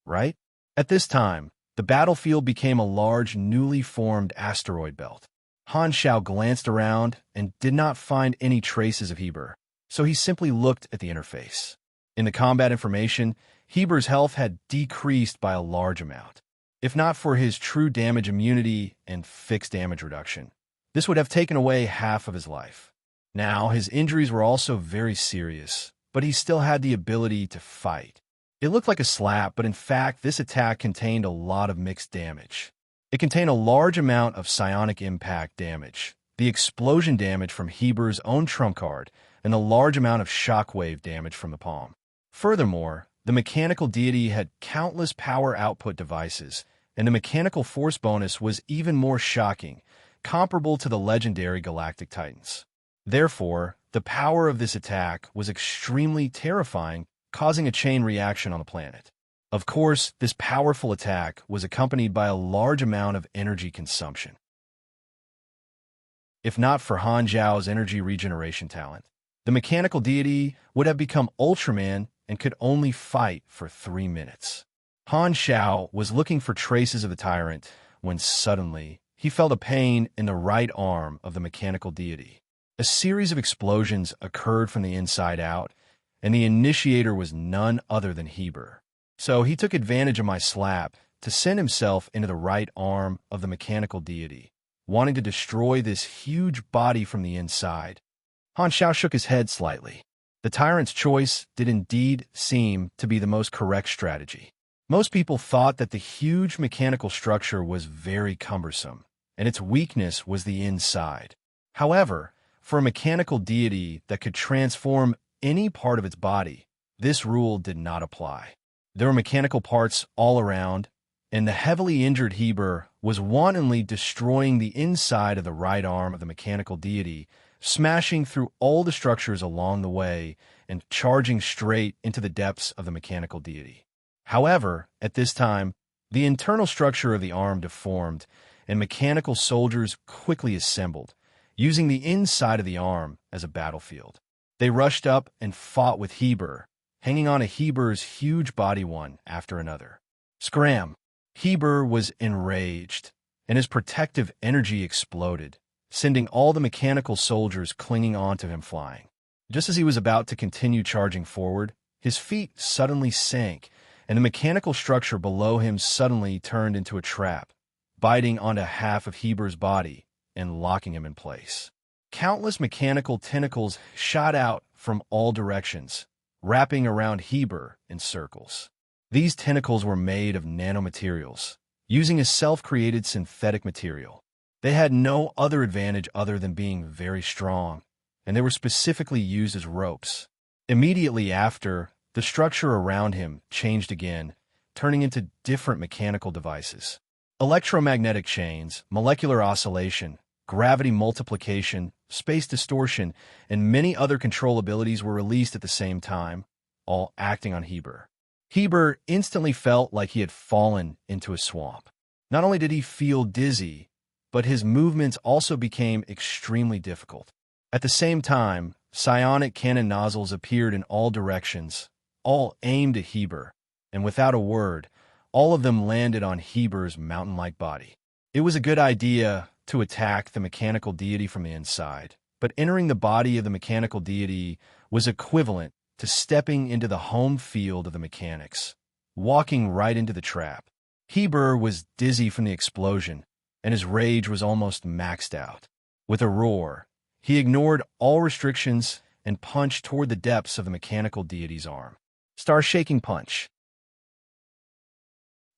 Speaker 1: right? At this time, the battlefield became a large, newly formed asteroid belt. Han Xiao glanced around and did not find any traces of Heber, so he simply looked at the interface. In the combat information, Heber's health had decreased by a large amount. If not for his true damage immunity and fixed damage reduction, this would have taken away half of his life. Now, his injuries were also very serious, but he still had the ability to fight. It looked like a slap, but in fact, this attack contained a lot of mixed damage. It contained a large amount of psionic impact damage, the explosion damage from Heber's own trump card, and a large amount of shockwave damage from the palm. Furthermore, the mechanical deity had countless power output devices, and the mechanical force bonus was even more shocking, comparable to the legendary Galactic Titans. Therefore, the power of this attack was extremely terrifying, causing a chain reaction on the planet. Of course, this powerful attack was accompanied by a large amount of energy consumption. If not for Han Zhao's energy regeneration talent, the mechanical deity would have become Ultraman and could only fight for 3 minutes. Han Xiao was looking for traces of the tyrant when suddenly he felt a pain in the right arm of the mechanical deity. A series of explosions occurred from the inside out, and the initiator was none other than Heber. So he took advantage of my slap to send himself into the right arm of the mechanical deity, wanting to destroy this huge body from the inside. Han Xiao shook his head slightly. The tyrant's choice did indeed seem to be the most correct strategy. Most people thought that the huge mechanical structure was very cumbersome, and its weakness was the inside. However, for a mechanical deity that could transform any part of its body, this rule did not apply. There were mechanical parts all around, and the heavily injured Heber was wantonly destroying the inside of the right arm of the mechanical deity, smashing through all the structures along the way and charging straight into the depths of the mechanical deity. However, at this time, the internal structure of the arm deformed, and mechanical soldiers quickly assembled, using the inside of the arm as a battlefield. They rushed up and fought with Heber, hanging on to Heber's huge body one after another. Scram! Heber was enraged, and his protective energy exploded, sending all the mechanical soldiers clinging onto him flying. Just as he was about to continue charging forward, his feet suddenly sank, and the mechanical structure below him suddenly turned into a trap. biting onto half of Heber's body and locking him in place. Countless mechanical tentacles shot out from all directions, wrapping around Heber in circles. These tentacles were made of nanomaterials, using a self-created synthetic material. They had no other advantage other than being very strong, and they were specifically used as ropes. Immediately after, the structure around him changed again, turning into different mechanical devices. Electromagnetic chains, molecular oscillation, gravity multiplication, space distortion, and many other control abilities were released at the same time, all acting on Heber. Heber instantly felt like he had fallen into a swamp. Not only did he feel dizzy, but his movements also became extremely difficult. At the same time, psionic cannon nozzles appeared in all directions, all aimed at Heber, and without a word, all of them landed on Heber's mountain-like body. It was a good idea to attack the mechanical deity from the inside, but entering the body of the mechanical deity was equivalent to stepping into the home field of the mechanics, walking right into the trap. Heber was dizzy from the explosion, and his rage was almost maxed out. With a roar, he ignored all restrictions and punched toward the depths of the mechanical deity's arm. Star-shaking punch.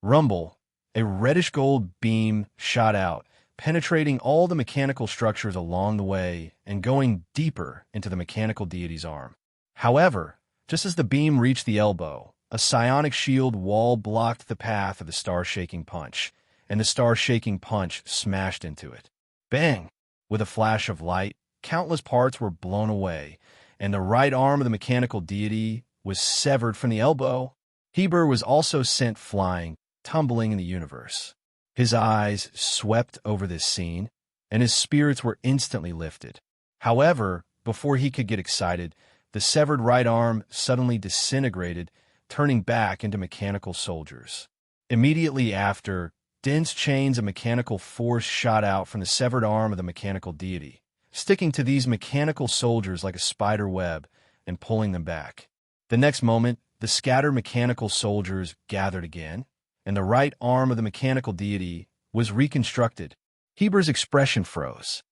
Speaker 1: Rumble, a reddish-gold beam shot out, penetrating all the mechanical structures along the way and going deeper into the mechanical deity's arm. However, just as the beam reached the elbow, a psionic shield wall blocked the path of the star-shaking punch, and the star-shaking punch smashed into it. Bang! With a flash of light, countless parts were blown away, and the right arm of the mechanical deity was severed from the elbow. Heber was also sent flying, tumbling in the universe. His eyes swept over this scene, and his spirits were instantly lifted. However, before he could get excited, the severed right arm suddenly disintegrated, turning back into mechanical soldiers. Immediately after, dense chains of mechanical force shot out from the severed arm of the mechanical deity, sticking to these mechanical soldiers like a spider web and pulling them back. The next moment, the scattered mechanical soldiers gathered again, and the right arm of the mechanical deity was reconstructed. Heber's expression froze.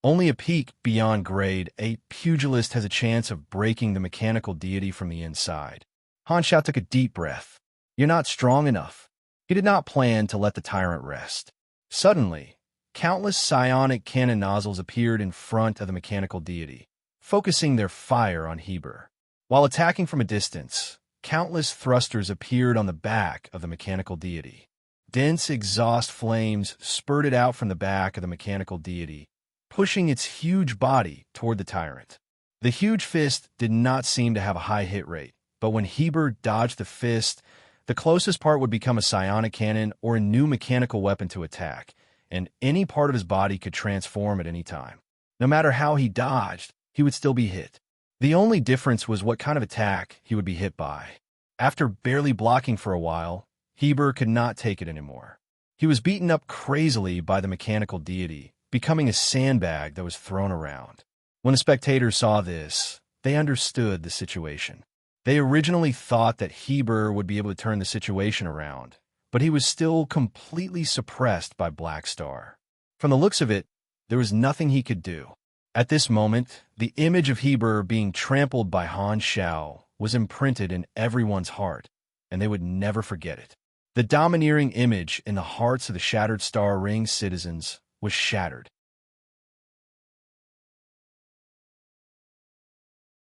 Speaker 1: Only a peak beyond grade 8 pugilist has a chance of breaking the mechanical deity from the inside. Han Xiao took a deep breath. You're not strong enough. He did not plan to let the tyrant rest. Suddenly, countless psionic cannon nozzles appeared in front of the mechanical deity, focusing their fire on Heber. While attacking from a distance, countless thrusters appeared on the back of the mechanical deity. Dense exhaust flames spurted out from the back of the mechanical deity, pushing its huge body toward the tyrant. The huge fist did not seem to have a high hit rate, but when Heber dodged the fist, the closest part would become a psionic cannon or a new mechanical weapon to attack, and any part of his body could transform at any time. No matter how he dodged, he would still be hit. The only difference was what kind of attack he would be hit by. After barely blocking for a while, Heber could not take it anymore. He was beaten up crazily by the mechanical deity, becoming a sandbag that was thrown around. When the spectators saw this, they understood the situation. They originally thought that Heber would be able to turn the situation around, but he was still completely suppressed by Black Star. From the looks of it, there was nothing he could do. At this moment, the image of Heber being trampled by Han Xiao was imprinted in everyone's heart, and they would never forget it. The domineering image in the hearts of the Shattered Star Ring citizens was shattered.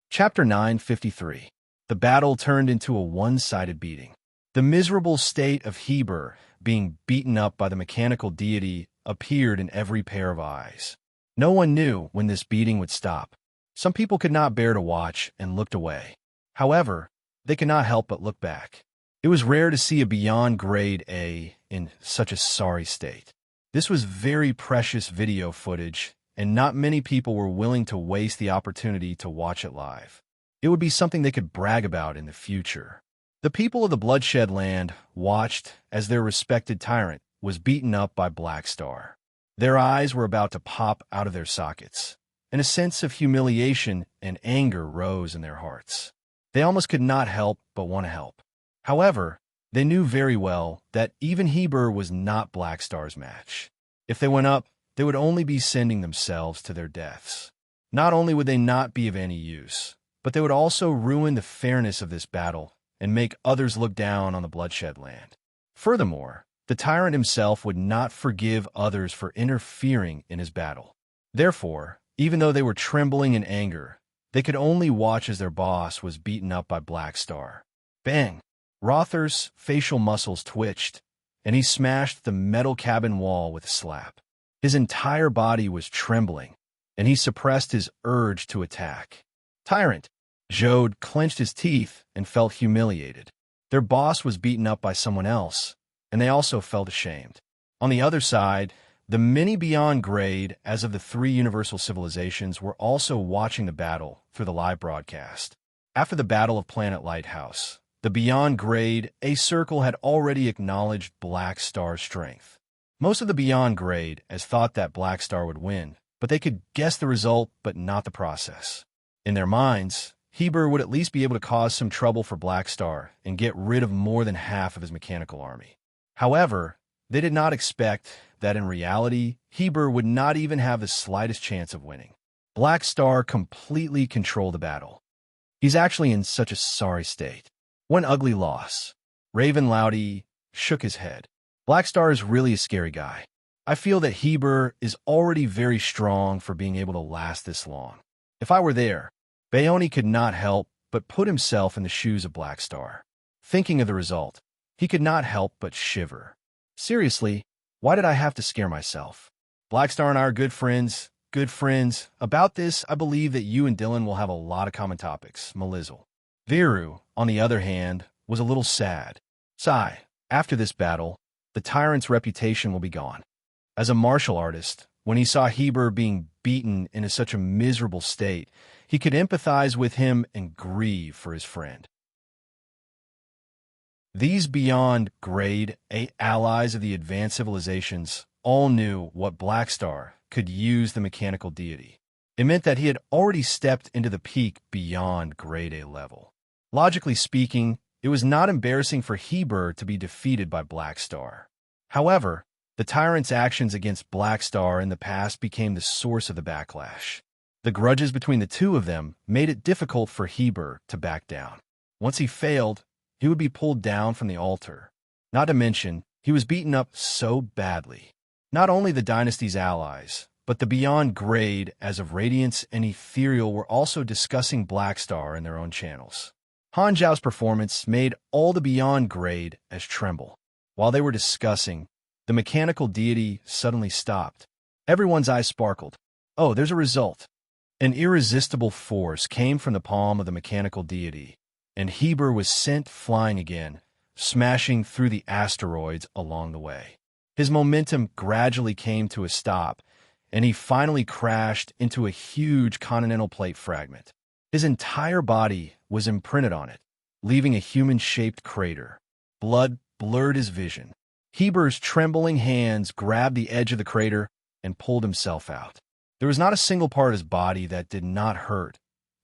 Speaker 1: Chapter 953. The battle turned into a one-sided beating. The miserable state of Heber being beaten up by the mechanical deity appeared in every pair of eyes. No one knew when this beating would stop. Some people could not bear to watch and looked away. However, they could not help but look back. It was rare to see a beyond grade A in such a sorry state. This was very precious video footage, and not many people were willing to waste the opportunity to watch it live. It would be something they could brag about in the future. The people of the Bloodshed Land watched as their respected tyrant was beaten up by Black Star. Their eyes were about to pop out of their sockets, and a sense of humiliation and anger rose in their hearts. They almost could not help but want to help. However, They knew very well that even Heber was not Black Star's match. If they went up, they would only be sending themselves to their deaths. Not only would they not be of any use, but they would also ruin the fairness of this battle and make others look down on the bloodshed land. Furthermore, the tyrant himself would not forgive others for interfering in his battle. Therefore, even though they were trembling in anger, they could only watch as their boss was beaten up by Black Star. Bang! Rother's facial muscles twitched, and he smashed the metal cabin wall with a slap. His entire body was trembling, and he suppressed his urge to attack. Tyrant! Jode clenched his teeth and felt humiliated. Their boss was beaten up by someone else, and they also felt ashamed. On the other side, the many beyond grade, as of the 3 universal civilizations, were also watching the battle through the live broadcast. After the Battle of Planet Lighthouse, the beyond grade A Circle had already acknowledged Black Star's strength. Most of the beyond grade as thought that Black Star would win, but they could guess the result but not the process. In their minds, Heber would at least be able to cause some trouble for Black Star and get rid of more than half of his mechanical army. However, they did not expect that in reality, Heber would not even have the slightest chance of winning. Black Star completely controlled the battle. He's actually in such a sorry state. One ugly loss. Raven Loudy shook his head. Black Star is really a scary guy. I feel that Heber is already very strong for being able to last this long. If I were there, Bayoni could not help but put himself in the shoes of Black Star. Thinking of the result, he could not help but shiver. Seriously, why did I have to scare myself? Black Star and I are good friends. Good friends. About this, I believe that you and Dylan will have a lot of common topics. Malizzle. Viru, on the other hand, was a little sad. Sigh. After this battle, the tyrant's reputation will be gone. As a martial artist, when he saw Heber being beaten in such a miserable state, he could empathize with him and grieve for his friend. These beyond grade A allies of the advanced civilizations all knew what Black Star could use the mechanical deity. It meant that he had already stepped into the peak beyond grade A level. Logically speaking, it was not embarrassing for Heber to be defeated by Black Star. However, the tyrant's actions against Black Star in the past became the source of the backlash. The grudges between the two of them made it difficult for Heber to back down. Once he failed, he would be pulled down from the altar. Not to mention, he was beaten up so badly. Not only the dynasty's allies, but the beyond grade as of Radiance and Ethereal were also discussing Black Star in their own channels. Han Zhao's performance made all the beyond grade as tremble. While they were discussing, the mechanical deity suddenly stopped. Everyone's eyes sparkled. Oh, there's a result. An irresistible force came from the palm of the mechanical deity, and Heber was sent flying again, smashing through the asteroids along the way. His momentum gradually came to a stop, and he finally crashed into a huge continental plate fragment. His entire body was imprinted on it, leaving a human-shaped crater. Blood blurred his vision. Heber's trembling hands grabbed the edge of the crater and pulled himself out. There was not a single part of his body that did not hurt,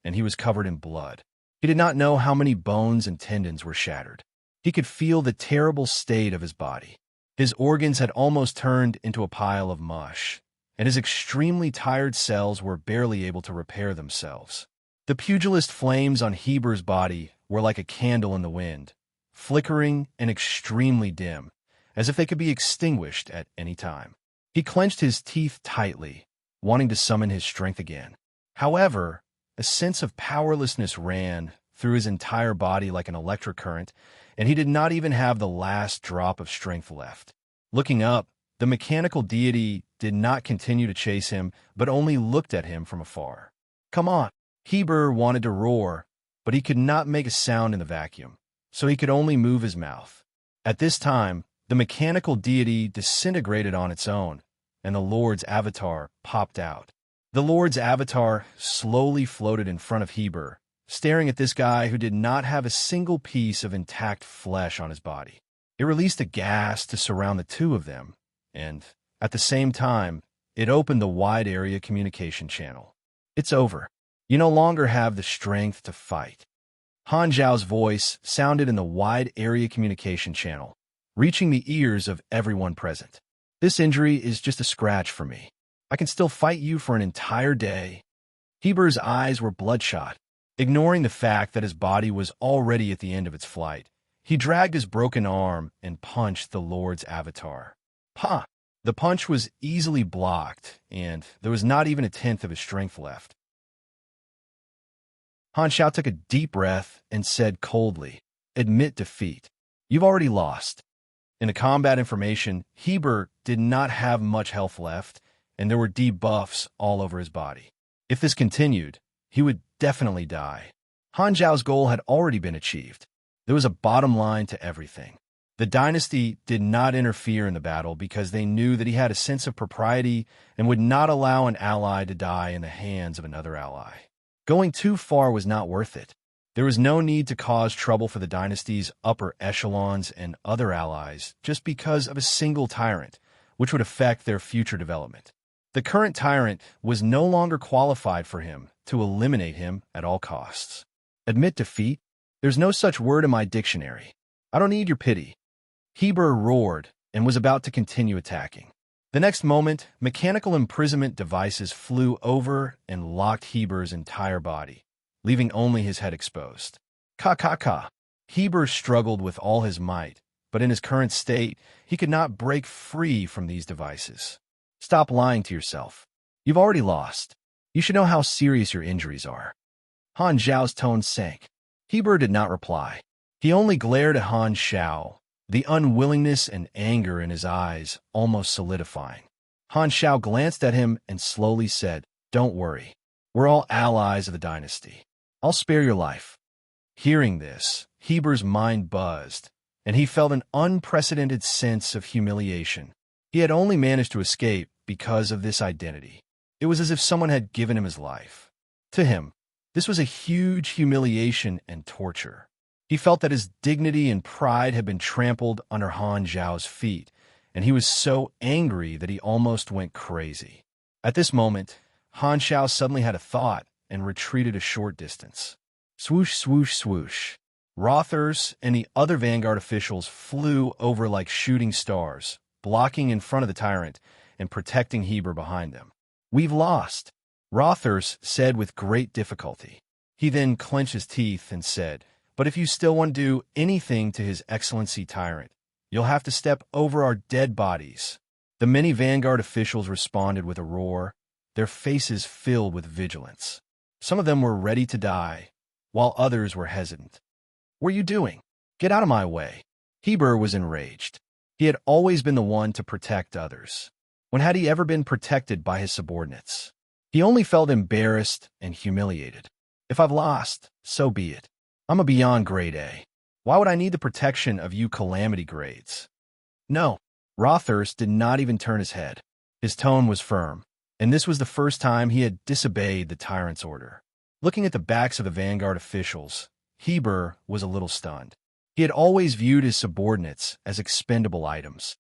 Speaker 1: and he was covered in blood. He did not know how many bones and tendons were shattered. He could feel the terrible state of his body. His organs had almost turned into a pile of mush, and his extremely tired cells were barely able to repair themselves. The pugilist flames on Heber's body were like a candle in the wind, flickering and extremely dim, as if they could be extinguished at any time. He clenched his teeth tightly, wanting to summon his strength again. However, a sense of powerlessness ran through his entire body like an electric current, and he did not even have the last drop of strength left. Looking up, the mechanical deity did not continue to chase him, but only looked at him from afar. Come on! Heber wanted to roar, but he could not make a sound in the vacuum, so he could only move his mouth. At this time, the mechanical deity disintegrated on its own, and the Lord's avatar popped out. The Lord's avatar slowly floated in front of Heber, staring at this guy who did not have a single piece of intact flesh on his body. It released a gas to surround the two of them, and, at the same time, it opened the wide area communication channel. It's over. You no longer have the strength to fight. Han Zhao's voice sounded in the wide area communication channel, reaching the ears of everyone present. This injury is just a scratch for me. I can still fight you for an entire day. Heber's eyes were bloodshot. Ignoring the fact that his body was already at the end of its flight, he dragged his broken arm and punched the Lord's avatar. Pa! The punch was easily blocked, and there was not even a tenth of his strength left. Han Xiao took a deep breath and said coldly, "Admit defeat. You've already lost." In the combat information, Heber did not have much health left, and there were debuffs all over his body. If this continued, he would definitely die. Han Zhao's goal had already been achieved. There was a bottom line to everything. The dynasty did not interfere in the battle because they knew that he had a sense of propriety and would not allow an ally to die in the hands of another ally. Going too far was not worth it. There was no need to cause trouble for the dynasty's upper echelons and other allies just because of a single tyrant, which would affect their future development. The current tyrant was no longer qualified for him to eliminate him at all costs. Admit defeat? There's no such word in my dictionary. I don't need your pity. Heber roared and was about to continue attacking. The next moment, mechanical imprisonment devices flew over and locked Heber's entire body, leaving only his head exposed. Ka. Heber struggled with all his might, but in his current state, he could not break free from these devices. Stop lying to yourself. You've already lost. You should know how serious your injuries are. Han Zhao's tone sank. Heber did not reply. He only glared at Han Xiao, the unwillingness and anger in his eyes almost solidifying. Han Xiao glanced at him and slowly said, "Don't worry. We're all allies of the dynasty. I'll spare your life." Hearing this, Heber's mind buzzed, and he felt an unprecedented sense of humiliation. He had only managed to escape because of this identity. It was as if someone had given him his life. To him, this was a huge humiliation and torture. He felt that his dignity and pride had been trampled under Han Zhao's feet, and he was so angry that he almost went crazy. At this moment, Han Xiao suddenly had a thought and retreated a short distance. Swoosh, swoosh, swoosh. Rothers and the other Vanguard officials flew over like shooting stars, blocking in front of the tyrant and protecting Heber behind them. "We've lost," Rothers said with great difficulty. He then clenched his teeth and said, "But if you still want to do anything to His Excellency Tyrant, you'll have to step over our dead bodies." The many Vanguard officials responded with a roar, their faces filled with vigilance. Some of them were ready to die, while others were hesitant. "What are you doing? Get out of my way." Heber was enraged. He had always been the one to protect others. When had he ever been protected by his subordinates? He only felt embarrassed and humiliated. If I've lost, so be it. I'm a beyond grade A. Why would I need the protection of you calamity grades? No. Rothers did not even turn his head. His tone was firm, and this was the first time he had disobeyed the tyrant's order. Looking at the backs of the Vanguard officials, Heber was a little stunned. He had always viewed his subordinates as expendable items.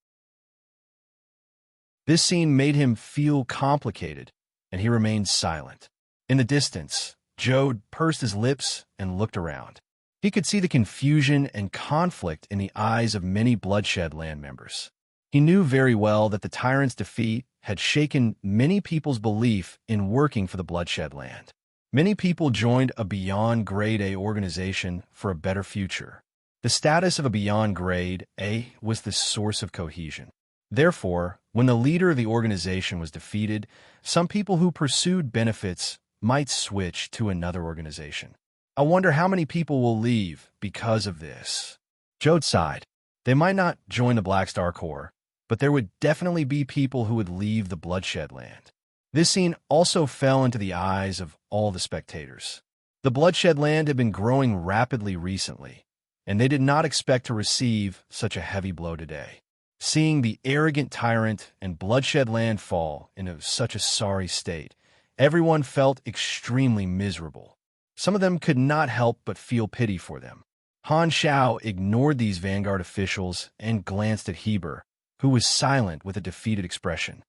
Speaker 1: This scene made him feel complicated, and he remained silent. In the distance, Jode pursed his lips and looked around. He could see the confusion and conflict in the eyes of many Bloodshed land members. He knew very well that the tyrant's defeat had shaken many people's belief in working for the Bloodshed land. Many people joined a Beyond Grade A organization for a better future. The status of a Beyond Grade A was the source of cohesion. Therefore, when the leader of the organization was defeated, some people who pursued benefits might switch to another organization. I wonder how many people will leave because of this. Jode sighed. They might not join the Black Star Corps, but there would definitely be people who would leave the Bloodshed land. This scene also fell into the eyes of all the spectators. The Bloodshed land had been growing rapidly recently, and they did not expect to receive such a heavy blow today. Seeing the arrogant tyrant and Bloodshed land fall into such a sorry state, everyone felt extremely miserable. Some of them could not help but feel pity for them. Han Xiao ignored these Vanguard officials and glanced at Heber, who was silent with a defeated expression.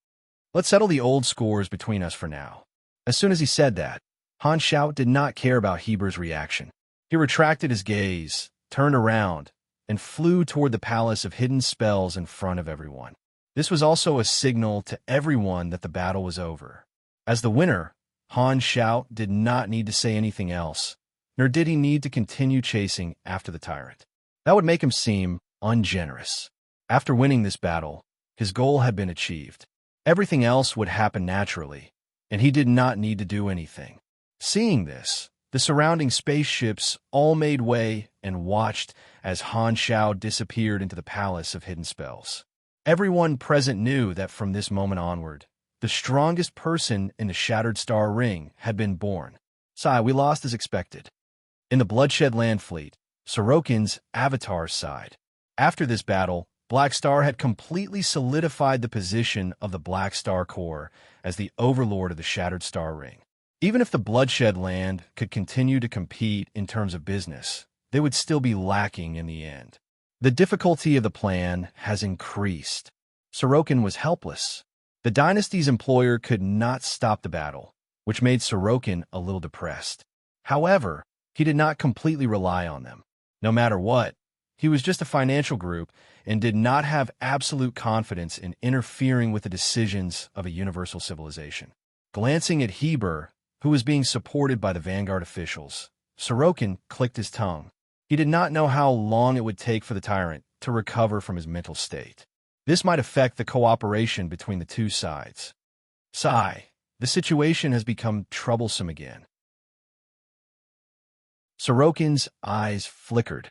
Speaker 1: "Let's settle the old scores between us for now." As soon as he said that, Han Xiao did not care about Heber's reaction. He retracted his gaze, turned around, and flew toward the palace of hidden spells in front of everyone. This was also a signal to everyone that the battle was over. As the winner, Han Xiao did not need to say anything else, nor did he need to continue chasing after the tyrant. That would make him seem ungenerous. After winning this battle, his goal had been achieved. Everything else would happen naturally, and he did not need to do anything. Seeing this, the surrounding spaceships all made way and watched as Han Xiao disappeared into the palace of hidden spells. Everyone present knew that from this moment onward, the strongest person in the Shattered Star Ring had been born. Sigh, we lost as expected. In the Bloodshed Land Fleet, Sorokin's avatar sighed. After this battle, Black Star had completely solidified the position of the Black Star Corps as the overlord of the Shattered Star Ring. Even if the Bloodshed Land could continue to compete in terms of business, they would still be lacking in the end. The difficulty of the plan has increased. Sorokin was helpless. The dynasty's employer could not stop the battle, which made Sorokin a little depressed. However, he did not completely rely on them. No matter what, he was just a financial group and did not have absolute confidence in interfering with the decisions of a universal civilization. Glancing at Heber, who was being supported by the Vanguard officials, Sorokin clicked his tongue. He did not know how long it would take for the tyrant to recover from his mental state. This might affect the cooperation between the two sides. Sigh, the situation has become troublesome again. Sorokin's eyes flickered.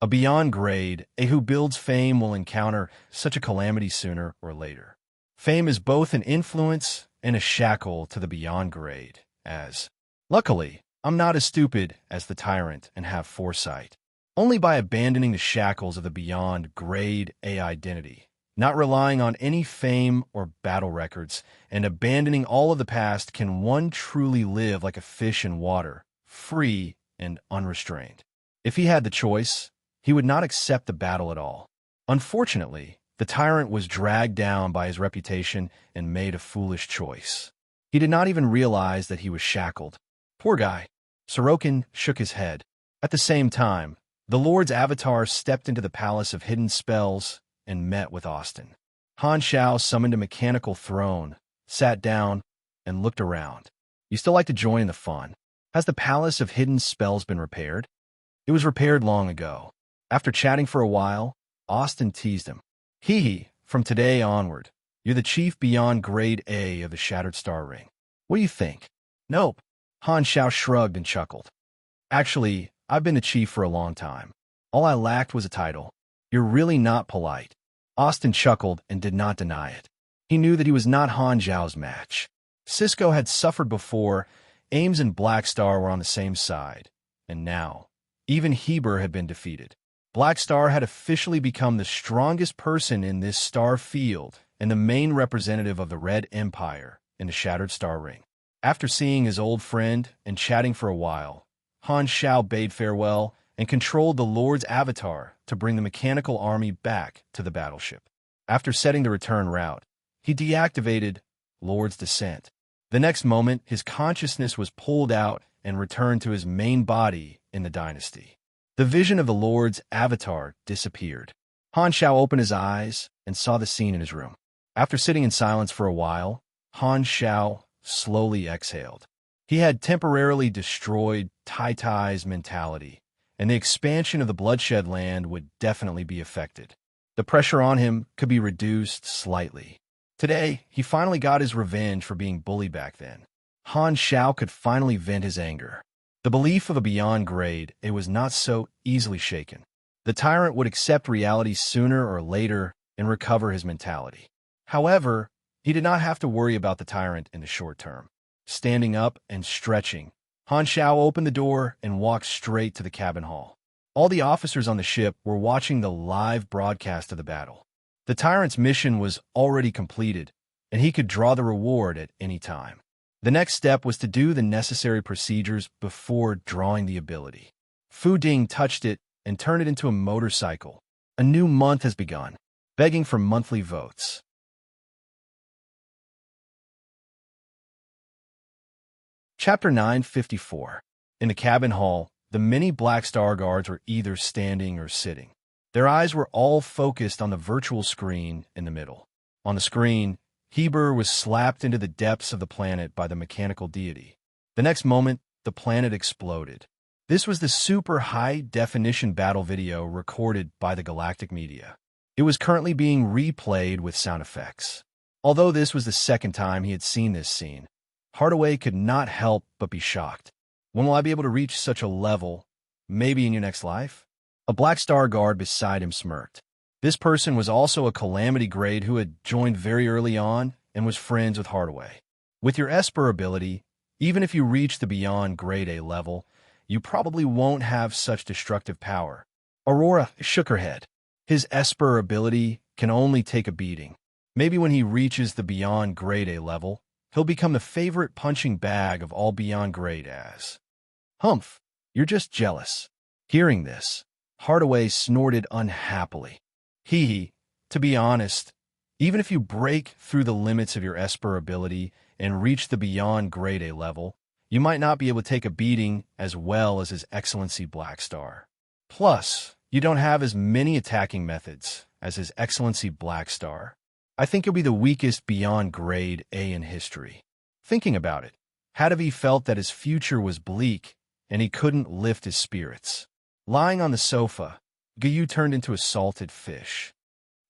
Speaker 1: A beyond grade, a who builds fame will encounter such a calamity sooner or later. Fame is both an influence and a shackle to the beyond grade, as, luckily, I'm not as stupid as the tyrant and have foresight. Only by abandoning the shackles of the beyond grade A identity, not relying on any fame or battle records, and abandoning all of the past can one truly live like a fish in water, free and unrestrained. If he had the choice, he would not accept the battle at all. Unfortunately, the tyrant was dragged down by his reputation and made a foolish choice. He did not even realize that he was shackled. Poor guy. Sorokin shook his head. At the same time, the Lord's avatar stepped into the Palace of Hidden Spells and met with Austin. Han Xiao summoned a mechanical throne, sat down, and looked around. You still like to join in the fun? Has the Palace of Hidden Spells been repaired? It was repaired long ago. After chatting for a while, Austin teased him. Hee, from today onward, you're the chief beyond grade A of the Shattered Star Ring. What do you think? Nope. Han Xiao shrugged and chuckled. Actually, I've been the chief for a long time. All I lacked was a title. You're really not polite. Austin chuckled and did not deny it. He knew that he was not Han Xiao's match. Cisco had suffered before, Ames and Black Star were on the same side, and now, even Heber had been defeated. Black Star had officially become the strongest person in this star field and the main representative of the Red Empire in the Shattered Star Ring. After seeing his old friend and chatting for a while, Han Xiao bade farewell and controlled the Lord's avatar to bring the mechanical army back to the battleship. After setting the return route, he deactivated Lord's Descent. The next moment, his consciousness was pulled out and returned to his main body in the dynasty. The vision of the Lord's avatar disappeared. Han Xiao opened his eyes and saw the scene in his room. After sitting in silence for a while, Han Xiao slowly exhaled. He had temporarily destroyed Tai Tai's mentality, and the expansion of the Bloodshed Land would definitely be affected. The pressure on him could be reduced slightly. Today, he finally got his revenge for being bullied back then. Han Xiao could finally vent his anger. The belief of a beyond grade, it was not so easily shaken. The tyrant would accept reality sooner or later and recover his mentality. However, he did not have to worry about the tyrant in the short term. Standing up and stretching, Han Xiao opened the door and walked straight to the cabin hall. All the officers on the ship were watching the live broadcast of the battle. The tyrant's mission was already completed, and he could draw the reward at any time. The next step was to do the necessary procedures before drawing the ability. Fu Ding touched it and turned it into a motorcycle. A new month has begun, begging for monthly votes. Chapter 954. In the cabin hall, The many Black Star guards were either standing or sitting. Their eyes were all focused on the virtual screen in the middle. On the screen, Heber was slapped into the depths of the planet by the mechanical deity. The next moment, the planet exploded. This was the super high-definition battle video recorded by the galactic media. It was currently being replayed with sound effects. Although this was the second time he had seen this scene, Hardaway could not help but be shocked. When will I be able to reach such a level? Maybe in your next life? A Black Star guard beside him smirked. This person was also a Calamity grade who had joined very early on and was friends with Hardaway. With your Esper ability, even if you reach the Beyond Grade A level, you probably won't have such destructive power. Aurora shook her head. His Esper ability can only take a beating. Maybe when he reaches the Beyond Grade A level, he'll become the favorite punching bag of all Beyond Grade As. Humph, you're just jealous. Hearing this, Hardaway snorted unhappily. To be honest, even if you break through the limits of your Esper ability and reach the Beyond Grade A level, you might not be able to take a beating as well as His Excellency Black Star. Plus, you don't have as many attacking methods as His Excellency Black Star. I think you'll be the weakest Beyond Grade A in history. Thinking about it, Hadavi felt that his future was bleak and he couldn't lift his spirits. Lying on the sofa, Gayu turned into a salted fish.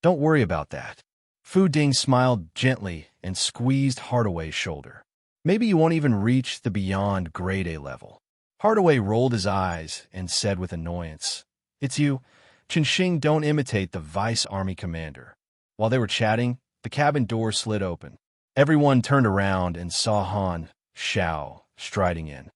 Speaker 1: Don't worry about that. Fu Ding smiled gently and squeezed Hardaway's shoulder. Maybe you won't even reach the Beyond Grade A level. Hardaway rolled his eyes and said with annoyance, "It's you. Chenxing, don't imitate the Vice Army Commander." While they were chatting, the cabin door slid open. Everyone turned around and saw Han Xiao striding in.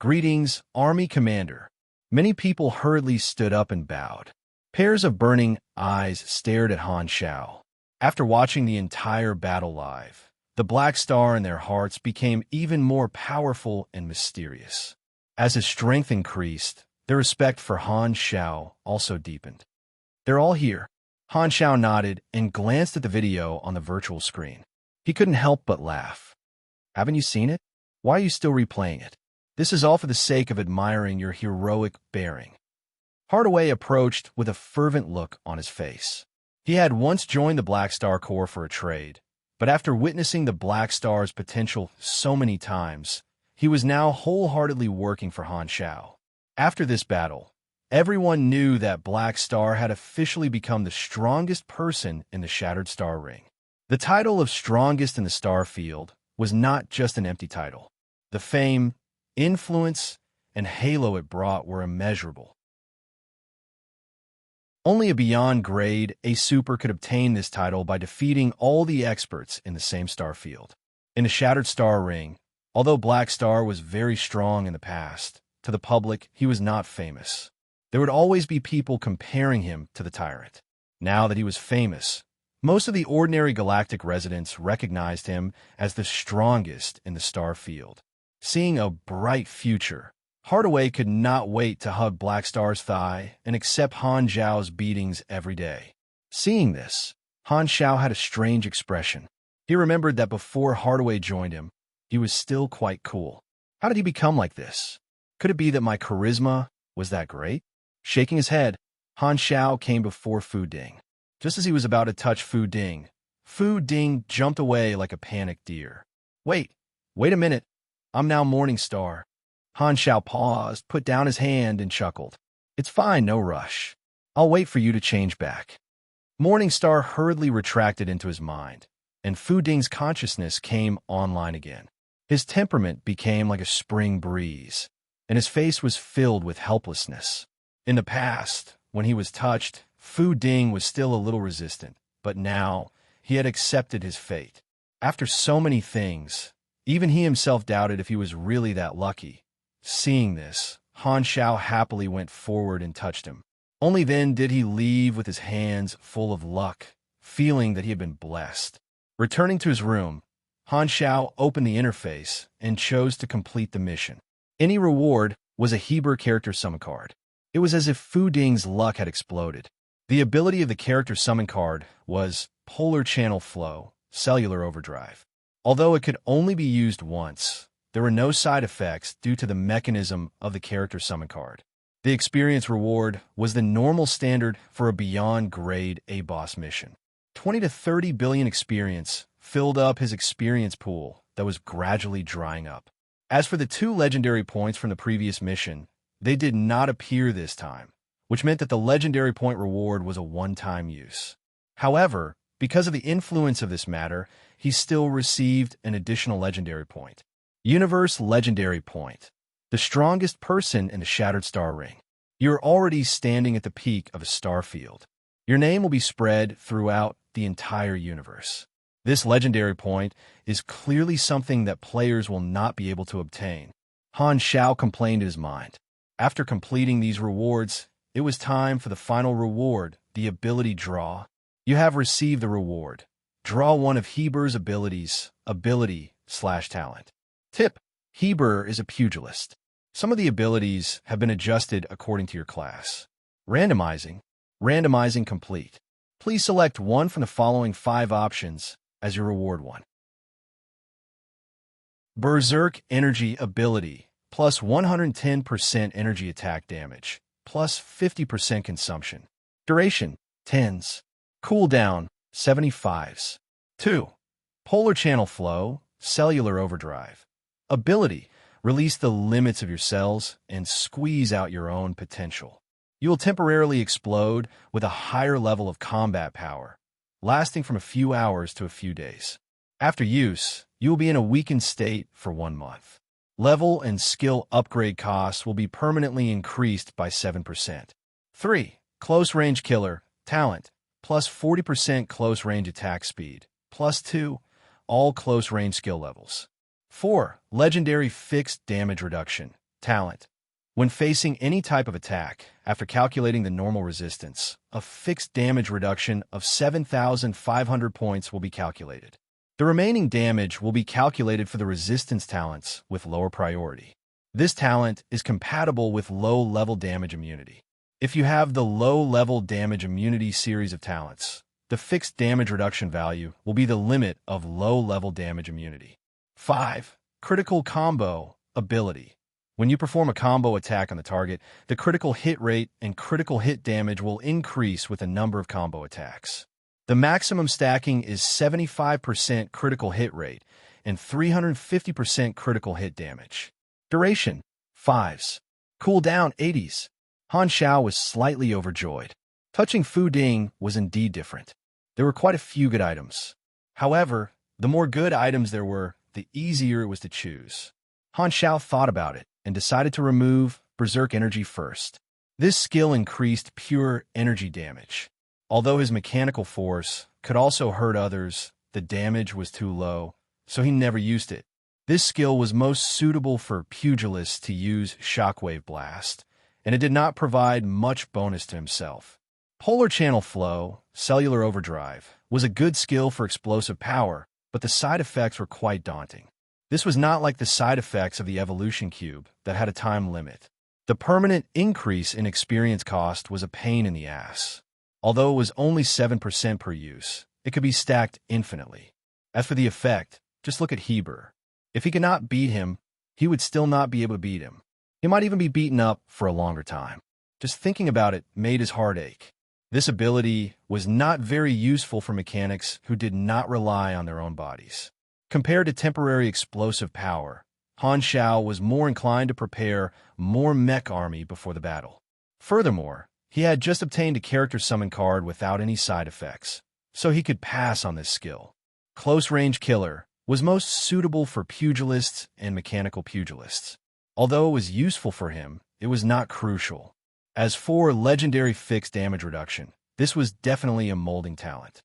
Speaker 1: "Greetings, Army Commander." Many people hurriedly stood up and bowed. Pairs of burning eyes stared at Han Xiao. After watching the entire battle live, the Black Star in their hearts became even more powerful and mysterious. As his strength increased, their respect for Han Xiao also deepened. "They're all here." Han Xiao nodded and glanced at the video on the virtual screen. He couldn't help but laugh. "Haven't you seen it? Why are you still replaying it? This is all for the sake of admiring your heroic bearing." Hardaway approached with a fervent look on his face. He had once joined the Black Star Corps for a trade, but after witnessing the Black Star's potential so many times, he was now wholeheartedly working for Han Xiao. After this battle, everyone knew that Black Star had officially become the strongest person in the Shattered Star Ring. The title of strongest in the star field was not just an empty title. The fame, influence, and halo it brought were immeasurable. Only a Beyond Grade A super could obtain this title by defeating all the experts in the same star field. In the Shattered Star Ring, although Black Star was very strong in the past, to the public he was not famous. There would always be people comparing him to the Tyrant. Now that he was famous, most of the ordinary galactic residents recognized him as the strongest in the star field. Seeing a bright future, Hardaway could not wait to hug Black Star's thigh and accept Han Xiao's beatings every day. Seeing this, Han Xiao had a strange expression. He remembered that before Hardaway joined him, he was still quite cool. How did he become like this? Could it be that my charisma was that great? Shaking his head, Han Xiao came before Fu Ding. Just as he was about to touch Fu Ding jumped away like a panicked deer. Wait a minute. I'm now Morning Star." Han Xiao paused, put down his hand, and chuckled. "It's fine, no rush. I'll wait for you to change back." Morning Star hurriedly retracted into his mind, and Fu Ding's consciousness came online again. His temperament became like a spring breeze, and his face was filled with helplessness. In the past, when he was touched, Fu Ding was still a little resistant, but now he had accepted his fate. After so many things, even he himself doubted if he was really that lucky. Seeing this, Han Xiao happily went forward and touched him. Only then did he leave with his hands full of luck, feeling that he had been blessed. Returning to his room, Han Xiao opened the interface and chose to complete the mission. Any reward was a Heber character summon card. It was as if Fu Ding's luck had exploded. The ability of the character summon card was Polar Channel Flow, Cellular Overdrive. Although it could only be used once, there were no side effects due to the mechanism of the character summon card. The experience reward was the normal standard for a beyond grade A boss mission. 20 to 30 billion experience filled up his experience pool that was gradually drying up. As for the 2 legendary points from the previous mission, they did not appear this time, which meant that the legendary point reward was a one-time use. However, because of the influence of this matter, he still received an additional legendary point. Universe Legendary Point. The strongest person in the Shattered Star Ring. You're already standing at the peak of a star field. Your name will be spread throughout the entire universe. This legendary point is clearly something that players will not be able to obtain. Han Xiao complained in his mind. After completing these rewards, it was time for the final reward, the ability draw. You have received the reward. Draw one of Heber's abilities, ability/talent. Tip: Heber is a pugilist. Some of the abilities have been adjusted according to your class. Randomizing. Randomizing complete. Please select one from the following 5 options as your reward one. Berserk Energy Ability, plus 110% energy attack damage, plus 50% consumption. Duration, 10s. Cooldown, 75s. 2. Polar Channel Flow, Cellular Overdrive. Ability, release the limits of your cells and squeeze out your own potential. You will temporarily explode with a higher level of combat power, lasting from a few hours to a few days. After use, you will be in a weakened state for 1 month. Level and skill upgrade costs will be permanently increased by 7%. 3. Close Range Killer, Talent, plus 40% close range attack speed, plus 2, all close range skill levels. 4. Legendary Fixed Damage Reduction, Talent. When facing any type of attack, after calculating the normal resistance, a fixed damage reduction of 7,500 points will be calculated. The remaining damage will be calculated for the resistance talents with lower priority. This talent is compatible with low-level damage immunity. If you have the low-level damage immunity series of talents, the fixed damage reduction value will be the limit of low-level damage immunity. 5. Critical Combo Ability. When you perform a combo attack on the target, the critical hit rate and critical hit damage will increase with the number of combo attacks. The maximum stacking is 75% critical hit rate and 350% critical hit damage. Duration, 5s. Cooldown, 80s. Han Xiao was slightly overjoyed. Touching Fu Ding was indeed different. There were quite a few good items. However, the more good items there were, the easier it was to choose. Han Xiao thought about it and decided to remove Berserk Energy first. This skill increased pure energy damage. Although his mechanical force could also hurt others, the damage was too low, so he never used it. This skill was most suitable for pugilists to use Shockwave Blast, and it did not provide much bonus to himself. Polar Channel Flow, Cellular Overdrive, was a good skill for explosive power, but the side effects were quite daunting. This was not like the side effects of the Evolution Cube that had a time limit. The permanent increase in experience cost was a pain in the ass. Although it was only 7% per use, it could be stacked infinitely. As for the effect, just look at Heber. If he could not beat him, he would still not be able to beat him. He might even be beaten up for a longer time. Just thinking about it made his heart ache. This ability was not very useful for mechanics who did not rely on their own bodies. Compared to temporary explosive power, Han Xiao was more inclined to prepare more mech army before the battle. Furthermore, he had just obtained a character summon card without any side effects, so he could pass on this skill. Close Range Killer was most suitable for pugilists and mechanical pugilists. Although it was useful for him, it was not crucial. As for Legendary Fixed Damage Reduction, this was definitely a molding talent.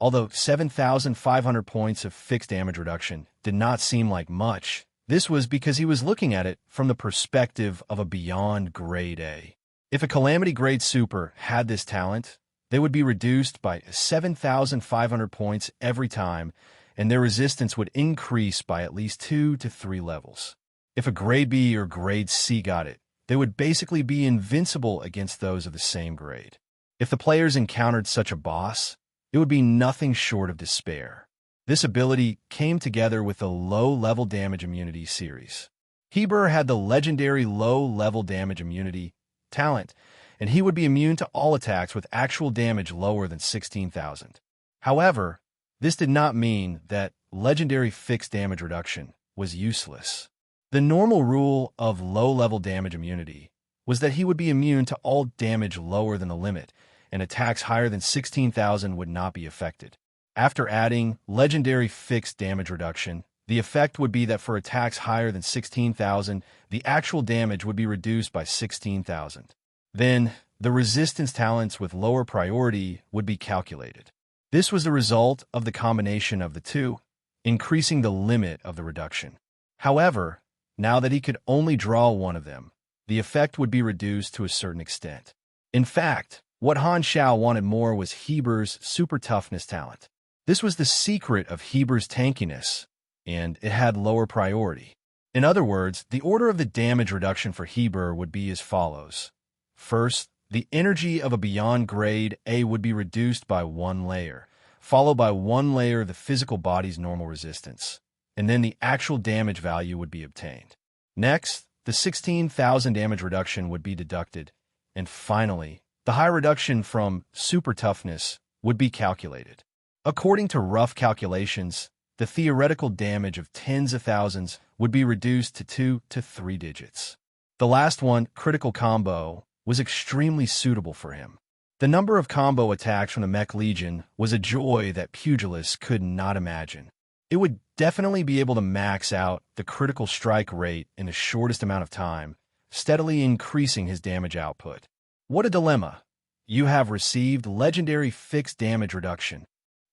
Speaker 1: Although 7,500 points of fixed damage reduction did not seem like much, this was because he was looking at it from the perspective of a beyond grade A. If a Calamity Grade Super had this talent, they would be reduced by 7,500 points every time, and their resistance would increase by at least 2 to 3 levels. If a Grade B or Grade C got it, they would basically be invincible against those of the same grade. If the players encountered such a boss, it would be nothing short of despair. This ability came together with the low-level damage immunity series. Heber had the legendary low-level damage immunity talent, and he would be immune to all attacks with actual damage lower than 16,000. However, this did not mean that legendary fixed damage reduction was useless. The normal rule of low-level damage immunity was that he would be immune to all damage lower than the limit, and attacks higher than 16,000 would not be affected. After adding legendary fixed damage reduction, the effect would be that for attacks higher than 16,000, the actual damage would be reduced by 16,000. Then, the resistance talents with lower priority would be calculated. This was the result of the combination of the two, increasing the limit of the reduction. However, now that he could only draw one of them, the effect would be reduced to a certain extent. In fact, what Han Xiao wanted more was Heber's super toughness talent. This was the secret of Heber's tankiness, and it had lower priority. In other words, the order of the damage reduction for Heber would be as follows. First, the energy of a Beyond Grade A would be reduced by 1 layer, followed by 1 layer of the physical body's normal resistance, and then the actual damage value would be obtained. Next, the 16,000 damage reduction would be deducted, and finally, the high reduction from super toughness would be calculated. According to rough calculations, the theoretical damage of tens of thousands would be reduced to 2 to 3 digits. The last one, critical combo, was extremely suitable for him. The number of combo attacks from the Mech Legion was a joy that pugilists could not imagine. It would definitely be able to max out the critical strike rate in the shortest amount of time, steadily increasing his damage output. What a dilemma. You have received legendary fixed damage reduction.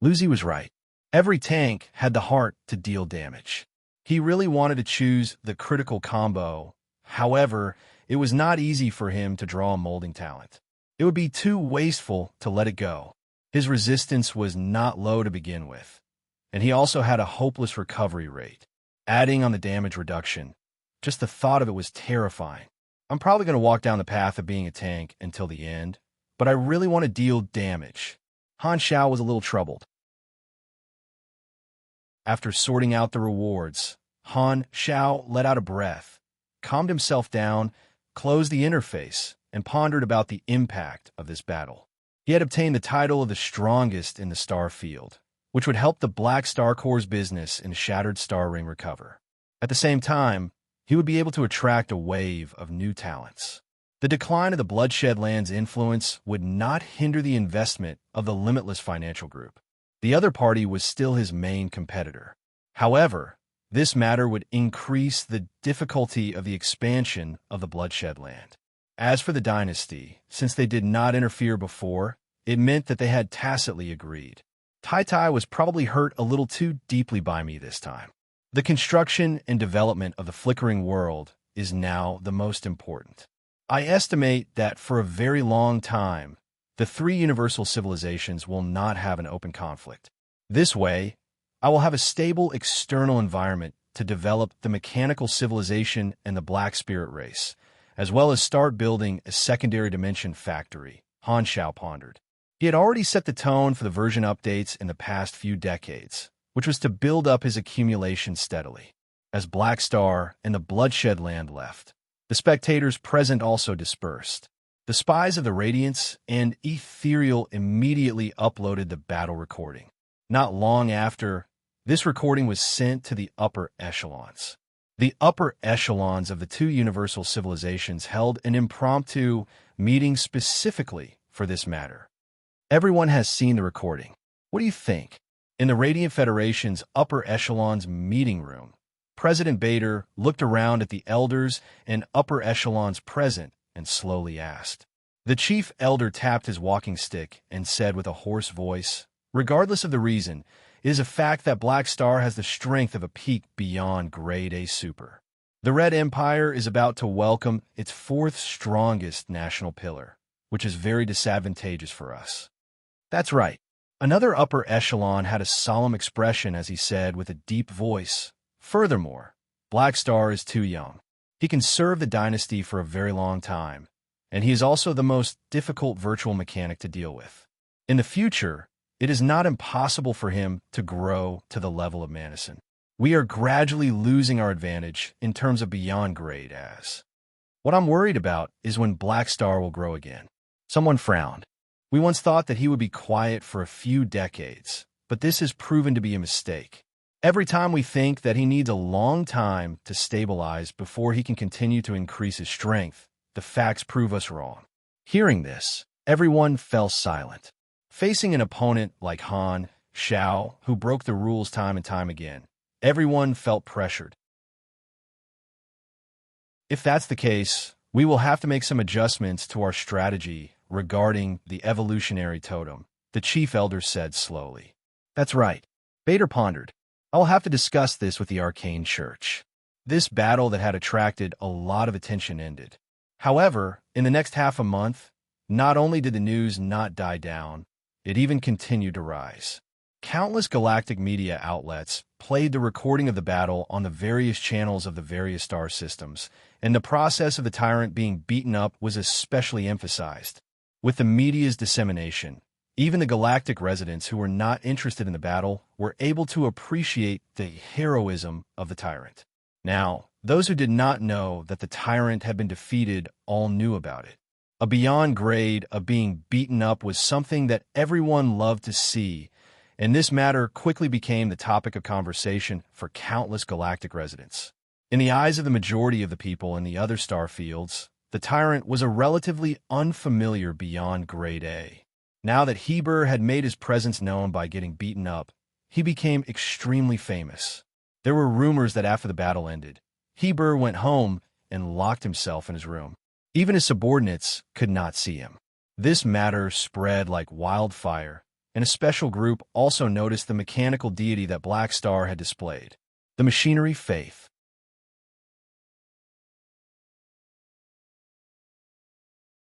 Speaker 1: Luzi was right. Every tank had the heart to deal damage. He really wanted to choose the critical combo. However, it was not easy for him to draw a molding talent. It would be too wasteful to let it go. His resistance was not low to begin with, and he also had a hopeless recovery rate. Adding on the damage reduction, just the thought of it was terrifying. I'm probably going to walk down the path of being a tank until the end, but I really want to deal damage. Han Xiao was a little troubled. After sorting out the rewards, Han Xiao let out a breath, calmed himself down, closed the interface, and pondered about the impact of this battle. He had obtained the title of the strongest in the star field, which would help the Black Star Corps' business in Shattered Star Ring recover. At the same time, he would be able to attract a wave of new talents. The decline of the Bloodshed Land's influence would not hinder the investment of the Limitless Financial Group. The other party was still his main competitor. However, this matter would increase the difficulty of the expansion of the Bloodshed Land. As for the dynasty, since they did not interfere before, it meant that they had tacitly agreed. Tai Tai was probably hurt a little too deeply by me this time. The construction and development of the flickering world is now the most important. I estimate that for a very long time, the 3 universal civilizations will not have an open conflict. This way, I will have a stable external environment to develop the mechanical civilization and the Black Spirit race, as well as start building a secondary dimension factory, Han Xiao pondered. He had already set the tone for the version updates in the past few decades, which was to build up his accumulation steadily. As Black Star and the Bloodshed Land left, the spectators present also dispersed. The spies of the Radiance and Ethereal immediately uploaded the battle recording. Not long after, this recording was sent to the upper echelons. The upper echelons of the 2 universal civilizations held an impromptu meeting specifically for this matter. Everyone has seen the recording. What do you think? In the Radiant Federation's upper echelons meeting room, President Bader looked around at the elders and upper echelons present and slowly asked. The chief elder tapped his walking stick and said with a hoarse voice, "Regardless of the reason, it is a fact that Black Star has the strength of a peak beyond Grade A Super. The Red Empire is about to welcome its 4th strongest national pillar, which is very disadvantageous for us." That's right. Another upper echelon had a solemn expression as he said with a deep voice, "Furthermore, Black Star is too young. He can serve the dynasty for a very long time, and he is also the most difficult virtual mechanic to deal with. In the future, it is not impossible for him to grow to the level of Madison. We are gradually losing our advantage in terms of beyond grade as. What I'm worried about is when Black Star will grow again. Someone frowned. We once thought that he would be quiet for a few decades, but this has proven to be a mistake. Every time we think that he needs a long time to stabilize before he can continue to increase his strength, the facts prove us wrong. Hearing this, everyone fell silent. Facing an opponent like Han, Xiao, who broke the rules time and time again, everyone felt pressured. If that's the case, we will have to make some adjustments to our strategy regarding the evolutionary totem, the chief elder said slowly. That's right. Bader pondered. I'll have to discuss this with the Arcane Church. This battle that had attracted a lot of attention ended. However, in the next half a month, not only did the news not die down, it even continued to rise. Countless galactic media outlets played the recording of the battle on the various channels of the various star systems, and the process of the tyrant being beaten up was especially emphasized. With the media's dissemination, even the galactic residents who were not interested in the battle were able to appreciate the heroism of the tyrant. Now, those who did not know that the tyrant had been defeated all knew about it. A beyond grade of being beaten up was something that everyone loved to see, and this matter quickly became the topic of conversation for countless galactic residents. In the eyes of the majority of the people in the other star fields, the tyrant was a relatively unfamiliar beyond grade A. Now that Heber had made his presence known by getting beaten up, he became extremely famous. There were rumors that after the battle ended, Heber went home and locked himself in his room. Even his subordinates could not see him. This matter spread like wildfire, and a special group also noticed the mechanical deity that Black Star had displayed, the machinery faith.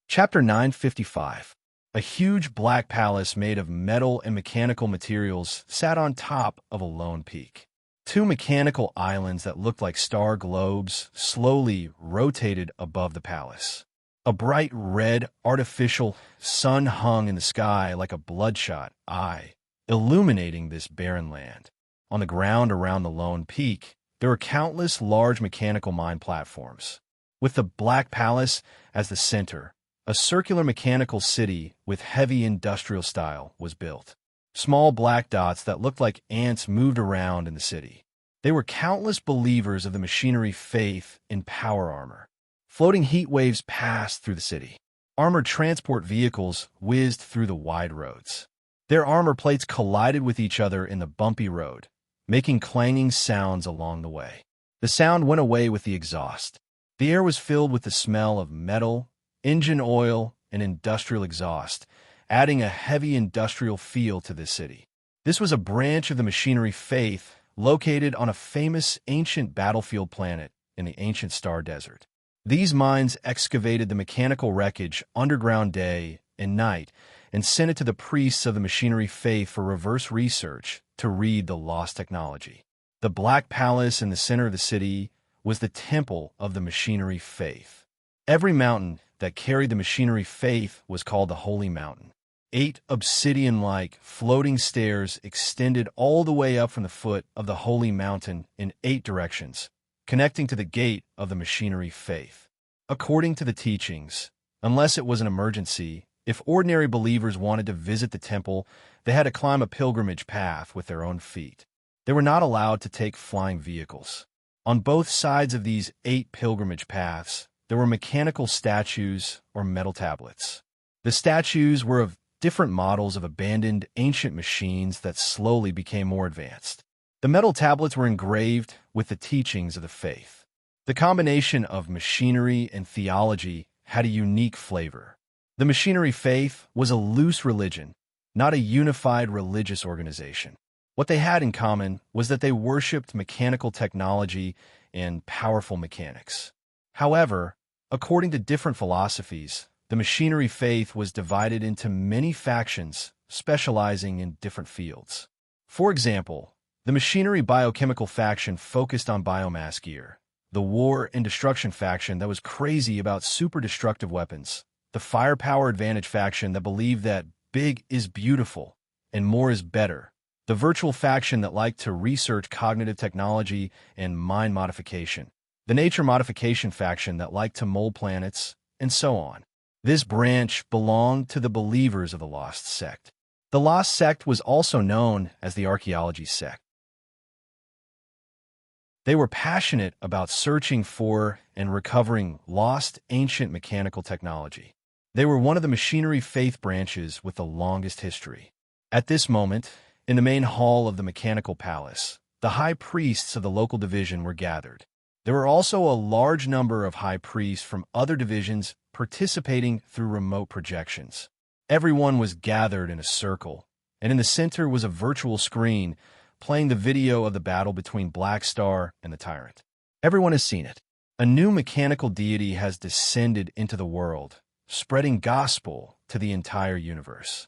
Speaker 1: Chapter 955. A huge black palace made of metal and mechanical materials sat on top of a lone peak. Two mechanical islands that looked like star globes slowly rotated above the palace. A bright red, artificial sun hung in the sky like a bloodshot eye, illuminating this barren land. On the ground around the lone peak, there were countless large mechanical mine platforms. With the Black Palace as the center, a circular mechanical city with heavy industrial style was built. Small black dots that looked like ants moved around in the city. They were countless believers of the machinery faith in power armor. Floating heat waves passed through the city. Armored transport vehicles whizzed through the wide roads. Their armor plates collided with each other in the bumpy road, making clanging sounds along the way. The sound went away with the exhaust. The air was filled with the smell of metal, engine oil, and industrial exhaust, adding a heavy industrial feel to this city. This was a branch of the machinery faith located on a famous ancient battlefield planet in the ancient star desert. These mines excavated the mechanical wreckage underground day and night and sent it to the priests of the machinery faith for reverse research to read the lost technology. The Black Palace in the center of the city was the temple of the machinery faith. Every mountain that carried the machinery faith was called the Holy Mountain. 8 obsidian-like floating stairs extended all the way up from the foot of the Holy Mountain in 8 directions, connecting to the gate of the machinery faith. According to the teachings, unless it was an emergency, if ordinary believers wanted to visit the temple, they had to climb a pilgrimage path with their own feet. They were not allowed to take flying vehicles. On both sides of these 8 pilgrimage paths, there were mechanical statues or metal tablets. The statues were of different models of abandoned ancient machines that slowly became more advanced. The metal tablets were engraved with the teachings of the faith. The combination of machinery and theology had a unique flavor. The machinery faith was a loose religion, not a unified religious organization. What they had in common was that they worshipped mechanical technology and powerful mechanics. However, according to different philosophies, the machinery faith was divided into many factions specializing in different fields. For example, the machinery biochemical faction focused on biomass gear, the war and destruction faction that was crazy about super destructive weapons, the firepower advantage faction that believed that big is beautiful, and more is better, the virtual faction that liked to research cognitive technology and mind modification, the nature modification faction that liked to mold planets, and so on. This branch belonged to the believers of the Lost Sect. The Lost Sect was also known as the Archaeology Sect. They were passionate about searching for and recovering lost ancient mechanical technology. They were one of the machinery faith branches with the longest history. At this moment, in the main hall of the Mechanical Palace, the high priests of the local division were gathered. There were also a large number of high priests from other divisions participating through remote projections. Everyone was gathered in a circle, and in the center was a virtual screen playing the video of the battle between Black Star and the Tyrant. Everyone has seen it. A new mechanical deity has descended into the world, spreading gospel to the entire universe.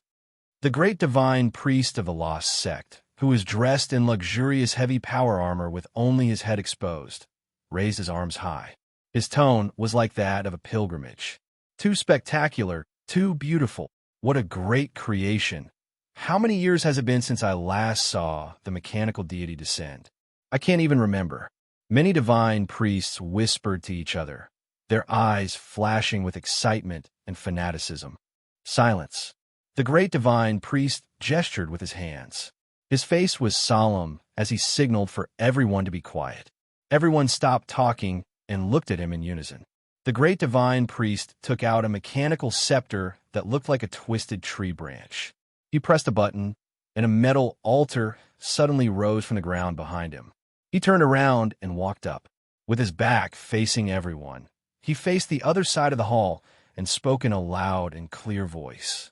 Speaker 1: The great divine priest of the Lost Sect, who was dressed in luxurious heavy power armor with only his head exposed, raised his arms high. His tone was like that of a pilgrimage. Too spectacular, too beautiful. What a great creation. How many years has it been since I last saw the mechanical deity descend? I can't even remember. Many divine priests whispered to each other, their eyes flashing with excitement and fanaticism. Silence. The great divine priest gestured with his hands. His face was solemn as he signaled for everyone to be quiet. Everyone stopped talking and looked at him in unison. The great divine priest took out a mechanical scepter that looked like a twisted tree branch. He pressed a button, and a metal altar suddenly rose from the ground behind him. He turned around and walked up. With his back facing everyone, he faced the other side of the hall and spoke in a loud and clear voice.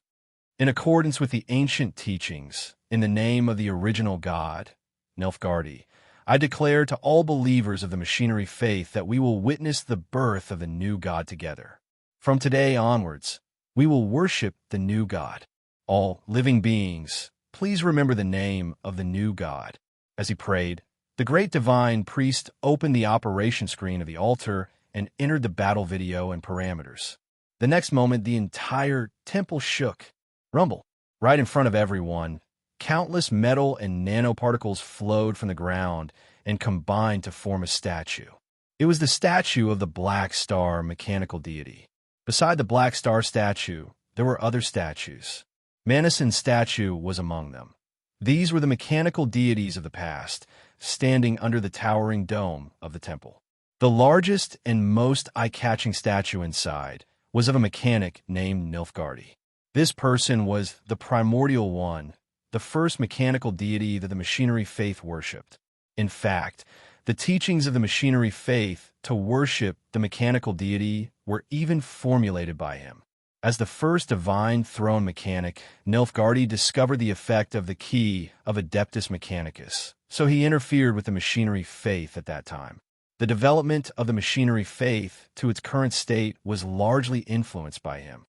Speaker 1: In accordance with the ancient teachings, in the name of the original God, Nilfgaardi, I declare to all believers of the machinery faith that we will witness the birth of the new God together. From today onwards, we will worship the new God. All living beings, please remember the name of the new God. As he prayed, the great divine priest opened the operation screen of the altar and entered the battle video and parameters. The next moment, the entire temple shook. Rumble. Right in front of everyone, countless metal and nanoparticles flowed from the ground and combined to form a statue. It was the statue of the Black Star mechanical deity. Beside the Black Star statue, there were other statues. Manison's statue was among them. These were the mechanical deities of the past, standing under the towering dome of the temple. The largest and most eye-catching statue inside was of a mechanic named Nilfgaardi. This person was the primordial one, the first mechanical deity that the machinery faith worshipped. In fact, the teachings of the machinery faith to worship the mechanical deity were even formulated by him. As the first divine throne mechanic, Nilfgaardi discovered the effect of the key of Adeptus Mechanicus, so he interfered with the machinery faith at that time. The development of the machinery faith to its current state was largely influenced by him.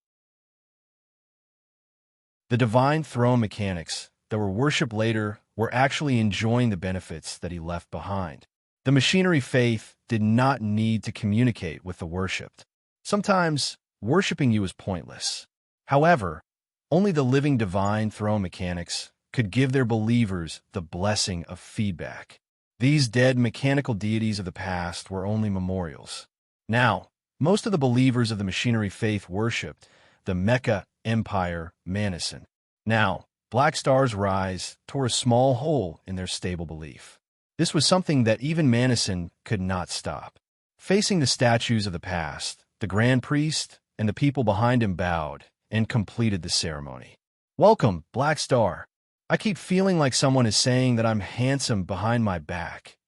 Speaker 1: The divine throne mechanics that were worshipped later were actually enjoying the benefits that he left behind. The machinery faith did not need to communicate with the worshipped. Sometimes, worshipping you is pointless. However, only the living divine throne mechanics could give their believers the blessing of feedback. These dead mechanical deities of the past were only memorials. Now, most of the believers of the machinery faith worshipped the Mecha Empire Manison. Now, Black Star's rise tore a small hole in their stable belief. This was something that even Manison could not stop. Facing the statues of the past, the Grand Priest and the people behind him bowed and completed the ceremony. Welcome, Black Star. I keep feeling like someone is saying that I'm handsome behind my back.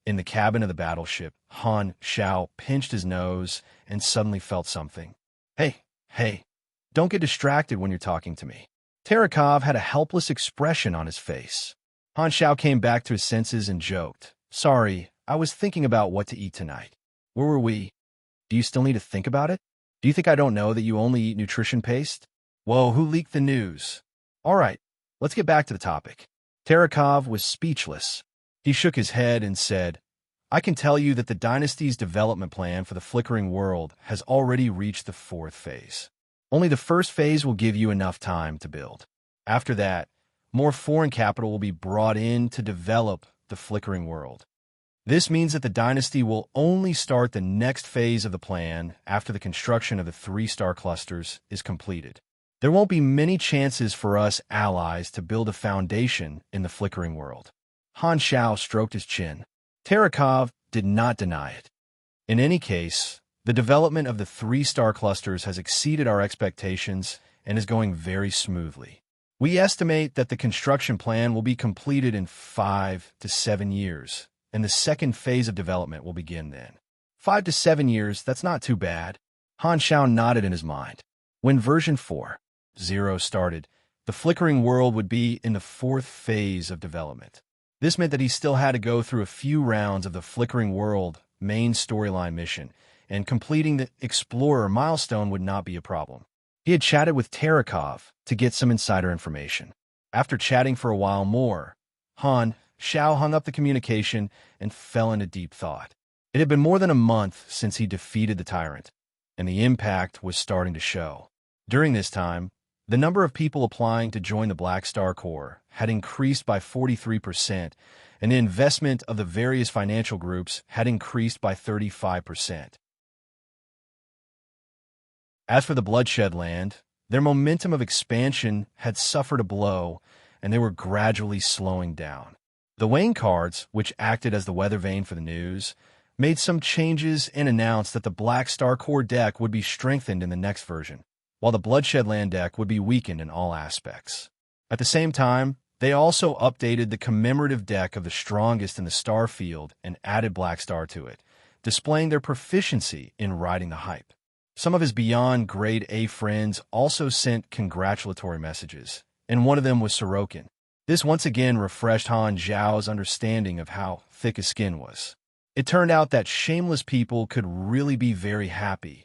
Speaker 1: In the cabin of the battleship, Han Xiao pinched his nose and suddenly felt something. Hey, don't get distracted when you're talking to me. Terakov had a helpless expression on his face. Han Xiao came back to his senses and joked. Sorry, I was thinking about what to eat tonight. Where were we? Do you still need to think about it? Do you think I don't know that you only eat nutrition paste? Whoa, who leaked the news? All right, let's get back to the topic. Terakov was speechless. He shook his head and said, I can tell you that the dynasty's development plan for the flickering world has already reached the 4th phase. Only the first phase will give you enough time to build. After that, more foreign capital will be brought in to develop the flickering world. This means that the dynasty will only start the next phase of the plan after the construction of the 3-star clusters is completed. There won't be many chances for us allies to build a foundation in the flickering world. Han Xiao stroked his chin. Terekov did not deny it. In any case, the development of the 3-star clusters has exceeded our expectations and is going very smoothly. We estimate that the construction plan will be completed in 5 to 7 years, and the second phase of development will begin then. 5 to 7 years, that's not too bad. Han Xiao nodded in his mind. When version 4.0 started, the flickering world would be in the 4th phase of development. This meant that he still had to go through a few rounds of the flickering world main storyline mission, and completing the Explorer milestone would not be a problem. He had chatted with Terekov to get some insider information. After chatting for a while more, Han Xiao hung up the communication and fell into deep thought. It had been more than a month since he defeated the tyrant, and the impact was starting to show. During this time, the number of people applying to join the Black Star Corps had increased by 43%, and the investment of the various financial groups had increased by 35%. As for the Bloodshed Land, their momentum of expansion had suffered a blow, and they were gradually slowing down. The Wayne cards, which acted as the weather vane for the news, made some changes and announced that the Black Star Corps deck would be strengthened in the next version, while the Bloodshed Land deck would be weakened in all aspects. At the same time, they also updated the commemorative deck of the strongest in the star field and added Black Star to it, displaying their proficiency in riding the hype. Some of his beyond grade A friends also sent congratulatory messages, and one of them was Sorokin. This once again refreshed Han Zhao's understanding of how thick his skin was. It turned out that shameless people could really be very happy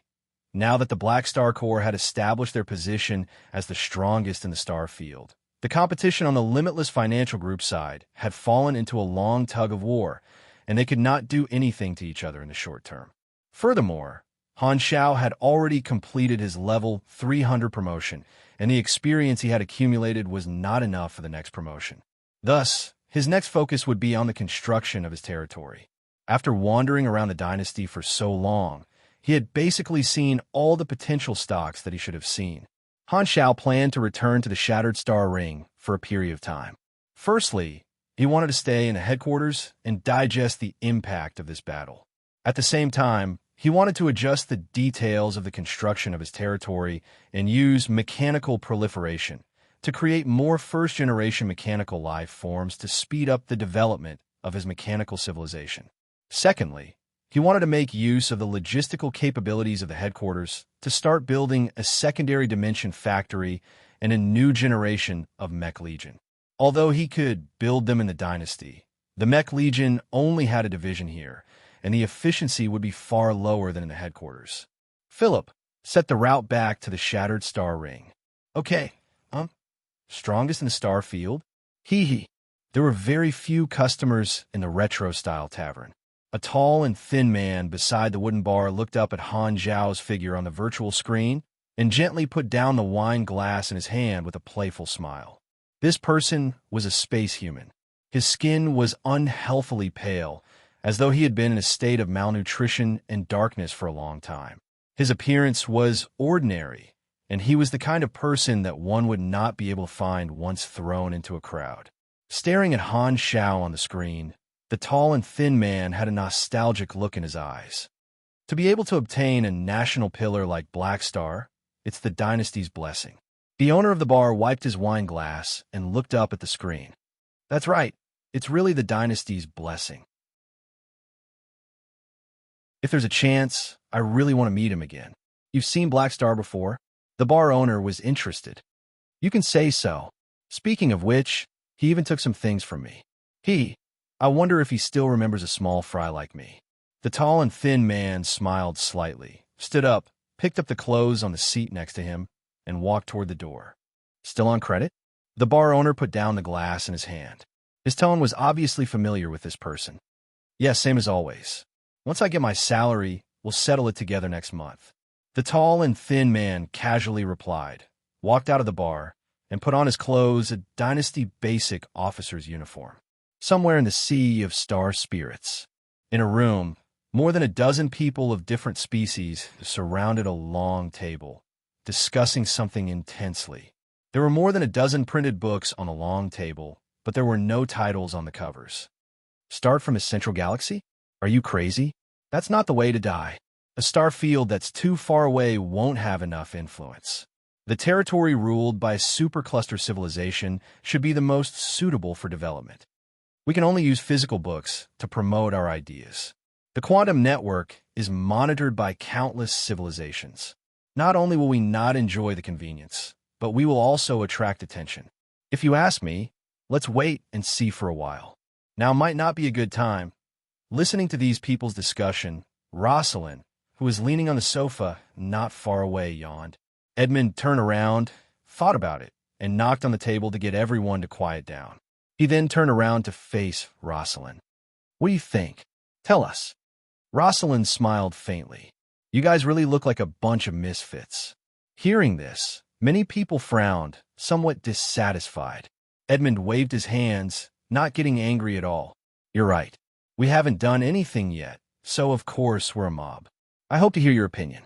Speaker 1: now that the Black Star Corps had established their position as the strongest in the star field. The competition on the Limitless Financial Group side had fallen into a long tug of war, and they could not do anything to each other in the short term. Furthermore, Han Xiao had already completed his level 300 promotion, and the experience he had accumulated was not enough for the next promotion. Thus, his next focus would be on the construction of his territory. After wandering around the dynasty for so long, he had basically seen all the potential stocks that he should have seen. Han Xiao planned to return to the Shattered Star Ring for a period of time. Firstly, he wanted to stay in the headquarters and digest the impact of this battle. At the same time, he wanted to adjust the details of the construction of his territory and use mechanical proliferation to create more first-generation mechanical life forms to speed up the development of his mechanical civilization. Secondly, he wanted to make use of the logistical capabilities of the headquarters to start building a secondary dimension factory and a new generation of Mech Legion. Although he could build them in the dynasty, the Mech Legion only had a division here, and the efficiency would be far lower than in the headquarters. Philip set the route back to the Shattered Star Ring. Okay, strongest in the star field? Hee. There were very few customers in the retro-style tavern. A tall and thin man beside the wooden bar looked up at Han Zhao's figure on the virtual screen and gently put down the wine glass in his hand with a playful smile. This person was a space human. His skin was unhealthily pale, as though he had been in a state of malnutrition and darkness for a long time. His appearance was ordinary, and he was the kind of person that one would not be able to find once thrown into a crowd. Staring at Han Xiao on the screen, the tall and thin man had a nostalgic look in his eyes. To be able to obtain a national pillar like Black Star, it's the dynasty's blessing. The owner of the bar wiped his wine glass and looked up at the screen. That's right, it's really the dynasty's blessing. If there's a chance, I really want to meet him again. You've seen Black Star before? The bar owner was interested. You can say so. Speaking of which, he even took some things from me. I wonder if he still remembers a small fry like me. The tall and thin man smiled slightly, stood up, picked up the clothes on the seat next to him, and walked toward the door. Still on credit? The bar owner put down the glass in his hand. His tone was obviously familiar with this person. Yes, same as always. Once I get my salary, we'll settle it together next month. The tall and thin man casually replied, walked out of the bar, and put on his clothes a Dynasty Basic officer's uniform. Somewhere in the sea of star spirits, in a room, more than a dozen people of different species surrounded a long table, discussing something intensely. There were more than a dozen printed books on the long table, but there were no titles on the covers. Start from a central galaxy? Are you crazy? That's not the way to die. A star field that's too far away won't have enough influence. The territory ruled by a supercluster civilization should be the most suitable for development. We can only use physical books to promote our ideas. The quantum network is monitored by countless civilizations. Not only will we not enjoy the convenience, but we will also attract attention. If you ask me, let's wait and see for a while. Now might not be a good time. Listening to these people's discussion, Rosalind, who was leaning on the sofa not far away, yawned. Edmund turned around, thought about it, and knocked on the table to get everyone to quiet down. He then turned around to face Rosalind. What do you think? Tell us. Rosalind smiled faintly. You guys really look like a bunch of misfits. Hearing this, many people frowned, somewhat dissatisfied. Edmund waved his hands, not getting angry at all. You're right. We haven't done anything yet, so of course we're a mob. I hope to hear your opinion.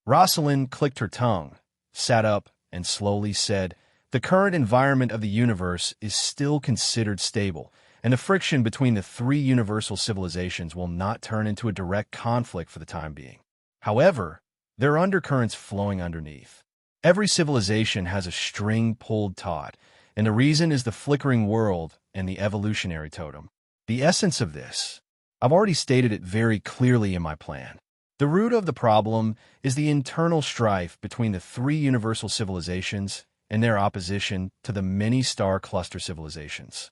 Speaker 1: Rosalind clicked her tongue, sat up, and slowly said, the current environment of the universe is still considered stable, and the friction between the three universal civilizations will not turn into a direct conflict for the time being. However, there are undercurrents flowing underneath. Every civilization has a string pulled taut, and the reason is the flickering world and the evolutionary totem. The essence of this, I've already stated it very clearly in my plan. The root of the problem is the internal strife between the three universal civilizations and their opposition to the many star cluster civilizations.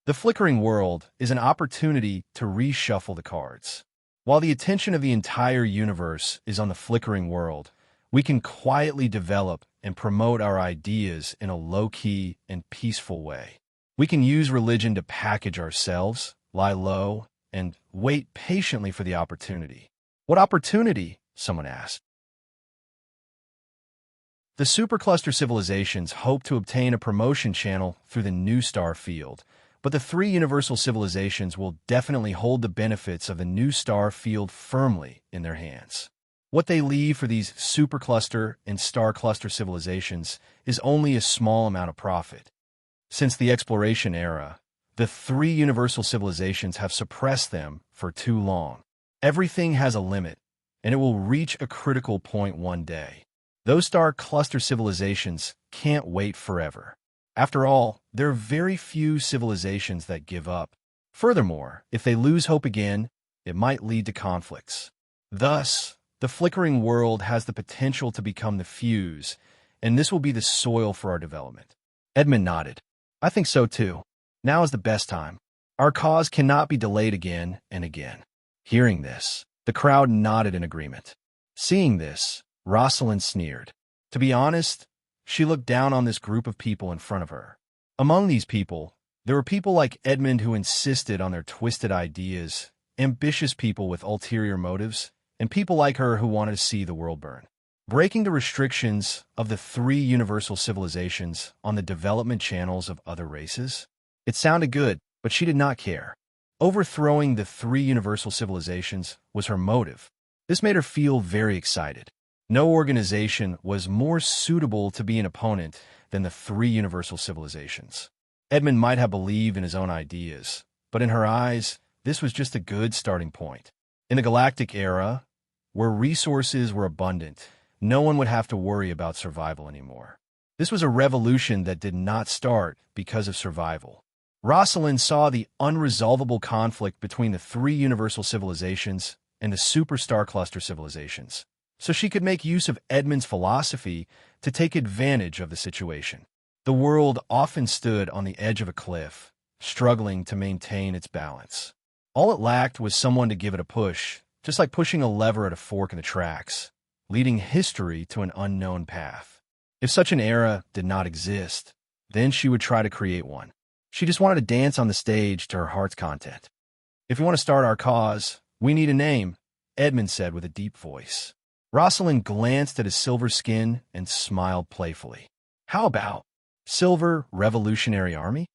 Speaker 1: The flickering world is an opportunity to reshuffle the cards. While the attention of the entire universe is on the flickering world, we can quietly develop and promote our ideas in a low-key and peaceful way. We can use religion to package ourselves, lie low, and wait patiently for the opportunity. What opportunity? Someone asked. The supercluster civilizations hope to obtain a promotion channel through the new star field, but the three universal civilizations will definitely hold the benefits of the new star field firmly in their hands. What they leave for these supercluster and star cluster civilizations is only a small amount of profit. Since the exploration era, the three universal civilizations have suppressed them for too long. Everything has a limit, and it will reach a critical point one day. Those star cluster civilizations can't wait forever. After all, there are very few civilizations that give up. Furthermore, if they lose hope again, it might lead to conflicts. Thus, the flickering world has the potential to become the fuse, and this will be the soil for our development. Edmund nodded. I think so too. Now is the best time. Our cause cannot be delayed again and again. Hearing this, the crowd nodded in agreement. Seeing this, Rosalind sneered. To be honest, she looked down on this group of people in front of her. Among these people, there were people like Edmund who insisted on their twisted ideas, ambitious people with ulterior motives, and people like her who wanted to see the world burn. Breaking the restrictions of the three universal civilizations on the development channels of other races? It sounded good, but she did not care. Overthrowing the three universal civilizations was her motive. This made her feel very excited. No organization was more suitable to be an opponent than the three universal civilizations. Edmund might have believed in his own ideas, but in her eyes, this was just a good starting point. In the galactic era, where resources were abundant, no one would have to worry about survival anymore. This was a revolution that did not start because of survival. Rosalind saw the unresolvable conflict between the three universal civilizations and the superstar cluster civilizations, so she could make use of Edmund's philosophy to take advantage of the situation. The world often stood on the edge of a cliff, struggling to maintain its balance. All it lacked was someone to give it a push, just like pushing a lever at a fork in the tracks, leading history to an unknown path. If such an era did not exist, then she would try to create one. She just wanted to dance on the stage to her heart's content. If we want to start our cause, we need a name, Edmund said with a deep voice. Rosalind glanced at his silver skin and smiled playfully. How about Silver Revolutionary Army?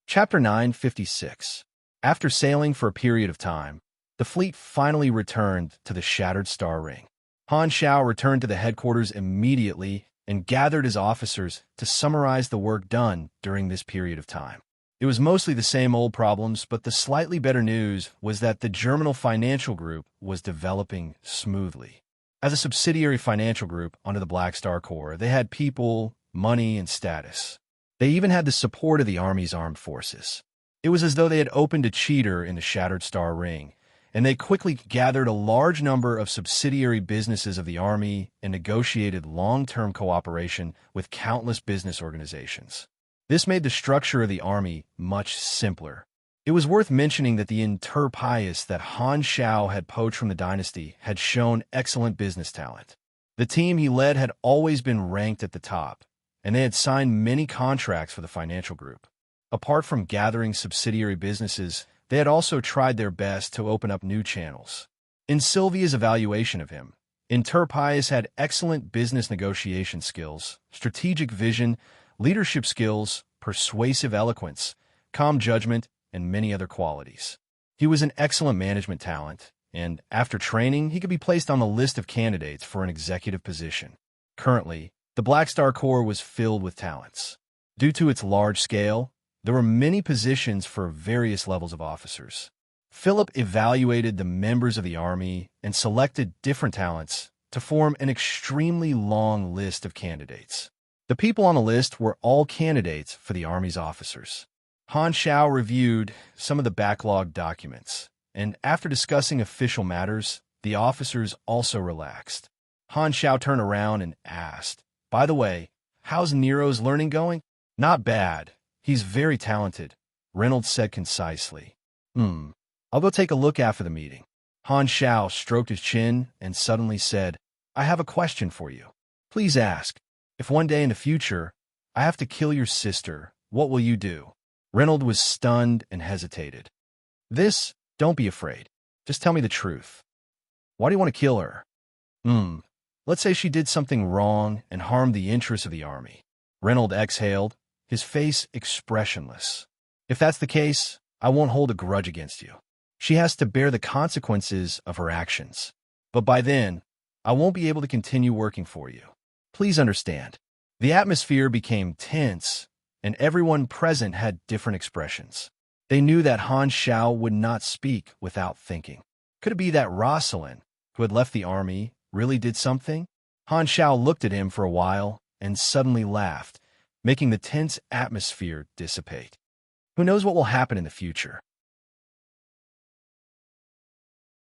Speaker 1: Chapter 956. After sailing for a period of time, the fleet finally returned to the Shattered Star Ring. Han Shao returned to the headquarters immediately and gathered his officers to summarize the work done during this period of time. It was mostly the same old problems, but the slightly better news was that the Germinal Financial Group was developing smoothly. As a subsidiary financial group under the Black Star Corps, they had people, money, and status. They even had the support of the Army's armed forces. It was as though they had opened a cheater in the Shattered Star Ring, and they quickly gathered a large number of subsidiary businesses of the Army and negotiated long-term cooperation with countless business organizations. This made the structure of the Army much simpler. It was worth mentioning that the interpious that Han Shao had poached from the dynasty had shown excellent business talent. The team he led had always been ranked at the top, and they had signed many contracts for the financial group. Apart from gathering subsidiary businesses, they had also tried their best to open up new channels. In Sylvia's evaluation of him, Interpius had excellent business negotiation skills, strategic vision, leadership skills, persuasive eloquence, calm judgment, and many other qualities. He was an excellent management talent, and after training, he could be placed on the list of candidates for an executive position. Currently, the Black Star Corps was filled with talents. Due to its large scale, there were many positions for various levels of officers. Philip evaluated the members of the Army and selected different talents to form an extremely long list of candidates. The people on the list were all candidates for the Army's officers. Han Shao reviewed some of the backlogged documents, and after discussing official matters, the officers also relaxed. Han Shao turned around and asked, "By the way, how's Nero's learning going?" "Not bad. He's very talented," Reynolds said concisely. I'll go take a look after the meeting." Han Shao stroked his chin and suddenly said, "I have a question for you. Please ask. If one day in the future, I have to kill your sister, what will you do?" Reynolds was stunned and hesitated. Don't be afraid. Just tell me the truth. Why do you want to kill her?" Let's say she did something wrong and harmed the interests of the Army." Reynolds exhaled, his face expressionless. "If that's the case, I won't hold a grudge against you. She has to bear the consequences of her actions. But by then, I won't be able to continue working for you. Please understand." The atmosphere became tense, and everyone present had different expressions. They knew that Han Shao would not speak without thinking. Could it be that Rosalind, who had left the Army, really did something? Han Shao looked at him for a while and suddenly laughed, making the tense atmosphere dissipate. "Who knows what will happen in the future?"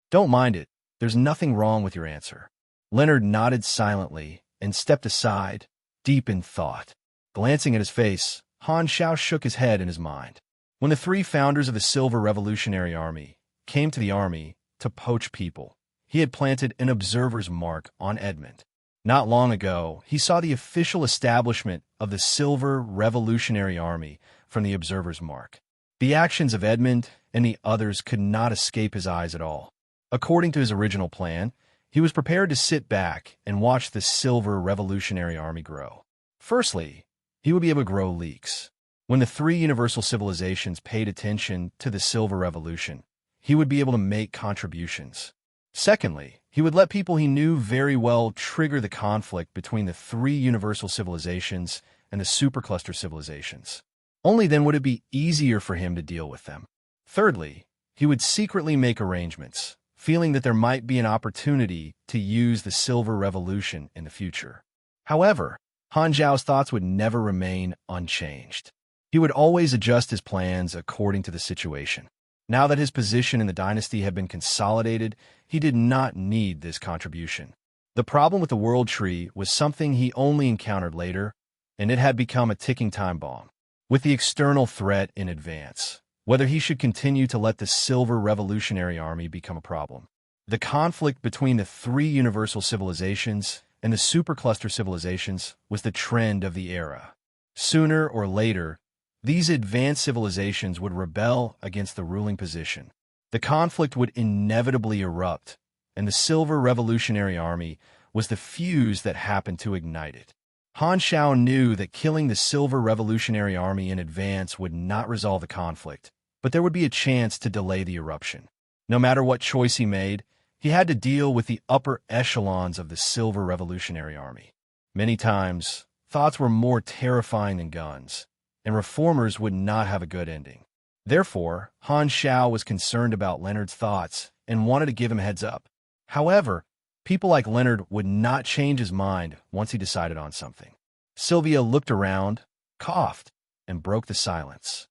Speaker 1: "Don't mind it. There's nothing wrong with your answer." Leonard nodded silently and stepped aside, deep in thought. Glancing at his face, Han Shao shook his head in his mind. When the three founders of the Silver Revolutionary Army came to the Army to poach people, he had planted an observer's mark on Edmund. Not long ago, he saw the official establishment of the Silver Revolutionary Army from the observer's mark. The actions of Edmund and the others could not escape his eyes at all. According to his original plan, he was prepared to sit back and watch the Silver Revolutionary Army grow. Firstly, he would be able to grow leaks. When the three universal civilizations paid attention to the Silver Revolution, he would be able to make contributions. Secondly, he would let people he knew very well trigger the conflict between the three universal civilizations and the supercluster civilizations. Only then would it be easier for him to deal with them. Thirdly, he would secretly make arrangements, feeling that there might be an opportunity to use the Silver Revolution in the future. However, Han Zhao's thoughts would never remain unchanged. He would always adjust his plans according to the situation. Now that his position in the dynasty had been consolidated, he did not need this contribution. The problem with the World Tree was something he only encountered later, and it had become a ticking time bomb. With the external threat in advance, whether he should continue to let the Silver Revolutionary Army become a problem. The conflict between the three universal civilizations and the supercluster civilizations was the trend of the era. Sooner or later, these advanced civilizations would rebel against the ruling position. The conflict would inevitably erupt, and the Silver Revolutionary Army was the fuse that happened to ignite it. Han Shao knew that killing the Silver Revolutionary Army in advance would not resolve the conflict, but there would be a chance to delay the eruption. No matter what choice he made, he had to deal with the upper echelons of the Silver Revolutionary Army. Many times, thoughts were more terrifying than guns, and reformers would not have a good ending. Therefore, Han Shao was concerned about Leonard's thoughts and wanted to give him a heads up. However, people like Leonard would not change his mind once he decided on something. Sylvia looked around, coughed, and broke the silence.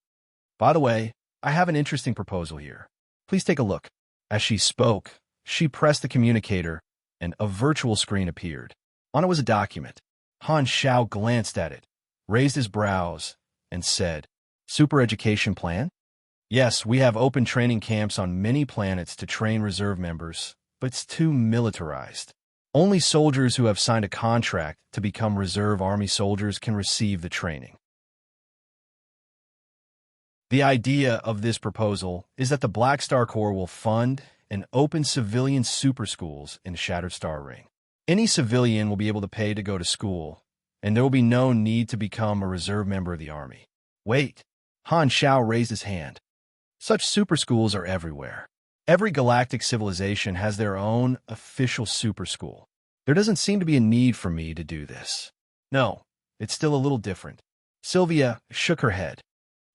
Speaker 1: "By the way, I have an interesting proposal here. Please take a look." As she spoke, she pressed the communicator, and a virtual screen appeared. On it was a document. Han Shao glanced at it, raised his brows, and said, "Super education plan? Yes, we have open training camps on many planets to train reserve members, but it's too militarized. Only soldiers who have signed a contract to become reserve army soldiers can receive the training." The idea of this proposal is that the Black Star Corps will fund and open civilian super schools in the Shattered Star Ring. Any civilian will be able to pay to go to school, and there will be no need to become a reserve member of the army. Wait, Han Shao raised his hand. Such super schools are everywhere. Every galactic civilization has their own official super school. There doesn't seem to be a need for me to do this. No, it's still a little different. Sylvia shook her head.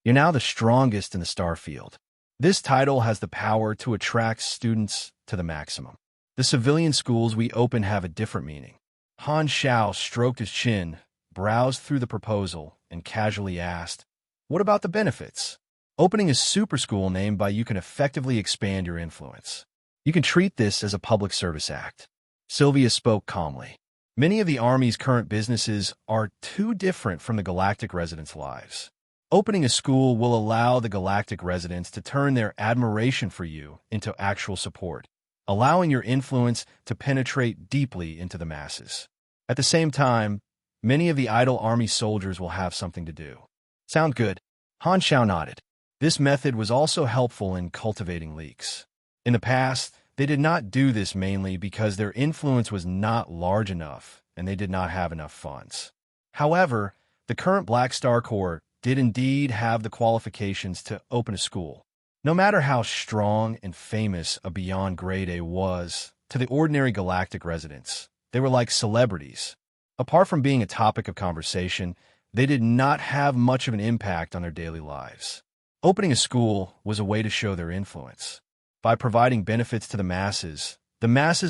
Speaker 1: You're now the strongest in the star field. This title has the power to attract students to the maximum. The civilian schools we open have a different meaning. Han Shao stroked his chin, browsed through the proposal, and casually asked, "What about the benefits? Opening a super school named by you can effectively expand your influence. You can treat this as a public service act." Sylvia spoke calmly. Many of the Army's current businesses are too different from the galactic residents' lives. Opening a school will allow the galactic residents to turn their admiration for you into actual support, allowing your influence to penetrate deeply into the masses. At the same time, many of the idle Army soldiers will have something to do. Sound good? Han Shao nodded. This method was also helpful in cultivating leaks. In the past, they did not do this mainly because their influence was not large enough and they did not have enough funds. However, the current Black Star Corps did indeed have the qualifications to open a school. No matter how strong and famous a Beyond Grade A was, to the ordinary galactic residents, they were like celebrities. Apart from being a topic of conversation, they did not have much of an impact on their daily lives. Opening a school was a way to show their influence. By providing benefits to the masses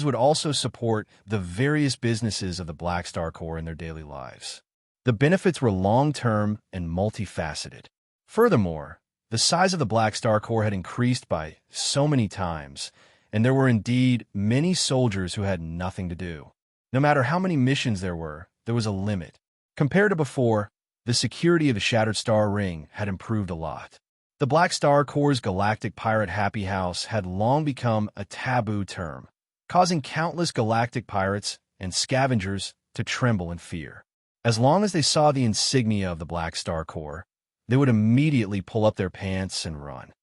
Speaker 1: would also support the various businesses of the Black Star Corps in their daily lives. The benefits were long-term and multifaceted. Furthermore, the size of the Black Star Corps had increased by so many times, and there were indeed many soldiers who had nothing to do. No matter how many missions there was a limit. Compared to before, the security of the Shattered Star Ring had improved a lot. The Black Star Corps' galactic pirate happy house had long become a taboo term, causing countless galactic pirates and scavengers to tremble in fear. As long as they saw the insignia of the Black Star Corps, they would immediately pull up their pants and run.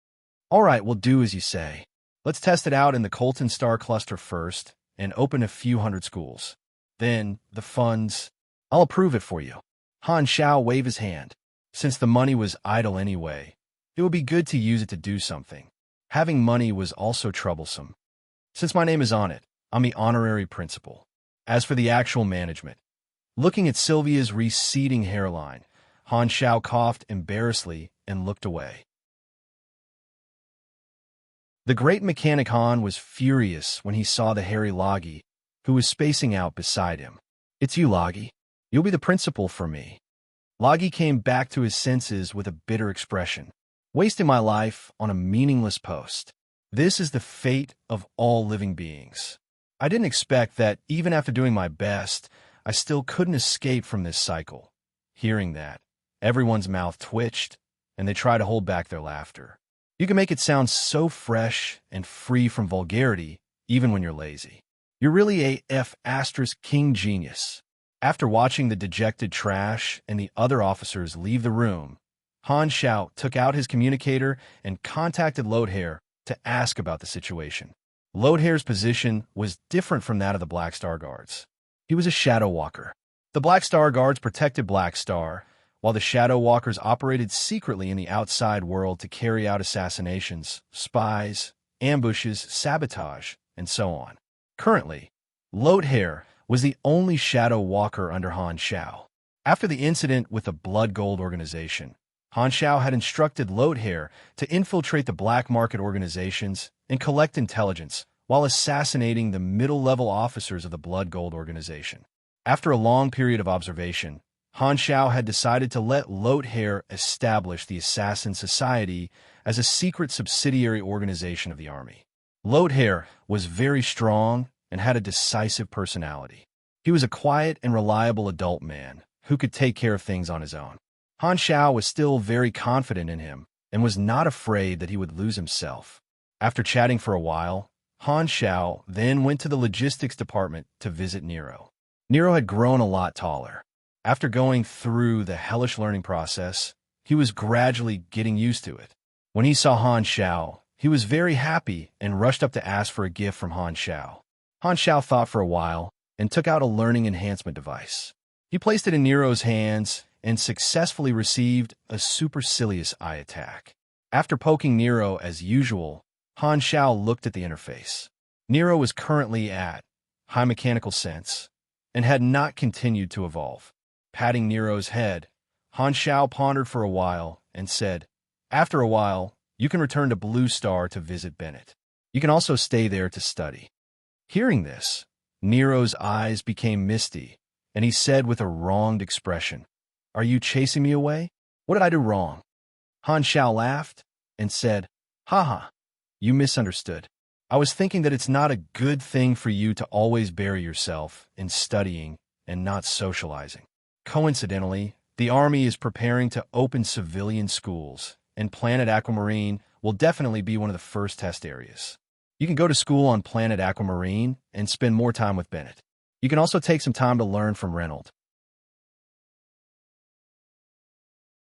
Speaker 1: All right, we'll do as you say. Let's test it out in the Colton Star Cluster first and open a few hundred schools. Then, the funds, I'll approve it for you. Han Shao waved his hand. Since the money was idle anyway, it would be good to use it to do something. Having money was also troublesome. Since my name is on it, I'm the honorary principal. As for the actual management, looking at Sylvia's receding hairline, Han Shao coughed embarrassedly and looked away. The great mechanic Han was furious when he saw the hairy Logie, who was spacing out beside him. "It's you, Logie. You'll be the principal for me." Logie came back to his senses with a bitter expression. "Wasting my life on a meaningless post. This is the fate of all living beings. I didn't expect that even after doing my best, I still couldn't escape from this cycle." Hearing that, everyone's mouth twitched, and they tried to hold back their laughter. You can make it sound so fresh and free from vulgarity, even when you're lazy. You're really a F***king genius. After watching the dejected Trash and the other officers leave the room, Han Shao took out his communicator and contacted Lodehair to ask about the situation. Lodehair's position was different from that of the Black Star Guards. He was a Shadow Walker. The Black Star Guards protected Black Star, while the Shadow Walkers operated secretly in the outside world to carry out assassinations, spies, ambushes, sabotage, and so on. Currently, Lodehair was the only Shadow Walker under Han Shao. After the incident with the Blood Gold organization, Han Shao had instructed Lodehair to infiltrate the black market organizations and collect intelligence while assassinating the middle-level officers of the Blood Gold organization. After a long period of observation, Han Shao had decided to let Lodehair establish the Assassin Society as a secret subsidiary organization of the army. Lodehair was very strong and had a decisive personality. He was a quiet and reliable adult man who could take care of things on his own. Han Shao was still very confident in him and was not afraid that he would lose himself. After chatting for a while, Han Shao then went to the logistics department to visit Nero. Nero had grown a lot taller. After going through the hellish learning process, he was gradually getting used to it. When he saw Han Shao, he was very happy and rushed up to ask for a gift from Han Shao. Han Shao thought for a while and took out a learning enhancement device. He placed it in Nero's hands and successfully received a supercilious eye attack. After poking Nero as usual, Han Shao looked at the interface. Nero was currently at high mechanical sense and had not continued to evolve. Patting Nero's head, Han Shao pondered for a while and said, "After a while, you can return to Blue Star to visit Bennett. You can also stay there to study." Hearing this, Nero's eyes became misty, and he said with a wronged expression, "Are you chasing me away? What did I do wrong?" Han Shao laughed and said, "Haha, you misunderstood. I was thinking that it's not a good thing for you to always bury yourself in studying and not socializing. Coincidentally, the Army is preparing to open civilian schools, and Planet Aquamarine will definitely be one of the first test areas. You can go to school on Planet Aquamarine and spend more time with Bennett. You can also take some time to learn from Reynolds.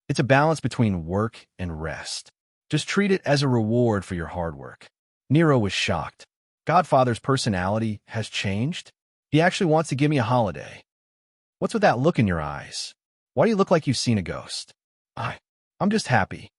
Speaker 1: It's a balance between work and rest. Just treat it as a reward for your hard work." Nero was shocked. Godfather's personality has changed? He actually wants to give me a holiday. What's with that look in your eyes? Why do you look like you've seen a ghost? I'm just happy.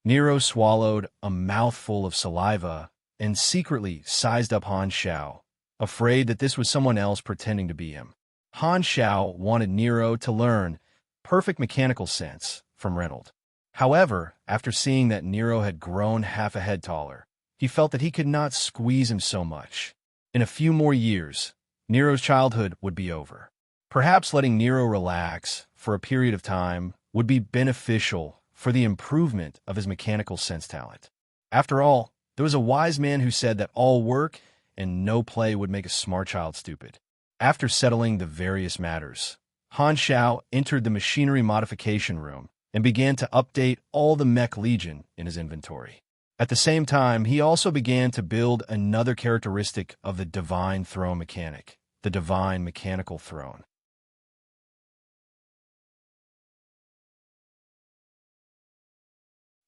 Speaker 1: Nero swallowed a mouthful of saliva and secretly sized up Han Shao, afraid that this was someone else pretending to be him. Han Shao wanted Nero to learn perfect mechanical sense from Reynolds. However, after seeing that Nero had grown half a head taller, he felt that he could not squeeze him so much. In a few more years, Nero's childhood would be over. Perhaps letting Nero relax for a period of time would be beneficial for the improvement of his mechanical sense talent. After all, there was a wise man who said that all work and no play would make a smart child stupid. After settling the various matters, Han Shao entered the machinery modification room and began to update all the Mech Legion in his inventory. At the same time, he also began to build another characteristic of the Divine Throne mechanic, the Divine Mechanical Throne.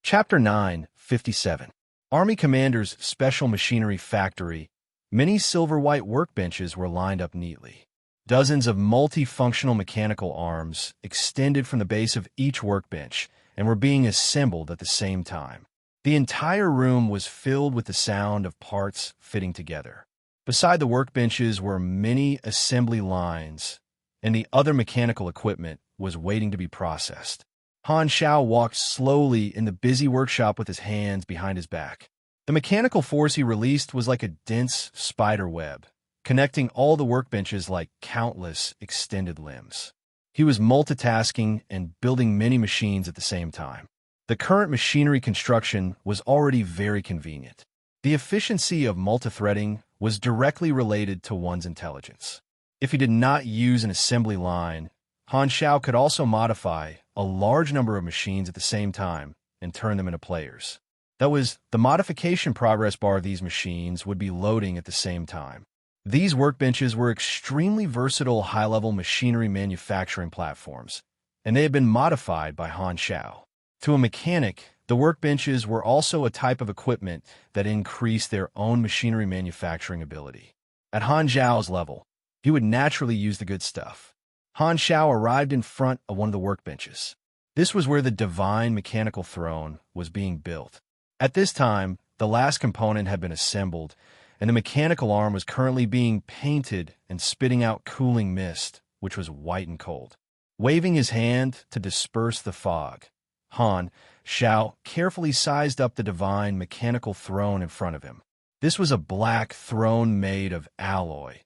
Speaker 1: Chapter 9:57. Army Commander's Special Machinery Factory. Many silver-white workbenches were lined up neatly. Dozens of multifunctional mechanical arms extended from the base of each workbench and were being assembled at the same time. The entire room was filled with the sound of parts fitting together. Beside the workbenches were many assembly lines, and the other mechanical equipment was waiting to be processed. Han Shao walked slowly in the busy workshop with his hands behind his back. The mechanical force he released was like a dense spider web, connecting all the workbenches like countless extended limbs. He was multitasking and building many machines at the same time. The current machinery construction was already very convenient. The efficiency of multithreading was directly related to one's intelligence. If he did not use an assembly line, Han Shao could also modify a large number of machines at the same time and turn them into players. That was, the modification progress bar of these machines would be loading at the same time. These workbenches were extremely versatile high-level machinery manufacturing platforms, and they had been modified by Han Shao. To a mechanic, the workbenches were also a type of equipment that increased their own machinery manufacturing ability. At Han Zhao's level, he would naturally use the good stuff. Han Xiao arrived in front of one of the workbenches. This was where the divine mechanical throne was being built. At this time, the last component had been assembled, and the mechanical arm was currently being painted and spitting out cooling mist, which was white and cold. Waving his hand to disperse the fog, Han Xiao carefully sized up the divine mechanical throne in front of him. This was a black throne made of alloy,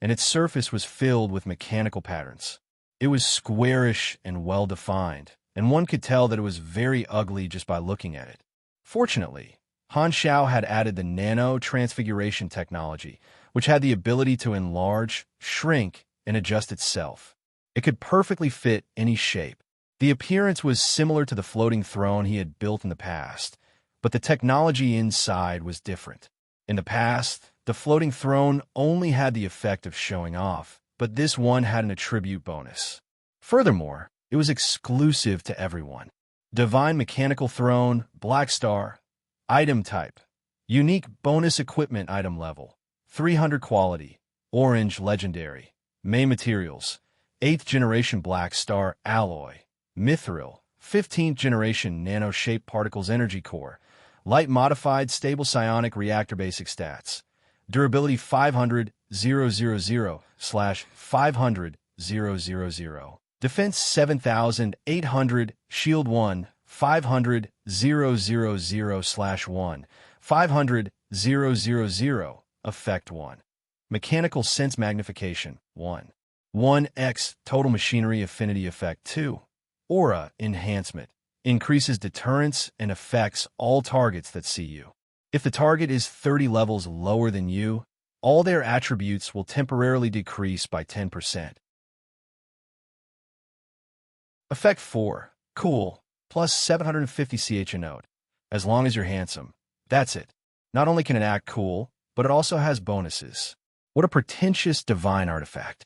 Speaker 1: and its surface was filled with mechanical patterns. It was squarish and well-defined, and one could tell that it was very ugly just by looking at it. Fortunately, Han Xiao had added the nano-transfiguration technology, which had the ability to enlarge, shrink, and adjust itself. It could perfectly fit any shape. The appearance was similar to the floating throne he had built in the past, but the technology inside was different. In the past, the floating throne only had the effect of showing off, but this one had an attribute bonus. Furthermore, it was exclusive to everyone. Divine Mechanical Throne, Black Star, Item Type, Unique Bonus Equipment Item Level, 300 Quality, Orange Legendary, Main Materials, 8th Generation Black Star Alloy, Mythical, 15th Generation Nano-Shaped Particles Energy Core, Light Modified Stable Psionic Reactor Basic Stats, Durability 500,000/500,000, Defense 7,800, Shield 1, 500,000/1, 500,000, Effect 1. Mechanical Sense Magnification 1. 1x Total Machinery Affinity Effect 2. Aura Enhancement. Increases deterrence and affects all targets that see you. If the target is 30 levels lower than you, all their attributes will temporarily decrease by 10%. Effect 4. Cool. Plus 750 CH a note. As long as you're handsome. That's it. Not only can it act cool, but it also has bonuses. What a pretentious divine artifact.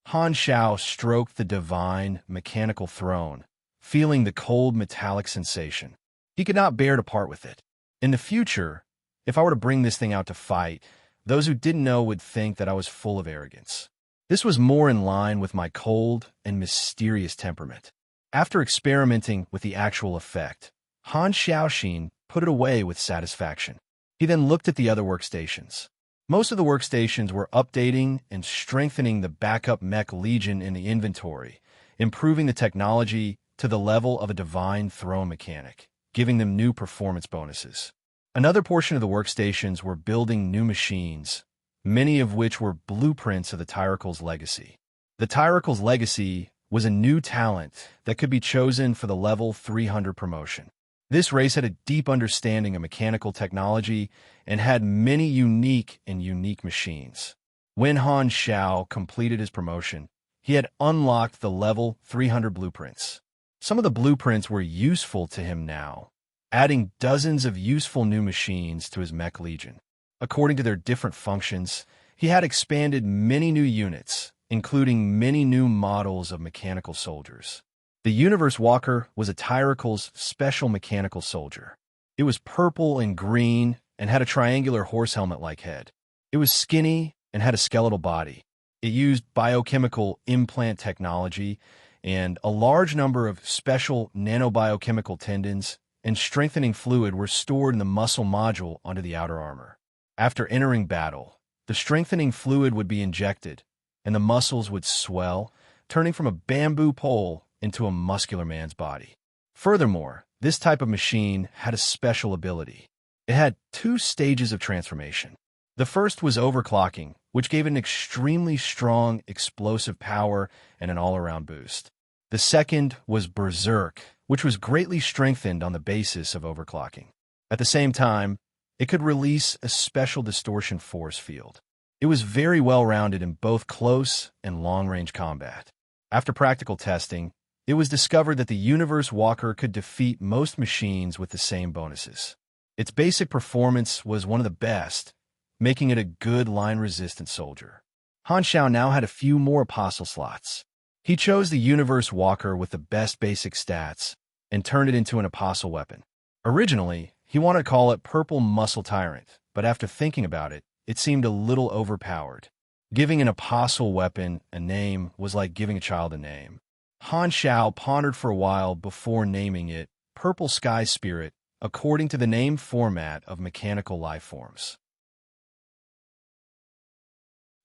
Speaker 1: Han Xiao stroked the divine mechanical throne, feeling the cold metallic sensation. He could not bear to part with it. In the future, if I were to bring this thing out to fight, those who didn't know would think that I was full of arrogance. This was more in line with my cold and mysterious temperament. After experimenting with the actual effect, Han Xiaoxin put it away with satisfaction. He then looked at the other workstations. Most of the workstations were updating and strengthening the backup mech legion in the inventory, improving the technology to the level of a divine throne mechanic, giving them new performance bonuses. Another portion of the workstations were building new machines, many of which were blueprints of the Tyracle's legacy. The Tyracle's legacy was a new talent that could be chosen for the level 300 promotion. This race had a deep understanding of mechanical technology and had many unique machines. When Han Xiao completed his promotion, he had unlocked the level 300 blueprints. Some of the blueprints were useful to him now, adding dozens of useful new machines to his mech legion. According to their different functions, he had expanded many new units, including many new models of mechanical soldiers. The Universe Walker was a Tyracle's special mechanical soldier. It was purple and green and had a triangular horse helmet-like head. It was skinny and had a skeletal body. It used biochemical implant technology, and a large number of special nanobiochemical tendons and strengthening fluid were stored in the muscle module under the outer armor. After entering battle, the strengthening fluid would be injected, and the muscles would swell, turning from a bamboo pole into a muscular man's body. Furthermore, this type of machine had a special ability. It had 2 stages of transformation. The first was overclocking, which gave it an extremely strong explosive power and an all-around boost. The second was berserk, which was greatly strengthened on the basis of overclocking. At the same time, it could release a special distortion force field. It was very well-rounded in both close and long-range combat. After practical testing, it was discovered that the Universe Walker could defeat most machines with the same bonuses. Its basic performance was one of the best, making it a good line-resistant soldier. Han Xiao now had a few more apostle slots. He chose the Universe Walker with the best basic stats, and turned it into an apostle weapon. Originally, he wanted to call it Purple Muscle Tyrant, but after thinking about it, it seemed a little overpowered. Giving an apostle weapon a name was like giving a child a name. Han Shao pondered for a while before naming it Purple Sky Spirit, according to the name format of mechanical life forms.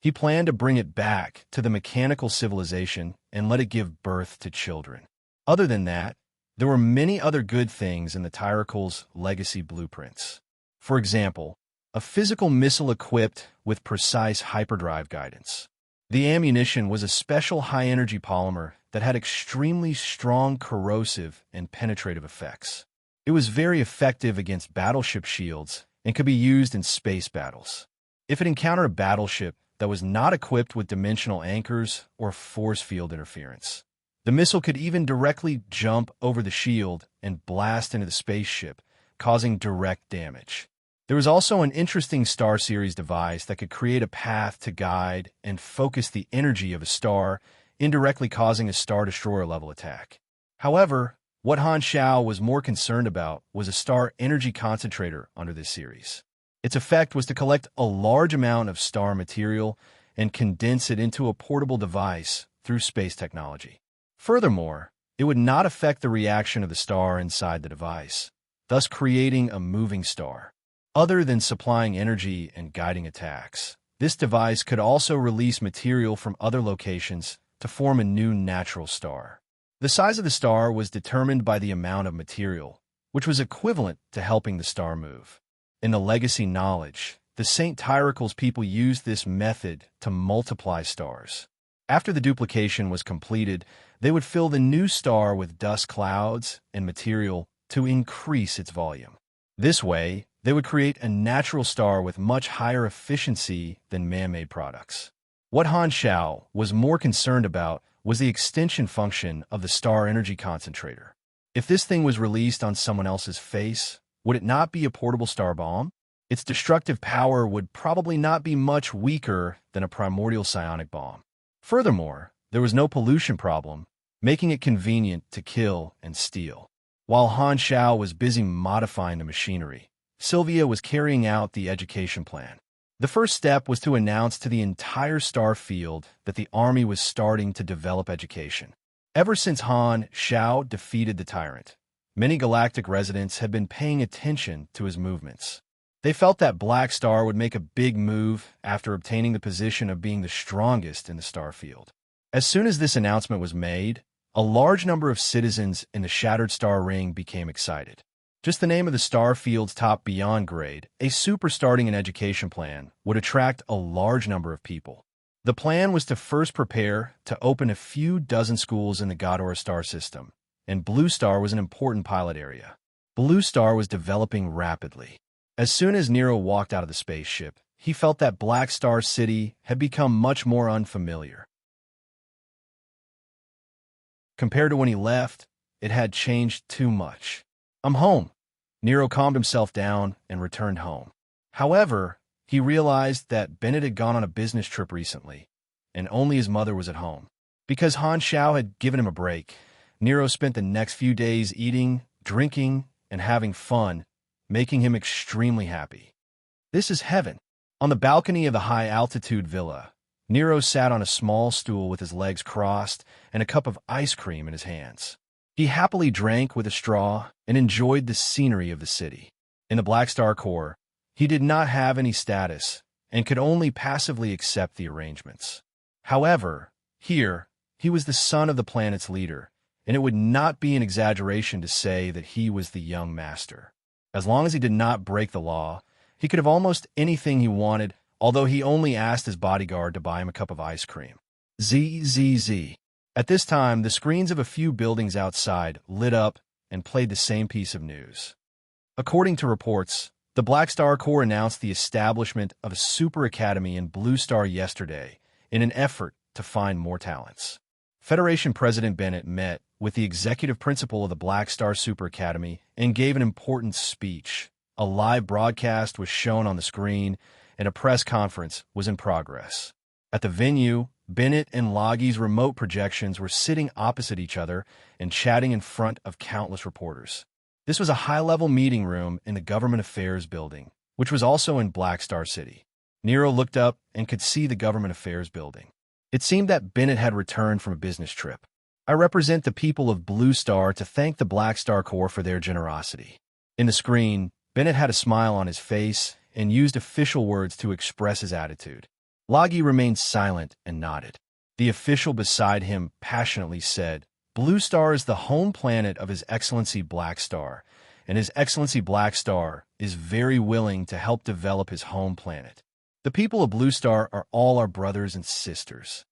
Speaker 1: He planned to bring it back to the mechanical civilization and let it give birth to children. Other than that, there were many other good things in the Tyracle's legacy blueprints. For example, a physical missile equipped with precise hyperdrive guidance. The ammunition was a special high-energy polymer that had extremely strong corrosive and penetrative effects. It was very effective against battleship shields and could be used in space battles. If it encountered a battleship that was not equipped with dimensional anchors or force field interference, the missile could even directly jump over the shield and blast into the spaceship, causing direct damage. There was also an interesting Star Series device that could create a path to guide and focus the energy of a star, indirectly causing a Star Destroyer-level attack. However, what Han Shao was more concerned about was a star energy concentrator under this series. Its effect was to collect a large amount of star material and condense it into a portable device through space technology. Furthermore, it would not affect the reaction of the star inside the device, thus creating a moving star. Other than supplying energy and guiding attacks, this device could also release material from other locations to form a new natural star. The size of the star was determined by the amount of material, which was equivalent to helping the star move. In the legacy knowledge, the St. Tyracle's people used this method to multiply stars. After the duplication was completed, they would fill the new star with dust clouds and material to increase its volume. This way, they would create a natural star with much higher efficiency than man-made products. What Han Shao was more concerned about was the extension function of the star energy concentrator. If this thing was released on someone else's face, would it not be a portable star bomb? Its destructive power would probably not be much weaker than a primordial psionic bomb. Furthermore, there was no pollution problem, making it convenient to kill and steal. While Han Shao was busy modifying the machinery, Sylvia was carrying out the education plan. The first step was to announce to the entire star field that the army was starting to develop education. Ever since Han Shao defeated the tyrant, many galactic residents had been paying attention to his movements. They felt that Black Star would make a big move after obtaining the position of being the strongest in the star field. As soon as this announcement was made, a large number of citizens in the Shattered Star Ring became excited. Just the name of the star field's top beyond grade, a super starting an education plan, would attract a large number of people. The plan was to first prepare to open a few dozen schools in the Godora star system, and Blue Star was an important pilot area. Blue Star was developing rapidly. As soon as Nero walked out of the spaceship, he felt that Black Star City had become much more unfamiliar. Compared to when he left, it had changed too much. "I'm home." Nero calmed himself down and returned home. However, he realized that Bennett had gone on a business trip recently, and only his mother was at home. Because Han Shao had given him a break, Nero spent the next few days eating, drinking, and having fun, making him extremely happy. This is heaven. On the balcony of the high-altitude villa, Nero sat on a small stool with his legs crossed and a cup of ice cream in his hands. He happily drank with a straw and enjoyed the scenery of the city. In the Black Star Corps, he did not have any status and could only passively accept the arrangements. However, here, he was the son of the planet's leader, and it would not be an exaggeration to say that he was the young master. As long as he did not break the law, he could have almost anything he wanted, although he only asked his bodyguard to buy him a cup of ice cream. ZZZ. At this time, the screens of a few buildings outside lit up and played the same piece of news. According to reports, the Black Star Corps announced the establishment of a super academy in Blue Star yesterday in an effort to find more talents. Federation President Bennett met with the executive principal of the Black Star Super Academy and gave an important speech. A live broadcast was shown on the screen, and a press conference was in progress. At the venue, Bennett and Loggie's remote projections were sitting opposite each other and chatting in front of countless reporters. This was a high-level meeting room in the Government Affairs building, which was also in Black Star City. Nero looked up and could see the Government Affairs building. It seemed that Bennett had returned from a business trip. I represent the people of Blue Star to thank the Black Star Corps for their generosity. In the screen, Bennett had a smile on his face and used official words to express his attitude. Loggie remained silent and nodded. The official beside him passionately said, "Blue Star is the home planet of His Excellency Black Star, and His Excellency Black Star is very willing to help develop his home planet. The people of Blue Star are all our brothers and sisters."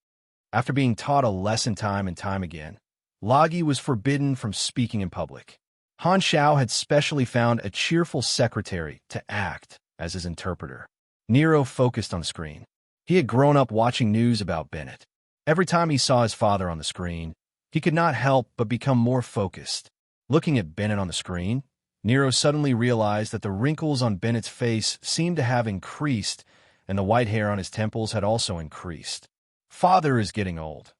Speaker 1: After being taught a lesson time and time again, Loggie was forbidden from speaking in public. Han Xiao had specially found a cheerful secretary to act as his interpreter. Nero focused on the screen. He had grown up watching news about Bennett. Every time he saw his father on the screen, he could not help but become more focused. Looking at Bennett on the screen, Nero suddenly realized that the wrinkles on Bennett's face seemed to have increased, and the white hair on his temples had also increased. Father is getting old.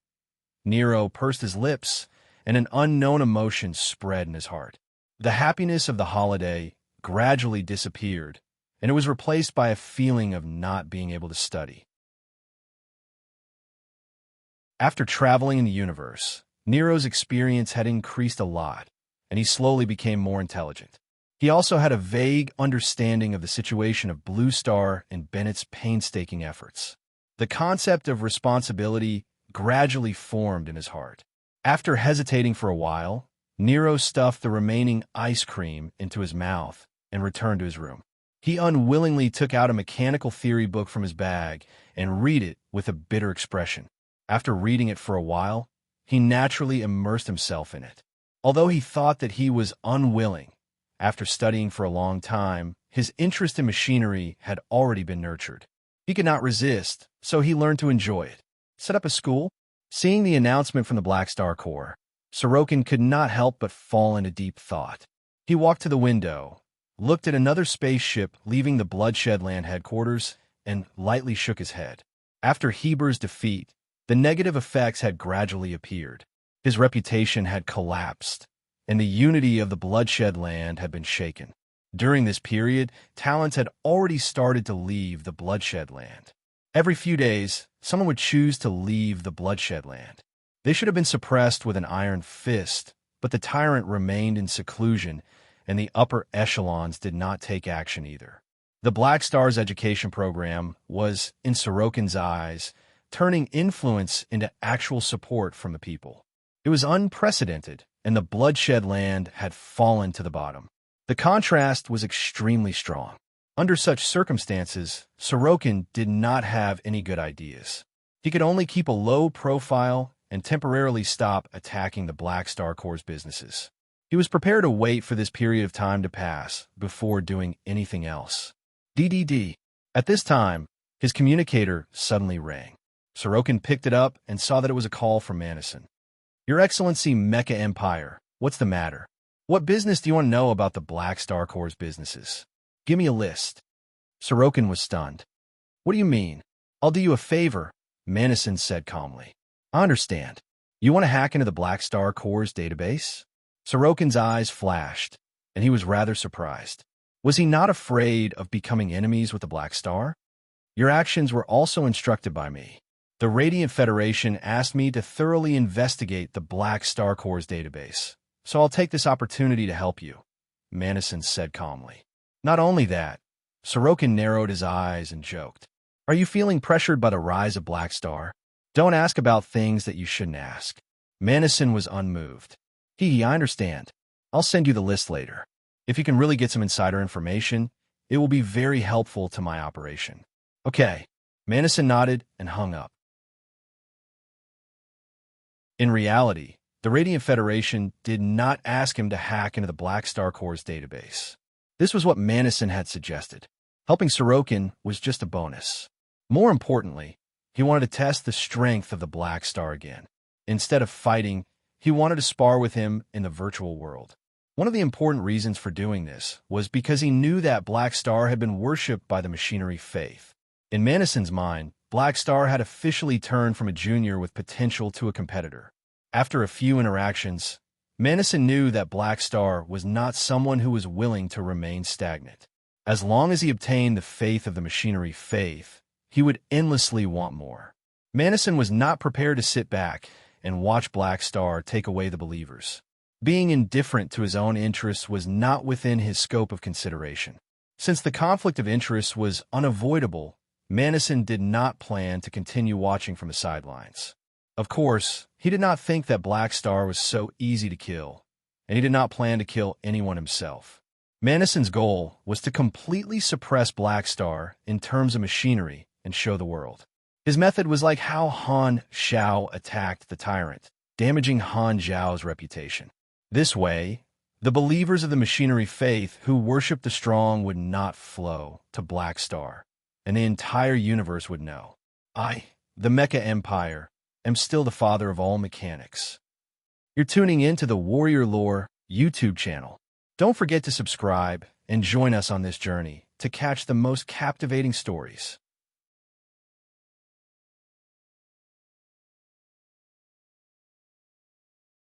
Speaker 1: Nero pursed his lips, and an unknown emotion spread in his heart. The happiness of the holiday gradually disappeared, and it was replaced by a feeling of not being able to study. After traveling in the universe, Nero's experience had increased a lot, and he slowly became more intelligent. He also had a vague understanding of the situation of Blue Star and Bennett's painstaking efforts. The concept of responsibility gradually formed in his heart. After hesitating for a while, Nero stuffed the remaining ice cream into his mouth and returned to his room. He unwillingly took out a mechanical theory book from his bag and read it with a bitter expression. After reading it for a while, he naturally immersed himself in it. Although he thought that he was unwilling, after studying for a long time, his interest in machinery had already been nurtured. He could not resist, so he learned to enjoy it. Set up a school? Seeing the announcement from the Black Star Corps, Sorokin could not help but fall into deep thought. He walked to the window, looked at another spaceship leaving the Bloodshed Land headquarters, and lightly shook his head. After Heber's defeat, the negative effects had gradually appeared. His reputation had collapsed, and the unity of the Bloodshed Land had been shaken. During this period, talents had already started to leave the Bloodshed Land. Every few days, someone would choose to leave the Bloodshed Land. They should have been suppressed with an iron fist, but the tyrant remained in seclusion, and the upper echelons did not take action either. The Black Star's education program was, in Sorokin's eyes, turning influence into actual support from the people. It was unprecedented, and the Bloodshed Land had fallen to the bottom. The contrast was extremely strong. Under such circumstances, Sorokin did not have any good ideas. He could only keep a low profile and temporarily stop attacking the Black Star Corps' businesses. He was prepared to wait for this period of time to pass before doing anything else. DDD. At this time, his communicator suddenly rang. Sorokin picked it up and saw that it was a call from Madison. "Your Excellency Mecha Empire, what's the matter? What business do you want to know about the Black Star Corps' businesses? Give me a list." Sorokin was stunned. "What do you mean? I'll do you a favor," Madison said calmly. "I understand. You want to hack into the Black Star Corps' database?" Sorokin's eyes flashed, and he was rather surprised. Was he not afraid of becoming enemies with the Black Star? "Your actions were also instructed by me. The Radiant Federation asked me to thoroughly investigate the Black Star Corps' database, so I'll take this opportunity to help you," Madison said calmly. Not only that, Sorokin narrowed his eyes and joked. "Are you feeling pressured by the rise of Black Star? Don't ask about things that you shouldn't ask." Madison was unmoved. I understand. I'll send you the list later. If you can really get some insider information, it will be very helpful to my operation." "Okay." Madison nodded and hung up. In reality, the Radiant Federation did not ask him to hack into the Black Star Corps' database. This was what Madison had suggested. Helping Sorokin was just a bonus. More importantly, he wanted to test the strength of the Black Star again. Instead of fighting, he wanted to spar with him in the virtual world. One of the important reasons for doing this was because he knew that Black Star had been worshipped by the machinery faith. In Madison's mind, Black Star had officially turned from a junior with potential to a competitor. After a few interactions, Manison knew that Black Star was not someone who was willing to remain stagnant. As long as he obtained the faith of the machinery faith, he would endlessly want more. Manison was not prepared to sit back and watch Black Star take away the believers. Being indifferent to his own interests was not within his scope of consideration. Since the conflict of interests was unavoidable, Manison did not plan to continue watching from the sidelines. Of course, he did not think that Black Star was so easy to kill, and he did not plan to kill anyone himself. Manison's goal was to completely suppress Black Star in terms of machinery and show the world. His method was like how Han Xiao attacked the tyrant, damaging Han Zhao's reputation. This way, the believers of the machinery faith who worshipped the strong would not flow to Black Star, and the entire universe would know. I, the Mecha Empire, am still the father of all mechanics. You're tuning in to the Warrior Lore YouTube channel. Don't forget to subscribe and join us on this journey to catch the most captivating stories.